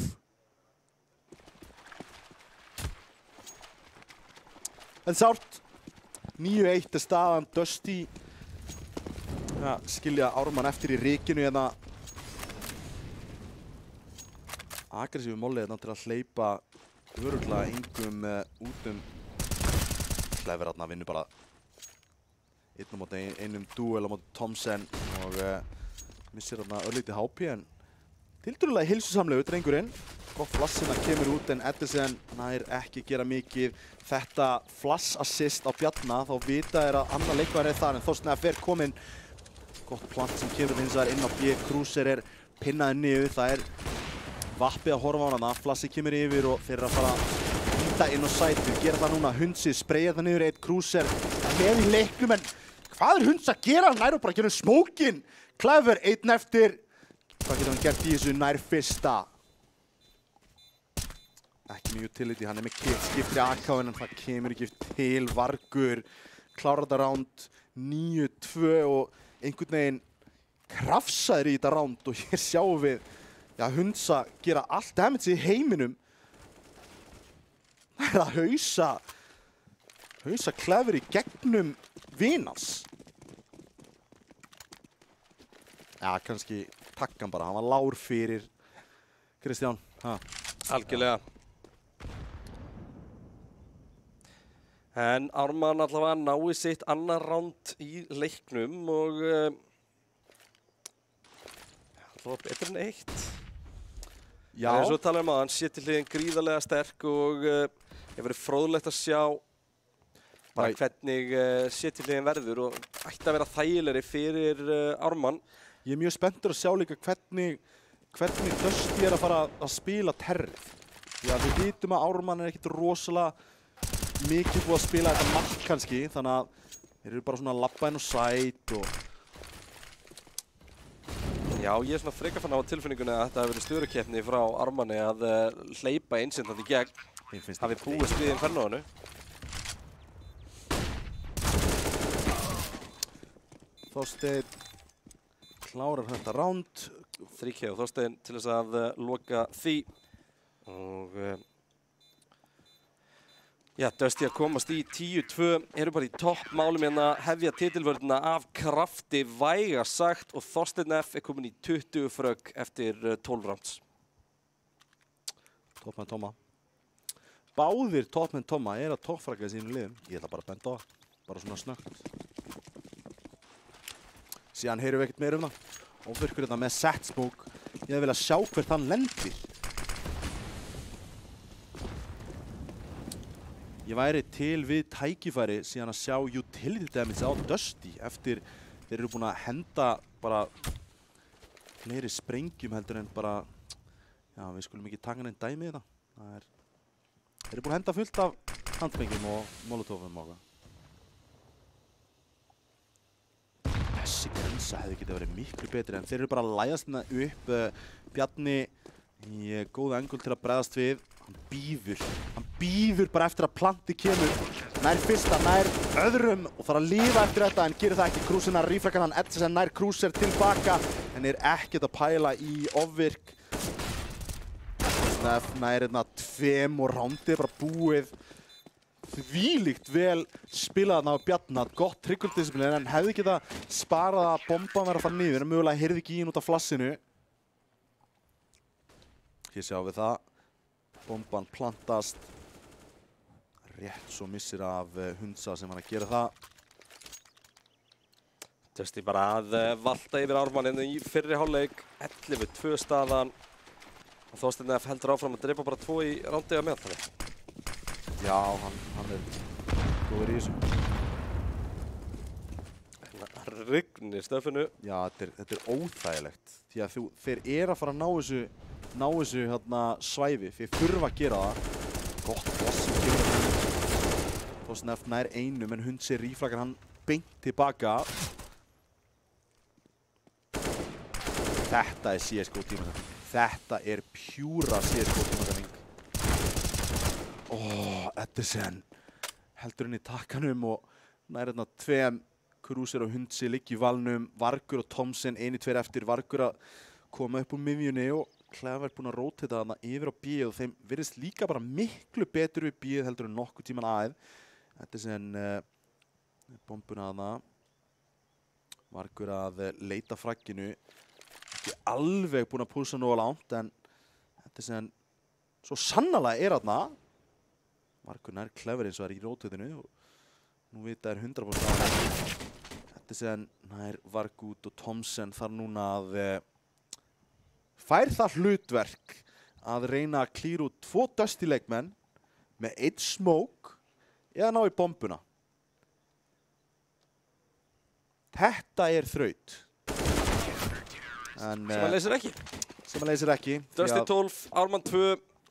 En sárt. 9-1 er staðan. Dusty skilja Ármann eftir í rikinu hérna. Aggressífu Molli hérna til að hleypa örugglega engum út Clever hérna vinnur bara einn á móti einum duel á móti Thomsen og missir hérna örlítið HP en tiltölulega heilsusamlegu drengurinn. Gott flassina kemur út en Edison nær ekki gera mikið. Þetta flass assist á Bjarna þá vita að annar leikmaður er þar en Þorsteinn fer kominn. Gott plant sem kemur hins vegar inn á B. Cruiser er pinnaði niður. Það er vappið að horfa á hana. Flassi kemur yfir og þeir eru að fara að hýta inn á sætið. Gera það núna. Hundsi spreyjar það niður eitt. Cruiser með í leiknum en hvað er Hunds að gera? Hann nær og bara að gera smókinn. Clever einn eftir. Hvað getur hann gert í þessu nær fyrsta? Ekki mjög utility. Hann er með kill. Skiptir í AK en það kemur ekki til. Vargur klárar þetta round 9-2 og einhvern veginn krafsaður í þetta round og hér sjáum við Hundsa gera allt damage í heiminum. Það er að hausa Clever í gegnum vinans. Já, kannski takkan bara, hann var lár fyrir Kristján. Algjörlega. En Ármann allavega nái sitt annar round í leiknum og allavega betur en eitt. Já. En eins og talaðum að hann sé til hliðin gríðarlega sterk og hefur verið fróðlegt að sjá bara hvernig sé til hliðin verður og ætti að vera þægilegri fyrir Ármann. Ég er mjög spenntur að sjá líka hvernig Dusty er að fara að spila terrið. Já, við vitum að Ármann er ekkert rosalega mikið búið að spila þetta margt kannski, þannig að þeir eru bara svona að labba inn á sæt og... Já, ég er svona frekar fann á tilfinningunni að þetta hefur verið störukeppni frá Ármanni að hleypa einsendandi í gegn. Hafi búist við Inferno-inu. Þorsteinn klárar þetta round. 3K og Þorsteinn til þess að loka því. Og... Já, Dusty að komast í 10-2, eru bara í toppmálum hérna, hefja titilvörðina af krafti vægast sagt og Þorsteinn F er komin í 20 frögg eftir 12 rounds. Toppmenn Tomma. Báðir toppmenn Tomma er að toppfragga í sínum liðum. Ég ætla bara að benda á það, bara svona snögt. Síðan heyrum við ekkert meira það. Ofvirkur þetta með set smoke. Ég hefði viljað sjá hvert hann lendir. Ég væri til við tækifæri síðan að sjá utility damage á Dusty eftir þeir eru búin að henda bara fleiri sprengjum heldur en bara við skulum ekki taka neinn dæmi í þetta. Þeir eru búin að henda fullt af handsprengjum og molotovum og þessi grensa hefði getið verið miklu betri en þeir eru bara að læðast hérna upp. Bjarni í góða angul til að bregðast við. Hann býður bara eftir að planti kemur. Nær fyrsta, nær öðrum og þarf að lifa eftir þetta en gerir það ekki. Cruiser rífrakkar hann Edson nær Cruiser tilbaka en er ekkert að pæla í ofvirk. Nær hérna 2 og roundið bara búið. þvílíkt vel spilað þarna á Bjarnar, gott trigger-disciplin en hefði geta sparað að bomban vera að fara niður en mögulega heyrði ekki í hún út af flassinu. Hér sjáum við það. Bomban plantast. Rétt svo missir af Hundsa sem hann að gera það. Dusty bara að valta yfir Ármann í fyrri hálfleik. 11-2 staðan. Og Þorsteinn F heldur áfram að drepa bara 2 í rándið að meðaltali. Já, hann góður í þessu. Rignir stöffinu. Já, þetta er óþægilegt. Því að þeir eru að fara að ná þessu svæði. Þeir þurfa að gera það. Gott klass. Þorsteinn F nær einum en Hundsi ríflakar hann beint tilbaka. Þetta er CSGO tímasetning. Þetta er pjúra CSGO tímasetning. Edison heldur henni í takkanum og nær hérna 2 Krúser og Hundsi liggja í valnum. Vargur og Thomsen 1-2 eftir. Vargur að koma upp úr miðjunni og Clever búinn að rótita þarna yfir á B-ið og þeim virðist líka bara miklu betur við B-ið heldur en nokkuð tíman A-ið. Edison bombuna þarna. Vargur að leita fragginu. Ekki alveg búinn að púsa nógu langt en Edison svo sannarlega er þarna. Vargur nær Clever eins og í rótitinu og nú vita 100% Edison nær Vargut og Thomsen þar núna að fær það hlutverk að reyna að klíra út 2 Dusty leikmenn með 1 smoke eða ná í bombuna. Þetta er þraut. Sem hann leysir ekki. Sem hann leysir ekki. Dusty 12, Ármann 2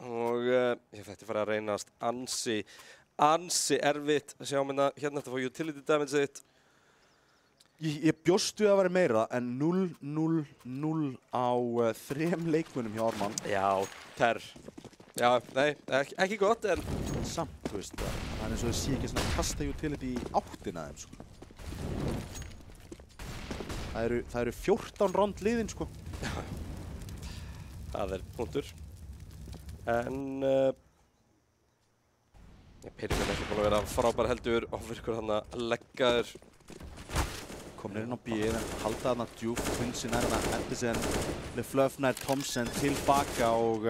og þetta fara að reynast ansi erfitt. Sjáum hérna eftir að fá utility damage þitt. Ég bjóst við að vera meira en 0-0-0 á 3 leikmönnum hjá Ármann. Já, Já, nei, ekki gott en samt, þú veist það. Það er eins og þau sé ekki svona að kasta utility í áttina þeim, sko. Það eru 14 rond liðin, sko. Það er punktur. En Pirinn er ekki búinn að vera frábær heldur ofvirkur hann að leggaður. Komnir inn á B-ið en halda þarna djúpt. Hundsi nær þarna Edison, LeFluff nær Thomsen tilbaka og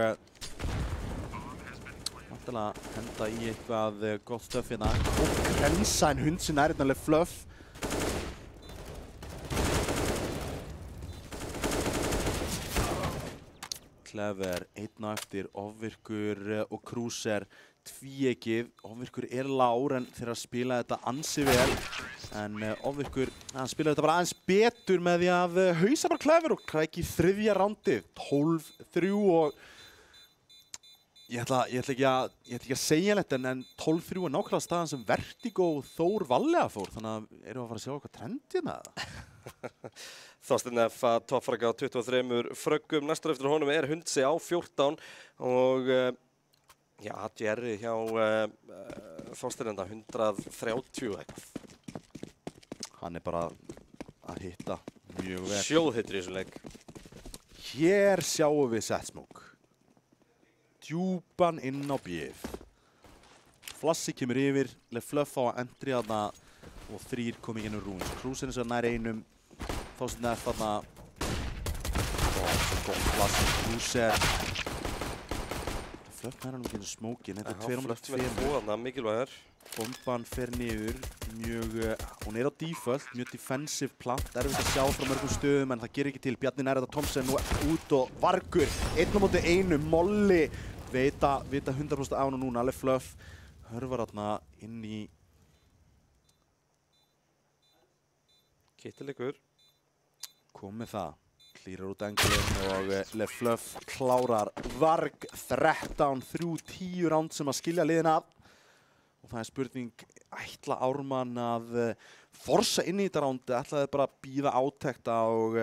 vantilega henda í eitthvað gott stöf hérna. Og grensa en Hundsi nær þarna LeFluff. Clever, 1 á eftir, ofvirkur og Krúser tvíegið. Ofvirkur er lár en þeir að spila þetta ansi vel. En ofvirkur, hann spilaði þetta bara aðeins betur með því að hausa bara Clever og kræki í 3. rándið. 12-3 og ég ætla ekki að segja þetta en 12-3 er nákvæmlega staðan sem Vertigo Þór Vallega fór. Þannig að erum við að fara að sjá eitthvað trendið með það. Þorsteinn F toppfragga á 23 fröggum. Næstur eftir honum er Hundsi á 14 og Jerry hjá Þorsteinn 130 eitthvað. Hann er bara að hitta mjög vel. Sjóðhittur í þessum leik. Hér sjáum við set smoke. Djúpan inn á B-ið. Flassi kemur yfir, LeFluff á að entri þarna og 3 komi inn úr rúins. Krúser eins og nær einum. Þorsteinn F þarna. Svo gott Flassi, Krúser. LeFluff nær hann ekki einu smókin. Þetta er 2-2. Mikilvægur. Bomban fer niður. Hún er á default, mjög defensive plant. Erfitt að sjá frá mörgum stöðum en það gerir ekki til. Bjarni nær þetta Thomsen nú út og Vargur. 1-1, Molli. Vita 100% á hann núna. LeFluff hörfar þarna inn í Kittilegur. Kom með það. Klírar út engilinn og LeFluff klárar Varg 13, 3-10 ránd sem að skilja liðin af. Og það er spurning, ætla Ármann að forsa inn í þetta rándi, ætlaði bara að bíða átekta og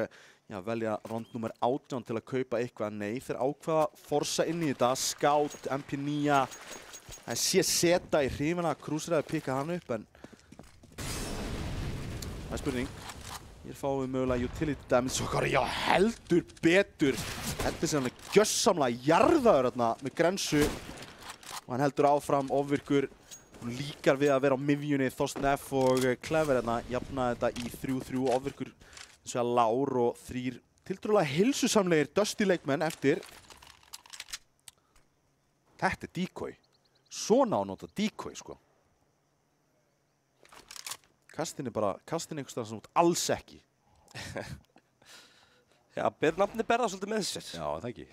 velja ránd nummer 18 til að kaupa eitthvað. Nei, þeir ákvaða forsa inn í þetta, Scout, MP9, það sé seta í hrifina, Krúser að pikka hann upp en það er spurning. Hér fáum við mögulega utility damage og heldur betur. Þetta er sem hann gjössamlega jarðaður þarna með grensu og hann heldur áfram ofvirkur. Hún líkar við að vera á miðjunni, Þorsteinn F og Clever hérna jafnaði þetta í 3-3 ofvirkur eins og Lár og 3 tiltrúlega heilsusamlegir Dusty leikmenn eftir. Þetta decoy. Svona á að nota decoy, sko. Kastin einhvers staðar sem út alls ekki. Já, nafni berða svolítið með sér. Já, það ekki.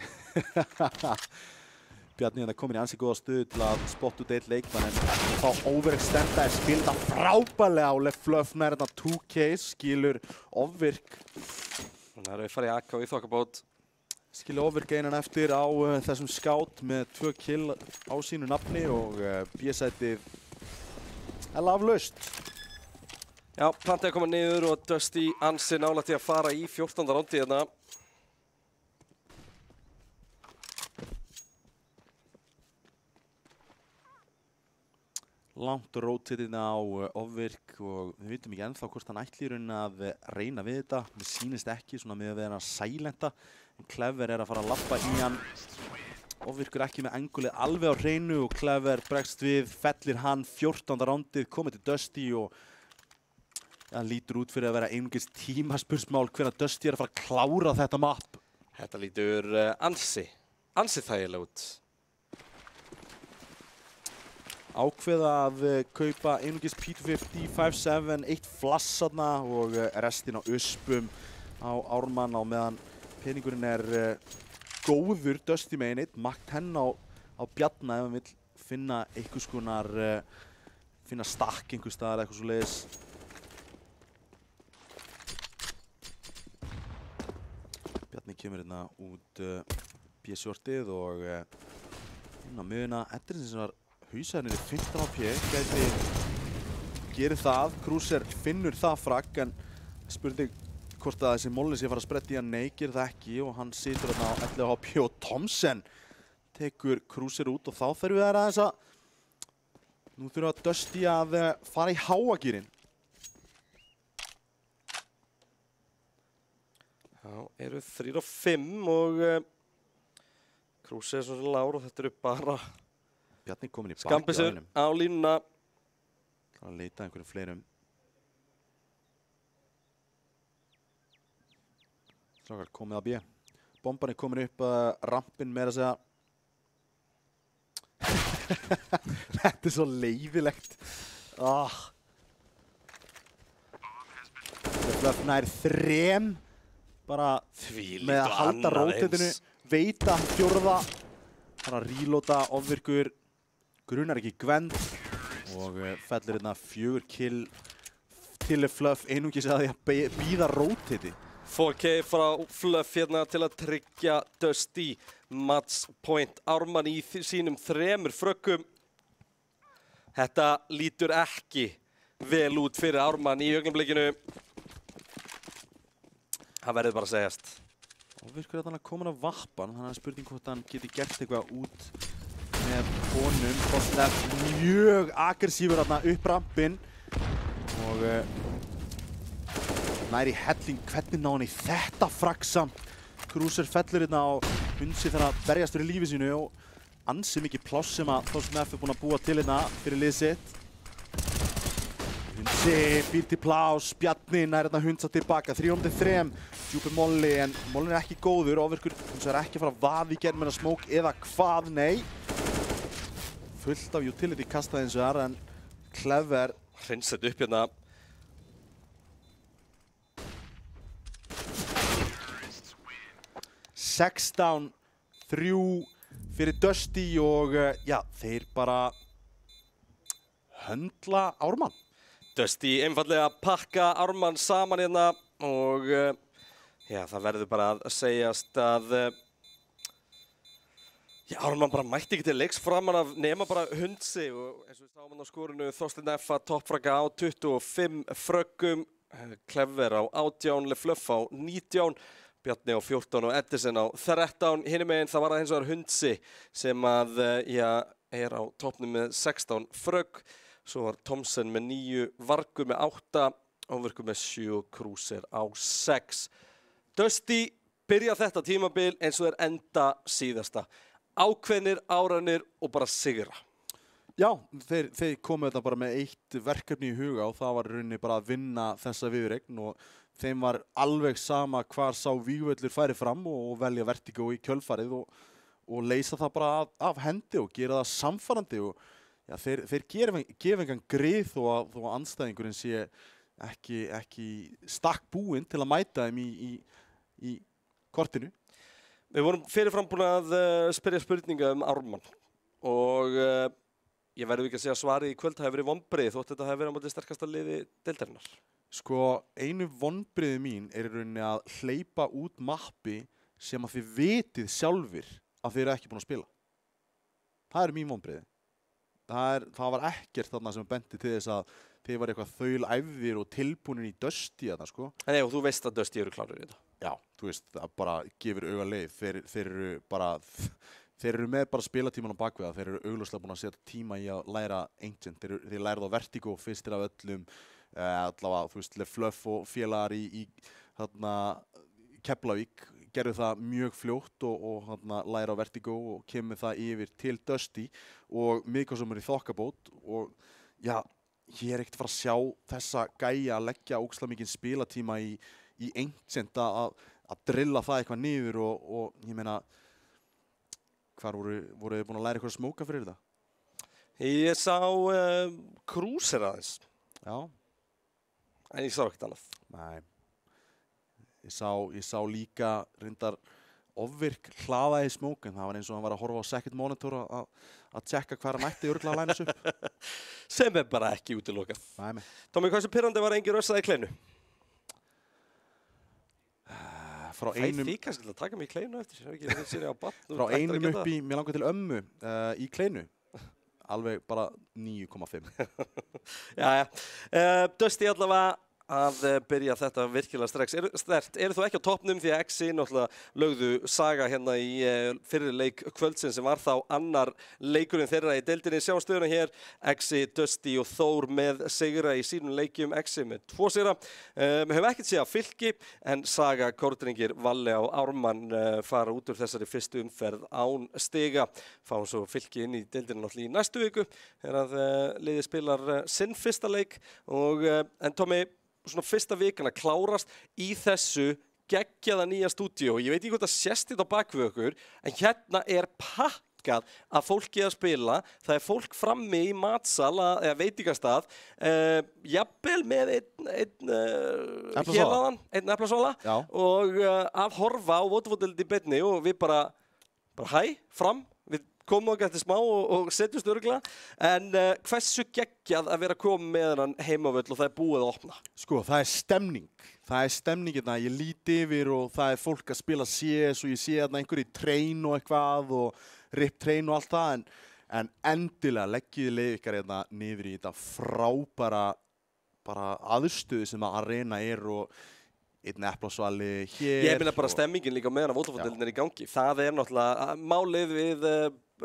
Bjarni hérna komin í ansi góða stöðu til að spotta út eitt leikmann en þá overextendaði spilda frábælega á LeFluff nær þetta 2K, skilur ofvirk. Það eru við farið í AK í þokkabót. Skilur ofvirk einan eftir á þessum scout með 2 kill á sínu nafni og B-sætið er laflaust. Já, Plantið að koma niður og Dusty ansi nálægt í að fara í 14. rándi hérna. Langt rótitinn á ofvirk og við vitum ekki ennþá hvort hann ætli í rauninni að reyna við þetta. Mér sýnist ekki svona með að vera sælenta en Clever er að fara að lappa í hann. Ofvirkur ekki með engulið alveg á hreinu og Clever bregst við, fellir hann 14. rándið, komið til Dusty og það lítur út fyrir að vera einungis tímaspursmál hvenær Dusty er að fara að klára þetta mapp. Þetta lítur ansi þægilega út. Ákveða að kaupa einungis P250, 5.7, 1 flass þarna og restin á uspum á Ármann á meðan peningurinn er góður Dusty megin 1, makt henn á Bjarna ef hann vill finna einhvers konar, finna stakk einhvers staðar eitthvað svo leiðis. Bjarni kemur hérna út B-shortið og inn á miðuna, Edrinsson sem var hausarnir í 15 á P, gæti gerir það, Cruiser finnur það fragg en spurning hvort að þessi Molli sé að fara að spretta í hann, nei, gerir það ekki og hann situr þarna á 11 á P og Thomsen tekur Cruiser út og þá þurfum við aðeins að nú þurfum við Dusty að fara í háagýrin. Já, eru 3 og 5 og Cruiser er svona Lár og þetta eru bara Bjarni komin í baki Skambisur á línuna. Það að leita einhverjum fleirum. Strákar komið að B. Bomban er komin upp rampinn með að segja. Þetta er svo leiðilegt. LeFluff nær 3 bara með að halda rótetinu, veita 4. Bara að reloada ofvirkur. Grunar ekki Gwent og fellir hérna 4 kill til LeFluff einungis að því að bíða rótiti. 4K frá Fluff hérna til að tryggja Dusty match point. Ármann í sínum 3 frökkum. Þetta lítur ekki vel út fyrir Ármann í augnablikinu. Það verður bara að segjast. Ofvirkur að hann er komin á vappan, þannig að spurning hvort hann geti gert eitthvað út með honum. Þorsteinn mjög aggressífur þarna upp rampinn og nær í helling. Hvernig ná hann í þetta fragsamt? Cruiser fellur hérna á Hundsi þar að berjast fyrir lífi sínu og ansi mikið pláss sem að Þorsteinn F er búinn að búa til hérna fyrir lið sitt. Hundsi býr til pláss, Bjarni nær hérna Hundsa tilbaka, 3-3, djúpur Molli en Mollin er ekki góður, ofvirkur Hundsa er ekki að fara að vaða í gerð með að smók eða hvað, nei. Fullt af utility kastað eins og þar en Clever hreinsett upp hérna. Sexdown 3 fyrir Dusty og já, þeir bara höndla Ármann. Dusty einfallega að pakka Ármann saman hérna og já, það verður bara að segjast að já, Ármann bara mætti ekki til leiks framan af nema bara Hundsi og eins og við sáum hann á skorinu Þorsteinn F að toppfragga á 25 frökkum, Clever á 18, LeFluff á 19, Bjarni á 14 og Edison á 13. Hinum meginn það var það hins vegar Hundsi sem að já, er á toppnum með 16 frökk. Svo var Thomsen með 9, Vargur með 8, Ofvirkur með 7 og Cruiser á 6. Dusty byrja þetta tímabil eins og þeir enda síðasta. Ákveðnir, áraðnir og bara sigra. Já, þeir komu þetta bara með eitt verkefni í huga og það var í rauninni bara að vinna þessa viðureign og þeim var alveg sama hvar sá vígvöllur færi fram og velja Vertigo í kjölfarið og leysa það bara af hendi og gera það samfarrandi og já, þeir gefa engan grið þó að andstæðingurinn sé ekki stakk búinn til að mæta þeim í kortinu. Við vorum fyrirfram búin að spyrja spurninga Ármann og ég verður ekki að segja svarið í kvöld hafi verið vonbrigði þótt þetta hafi verið á móti sterkasta liði deildarinnar. Sko, einu vonbrigði mín í rauninni að hleypa út mappi sem að þið vitið sjálfir að þið eru ekki búin að spila. Það mín vonbrigði. Það var ekkert þarna sem benti til þess að þið var eitthvað þaulæfðir og tilbúnir í Dusty þarna, sko. Nei, og þú veist að Dusty eru klárir í þetta. Já, þú veist, það bara gefur auga leið. Þeir eru með bara spilatíman á bakvið. Þeir eru augljóslega búin að setja tíma í að læra Ancient. Þeir lærðu á Vertigo fyrstir af öllum. Allavega, þú veist, Fluff og félagar í þarna Keflavík gerðu það mjög fljótt og læra á Vertigo og kemur það yfir til Dusty og Mikosum í þokkabót og já, ég ekkert að fara að sjá þessa gæja að leggja ógeðslega mikinn spilatíma í Ancient að drilla það eitthvað niður og ég meina hvar voru þið búin að læra eitthvað að smóka fyrir þetta? Ég sá Cruiser aðeins. Já. En ég sá ekkert annað. Nei. Ég sá líka reyndar ofvirk hlaða í smók en það var eins og hann var að horfa á second monitor að tjekka hvar hann ætti örugglega að læna upp. Sem bara ekki útilokað. Nei. Tommi, hversu pirrandi var engin rössaði í Kleinu? Frá einum... Því kannski til að taka mig í Kleinu eftir. Frá einum upp í, mér langar til ömmu í Kleinu. Alveg bara 9,5. Jæja. Dusty allavega að byrja þetta virkilega strax. Eru þú ekki á toppnum því að Exi náttúrulega lögðu saga hérna í fyrri leik kvöldsins sem var þá annar leikurinn þeirra í deildinni. Sjá stöðuna hér, Exi, Dusty og Þór með sigra í sínum leikjum, Exi með 2 sigra. Við höfum ekkert séð að Fylki en Saga, Kórdrengir, Valli og Ármann fara út úr þessari fyrstu umferð án stiga. Fáum svo Fylki inn í deildinni náttúrulega í næstu viku þegar að liðið spilar sinn fyrsta leik og en Tommi, svona fyrsta vikana klárast í þessu geggjaða nýja stúdíó. Ég veit ekki hvort það sést þetta á bakvið okkur, en hérna er pakkað af fólki að spila. Það fólk frammi í matsal eða veitingastað, jafnvel með einn eplasvala og að horfa á Vodafone-deild í beinni og við bara hæ, fram. Við komum okkur eftir smá og setjumst örugglega. En hversu geggjað að vera komið með hennan heimavöll og það er búið að opna? Sko, það er stemning. Það er stemning hérna. Ég lít yfir og það er fólk að spila CS og ég sé hérna einhver í train og eitthvað og rip train og allt það. En endilega leggiði leið ykkar hérna niður í þetta frábæra bara aðstöðu sem að Arena er og einn eplasvali hér. Ég meina bara stemmingin líka meðan að Vodafone-deildin er í gangi. Það er náttúrulega málið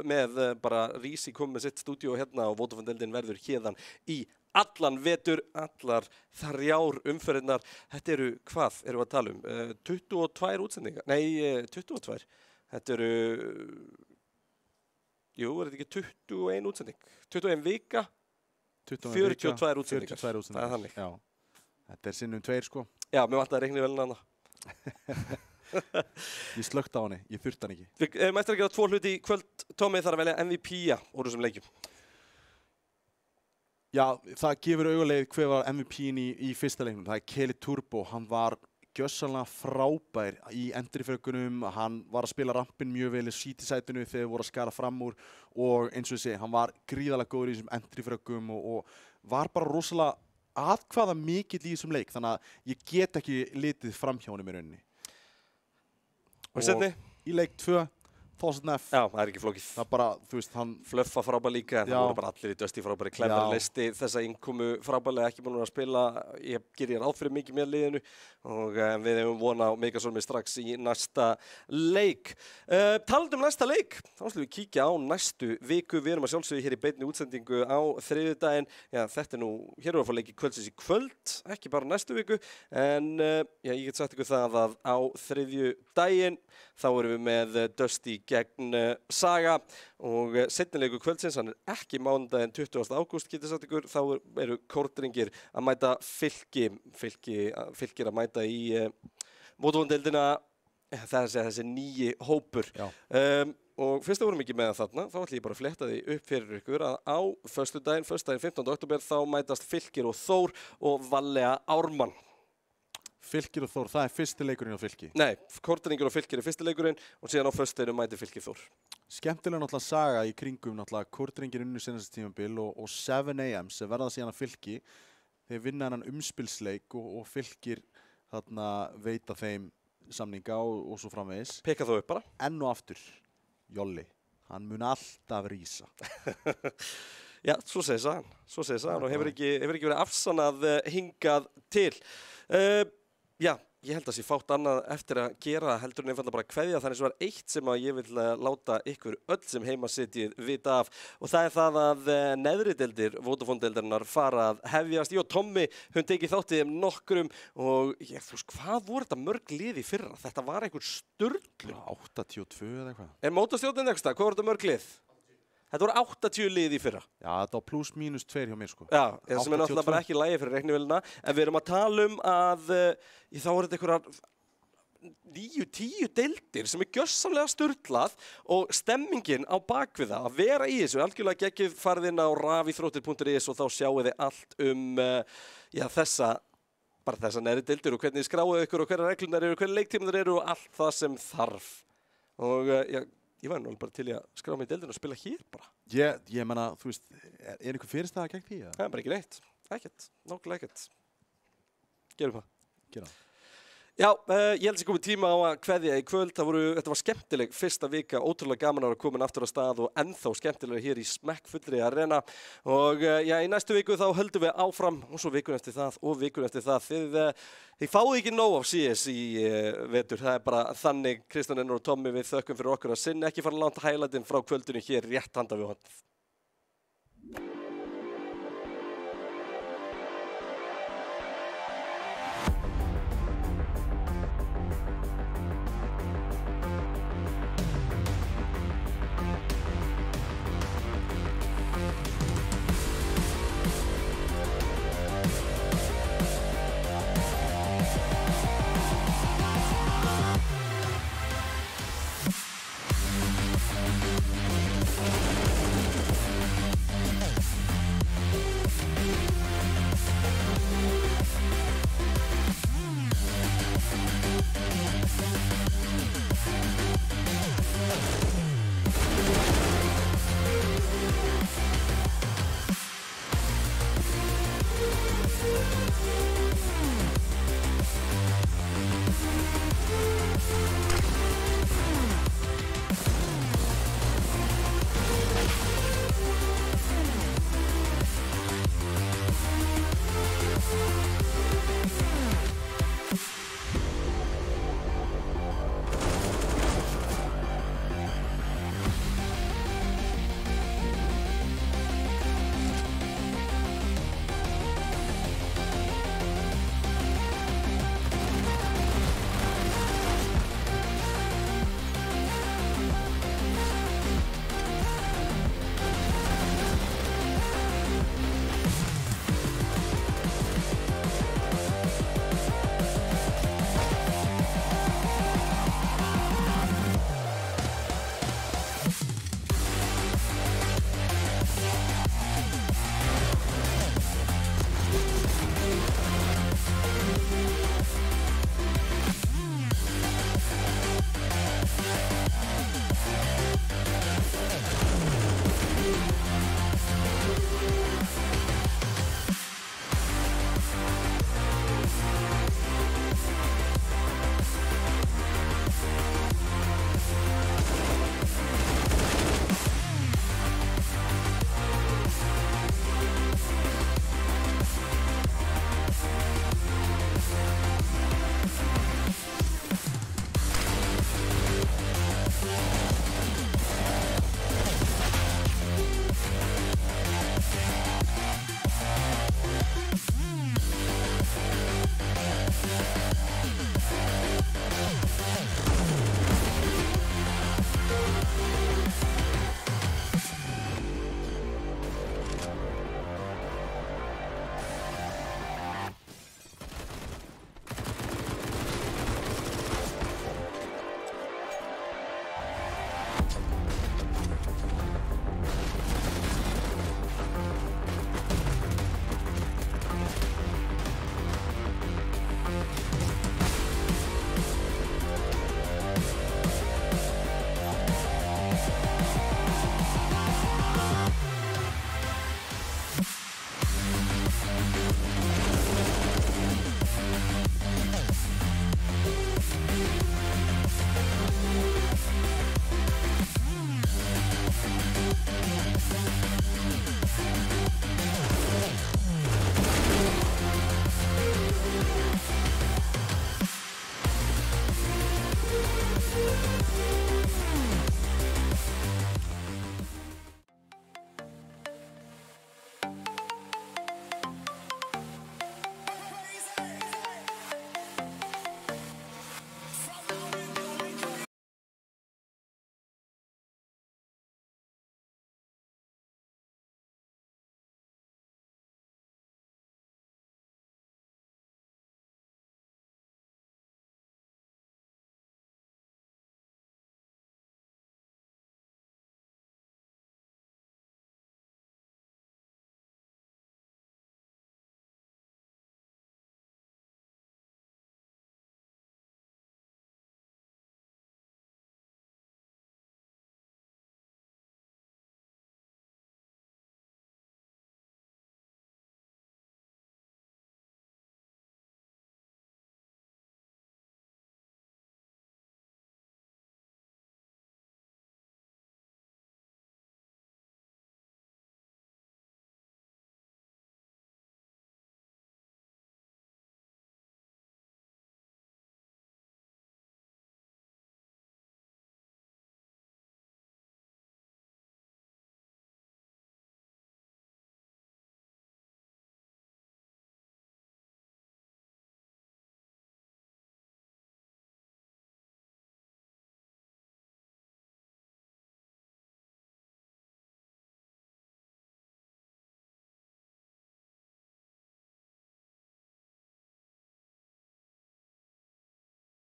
með bara Rísi komið með sitt stúdíó hérna og Vodafone-deildin verður hérðan í allan vetur, allar 3 umferðirnar. Þetta eru, hvað erum við að tala um? 22 útsendingar? Nei, 22. Þetta eru, jú, er þetta ekki 21 útsending? 21 vika, 42 útsendingar. Það er þannig. Já. Þetta er sinnum 2, sko. Já, mér vantaði að reikna vel hana. Ég slökkt á henni, ég þurfti hann ekki. Við erum eftir að gera 2 hluti í kvöld. Tommi þarf að velja MVP-a úr þessum leikjum. Já, það gefur augulegð hver var MVP-in í fyrsta leiknum. Það er Kelly Turbo. Hann var gjörsamlega frábær í endurfrökkunum. Hann var að spila rampin mjög vel í City-sætinu þegar voru að skara fram úr og eins og ég segi, hann var gríðarlega góður í þessum endurfrökkum og var bara rosalega atkvæða mikill í þessum leik, þannig að ég get ekki litið fram hjá honum í rauninni. Og setni? Í leik 2, Thousand F. Já, það er ekki flókið. Það bara, þú veist, hann... Fluffa frábær líka, en það voru bara allir í Dusty frábæri. Clever listi þessa innkomu frábærlega ekki búin að spila. Ég gerir ráð fyrir mikið með liðinu og við hefum vona á Megasólmi strax í næsta leik. Talandi um næsta leik, þá ætlum við kíkja á næstu viku. Við erum að sjálfsögðu hér í beinni útsendingu á þriðjudaginn. Já, þetta er nú, hér erum við að fá leiki kvöldsins í kvöld, ekki bara næstu viku. En já, ég get sagt ykkur það að á þriðjudaginn þá erum við með Dusty gegn Saga og seinni leikur kvöldsins, hann ekki mánudaginn 20. ágúst, getur sagt ykkur, þá eru Kórdrengir að mæta Fylkir að mæta í mótvæðandeildina, það er að segja þessi nýji hópur. Og fyrst að vorum ekki með þarna, þá ætlum ég bara að fletta því upp fyrir ykkur að á föstudaginn 15. október, þá mætast Fylkir og Þór og Valea Ármann. Fylkir og Þór, það er fyrsti leikurinn á Fylki? Nei, Kórdrengir og Fylkir er fyrsti leikurinn og síðan á föstudaginn mæti Fylkir Þór. Skemmtilega náttúrulega saga í kringum náttúrulega Kórdrengir unnu senast tímabil og 7am sem verða síðan að Fylki. Þeir vinna hennan umspilsleik og Fylkir þarna veita þeim samninga og svo framvegis. Peka þó upp bara. Enn og aftur, Jolli, hann mun alltaf rísa. Já, svo segir sagan og hefur ekki verið afsannað hingað til. Já, ég held að sé fátt annað eftir að gera heldur en einfalda bara kveðja, þannig svo var eitt sem að ég vil láta ykkur öll sem heima sitjið vita af og það er það að neðri deildir Vodafone-deildarinnar fara að hefjast. Ég og Tommi höfum tekið þátt í þeim nokkrum og þú veist, hvað voru þetta mörg lið í fyrra? Þetta var einhver sturlu. 82 eða eitthvað. Er mótastjórnin eitthvað? Hvað voru þetta mörg lið? Þetta voru 80 lið í fyrra. Já, þetta var plus mínus 2 hjá mér sko. Já, það sem er náttúrulega bara ekki lægi fyrir reiknivélina, en við erum að tala að þá er þetta einhverjar 9-10 deildir sem er gjörsamlega sturlað og stemmingin á bakvið það að vera í þessu, algjörlega geggjuð, farið inn á rafíþróttir.is og þá sjáu þið allt þessa neðri deildir og hvernig þið skráðu ykkur og hverja reglunar eru, hverja leiktímanar eru og allt það sem þarf. Og ég var nú bara til að skrá mig í deildinu og spila hér bara. Ég menna, þú veist, er einhver fyrirstaða gegn því? Það er bara ekki neitt. Ekkert. Nákvæmlega ekkert. Gerum það. Gerum það. Já, ég held að komið tíma á að kveðja í kvöld. Þetta var skemmtileg fyrsta vika, ótrúlega gaman að vera komin aftur á stað og ennþá skemmtilega hér í smekkfullri arena. Og í næstu viku þá höldum við áfram og svo vikun eftir það og vikun eftir það. Þið fáið ekki nóg af CS í vetur. Það er bara þannig. Kristján Einar og Tommi, við þökkum fyrir okkur að sinni. Ekki fara langt highlightin frá kvöldinu hér rétt handa við honum.